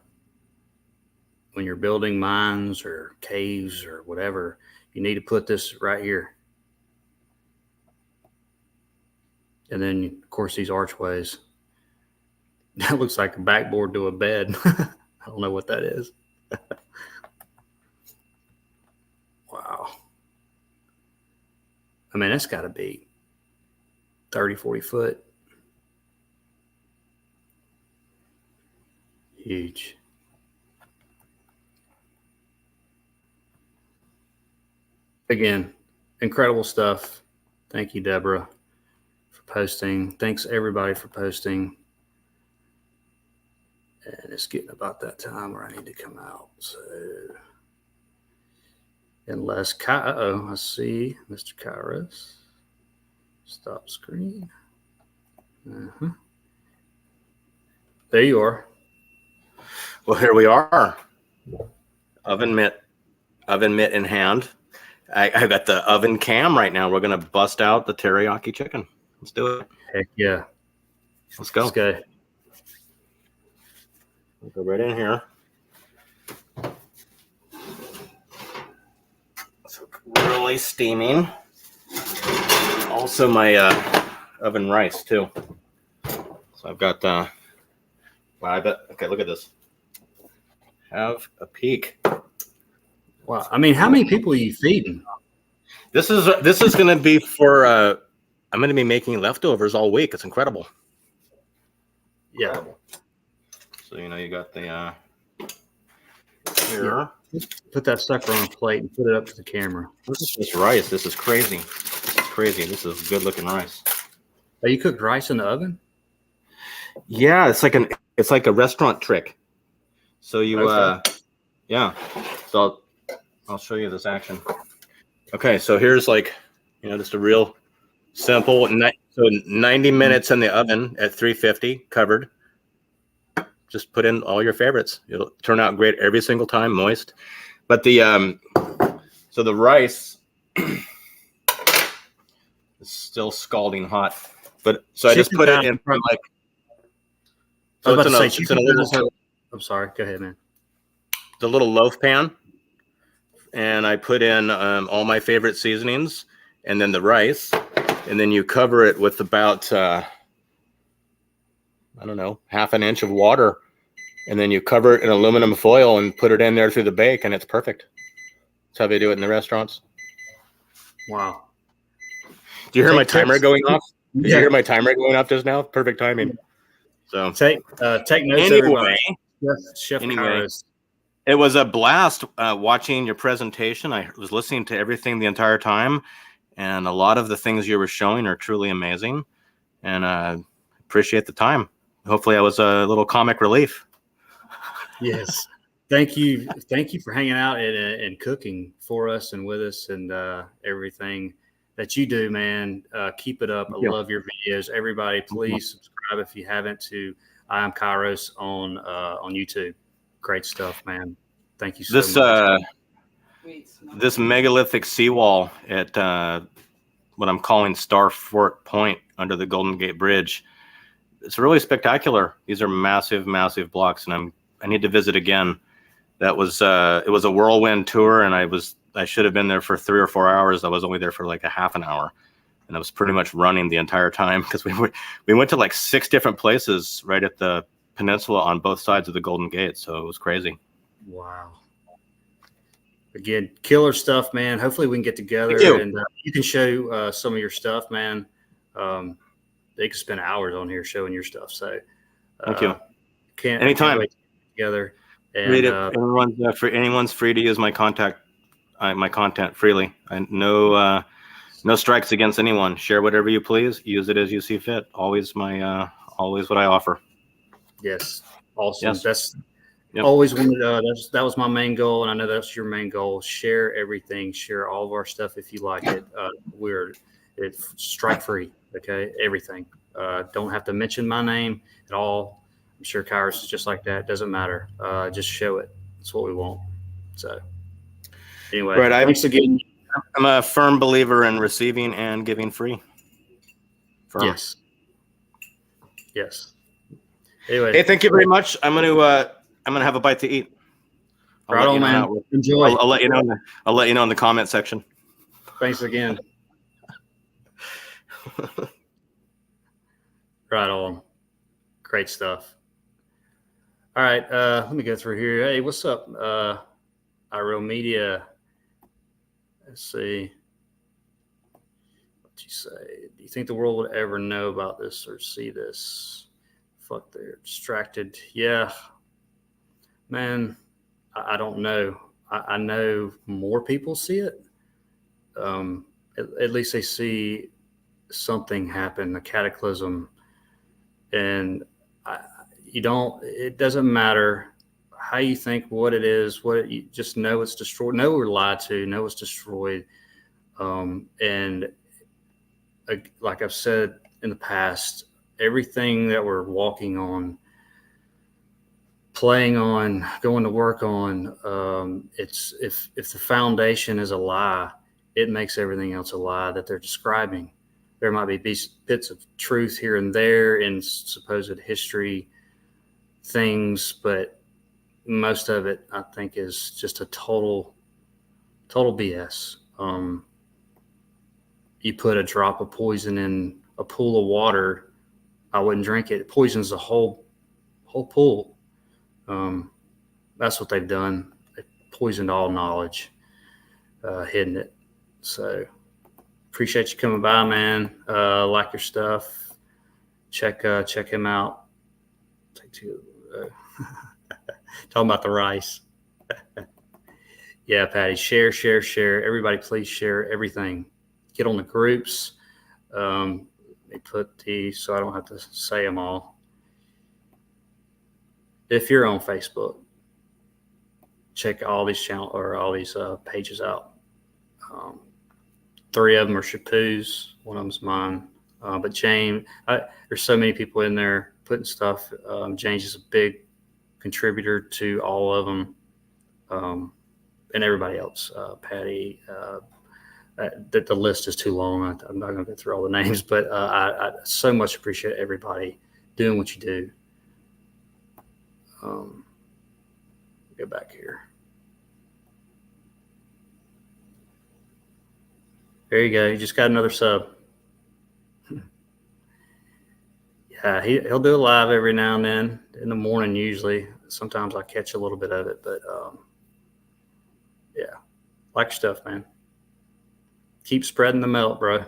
when you're building mines or caves or whatever, you need to put this right here. And then, of course, these archways. That looks like a backboard to a bed. I don't know what that is. I mean, that's got to be 30, 40 foot. Huge. Again, incredible stuff. Thank you, Deborah, for posting. Thanks, everybody, for posting. And it's getting about that time where I need to come out. So, unless I see Mr. Kairos. Stop screen. There you are. Well, here we are. Oven mitt in hand. I got the oven cam right now. We're gonna bust out the teriyaki chicken. Let's do it. Heck yeah. Let's go. Let's go. We'll go right in here. So really steaming. Also my oven rice too. So I've got wow, I bet. Okay, look at this. Have a peek. Wow. I mean, how many people are you feeding? This is going to be for. I'm going to be making leftovers all week. It's incredible. Yeah. Incredible. So you got the here. Yeah. Put that sucker on a plate and put it up to the camera. This is just rice. This is crazy. This is crazy. This is good looking rice. Oh, you cooked rice in the oven? Yeah, it's like a restaurant trick. So you yeah. So I'll show you this action. Okay, so here's just a real simple. So 90 minutes in the oven at 350 covered. Just put in all your favorites. It'll turn out great every single time, moist. But the so the rice is still scalding hot. But so I just put it in front like. So it's in a little. I'm sorry. Go ahead, man. The little loaf pan, and I put in all my favorite seasonings, and then the rice, and then you cover it with about I don't know, half an inch of water, and then you cover it in aluminum foil and put it in there through the bake, and it's perfect. That's how they do it in the restaurants. Wow. Do you hear my timer going off? Did you hear my timer going off just now? Perfect timing. So take notes, everybody. Chef Kairos. It was a blast watching your presentation. I was listening to everything the entire time, and a lot of the things you were showing are truly amazing, and appreciate the time. Hopefully I was a little comic relief. Yes. Thank you for hanging out and cooking for us and with us and everything that you do, man. Keep it up. I love your videos. Everybody, please subscribe if you haven't to I Am Kairos on YouTube. Great stuff, man. Thank you so much. This megalithic seawall at what I'm calling Star Fort Point under the Golden Gate Bridge. It's really spectacular. These are massive, massive blocks, and I need to visit again. That was it was a whirlwind tour, and I should have been there for 3 or 4 hours. I was only there for like a half an hour, and I was pretty much running the entire time because we went to like 6 different places right at the peninsula on both sides of the Golden Gate. So it was crazy. Wow. Again, killer stuff, man. Hopefully we can get together and you can show some of your stuff, man. They could spend hours on here showing your stuff. So thank you. Can't wait to get together. And anyone's free to use my content freely. No strikes against anyone. Share whatever you please. Use it as you see fit. Always what I offer. Yes. Awesome. Yes. That's always wanted. That was my main goal, and I know that's your main goal. Share everything. Share all of our stuff if you like it. It's strike free. Okay, everything. Don't have to mention my name at all. I'm sure Kairos is just like that. Doesn't matter. Just show it. That's what we want. So anyway, thanks again. I'm a firm believer in receiving and giving free. Firm. Yes. Anyway, hey, thank you very much. I'm gonna have a bite to eat. Right on, man. Enjoy. I'll let you know. I'll let you know in the comment section. Thanks again. Right on. Great stuff. All right, let me go through here. Hey, what's up, Real Media? Let's see. What you say? Do you think the world would ever know about this or see this? Fuck, they're distracted. Yeah, man, I don't know. I know more people see it. At least they see something happen, a cataclysm, and it doesn't matter how you think, what it is, you just know it's destroyed, know we're lied to, know it's destroyed. And like I've said in the past, everything that we're walking on, playing on, going to work on, it's if the foundation is a lie, it makes everything else a lie that they're describing. There might be bits of truth here and there in supposed history things, but most of it, I think, is just a total BS. You put a drop of poison in a pool of water, I wouldn't drink it. It poisons the whole pool. That's what they've done. They poisoned all knowledge, hidden it. So appreciate you coming by, man. Like your stuff. Check him out. Talking about the rice. Yeah, Patty, share. Everybody, please share everything. Get on the groups. They put these so I don't have to say them all. If you're on Facebook, check all these channels or all these pages out. 3 of them are Shapoos. One of them's mine. But James, there's so many people in there putting stuff. James is a big contributor to all of them, and everybody else. Patty, the list is too long. I'm not going to go through all the names, but I so much appreciate everybody doing what you do. Go back here. There you go. You just got another sub. Yeah, he'll do a live every now and then in the morning usually. Sometimes I catch a little bit of it, but yeah, like your stuff, man. Keep spreading the melt, bro.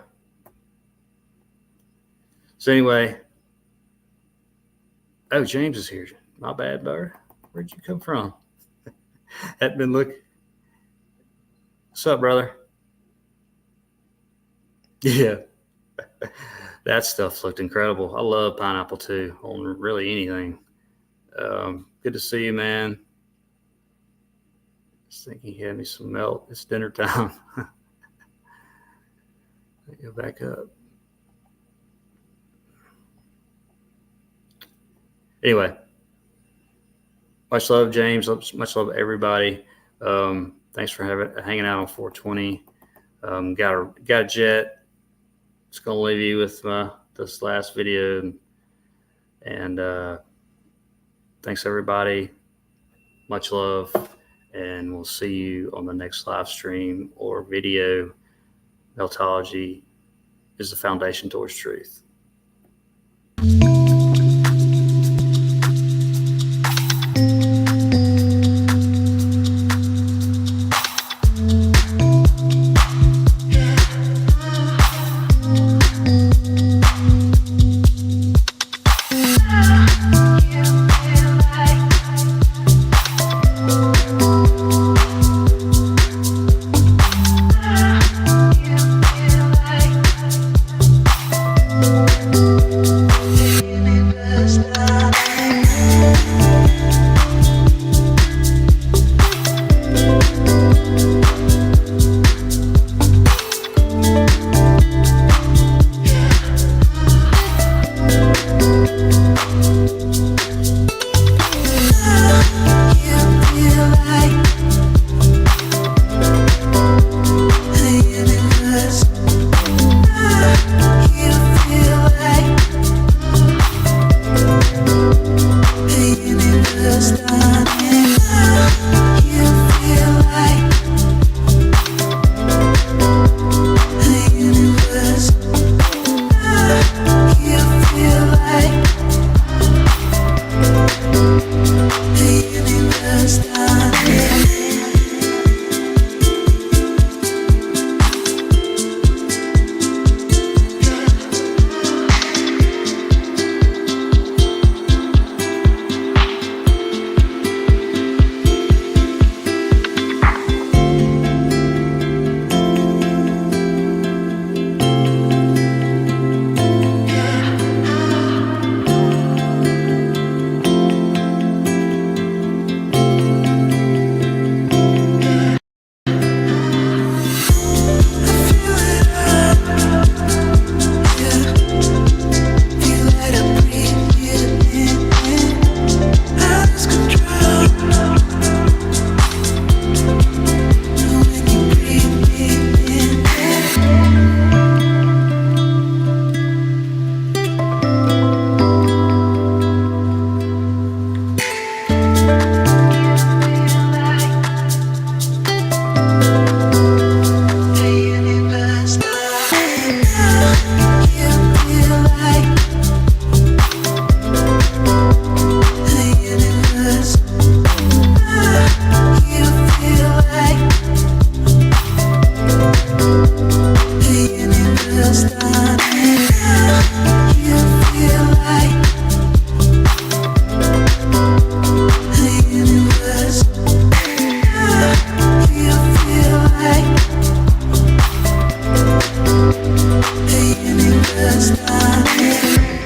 So anyway, oh, James is here. My bad, bro. Where'd you come from? Hadn't been looking. What's up, brother? Yeah. That stuff looked incredible. I love pineapple too, on really anything. Good to see you, man. Just thinking he had me some melt. It's dinner time. Go back up. Anyway, much love, James. Much love, everybody. Thanks for hanging out on 420. Got a jet. Just gonna leave you with this last video, and thanks everybody. Much love, and we'll see you on the next live stream or video. Meltology is the foundation towards truth. like The universe started.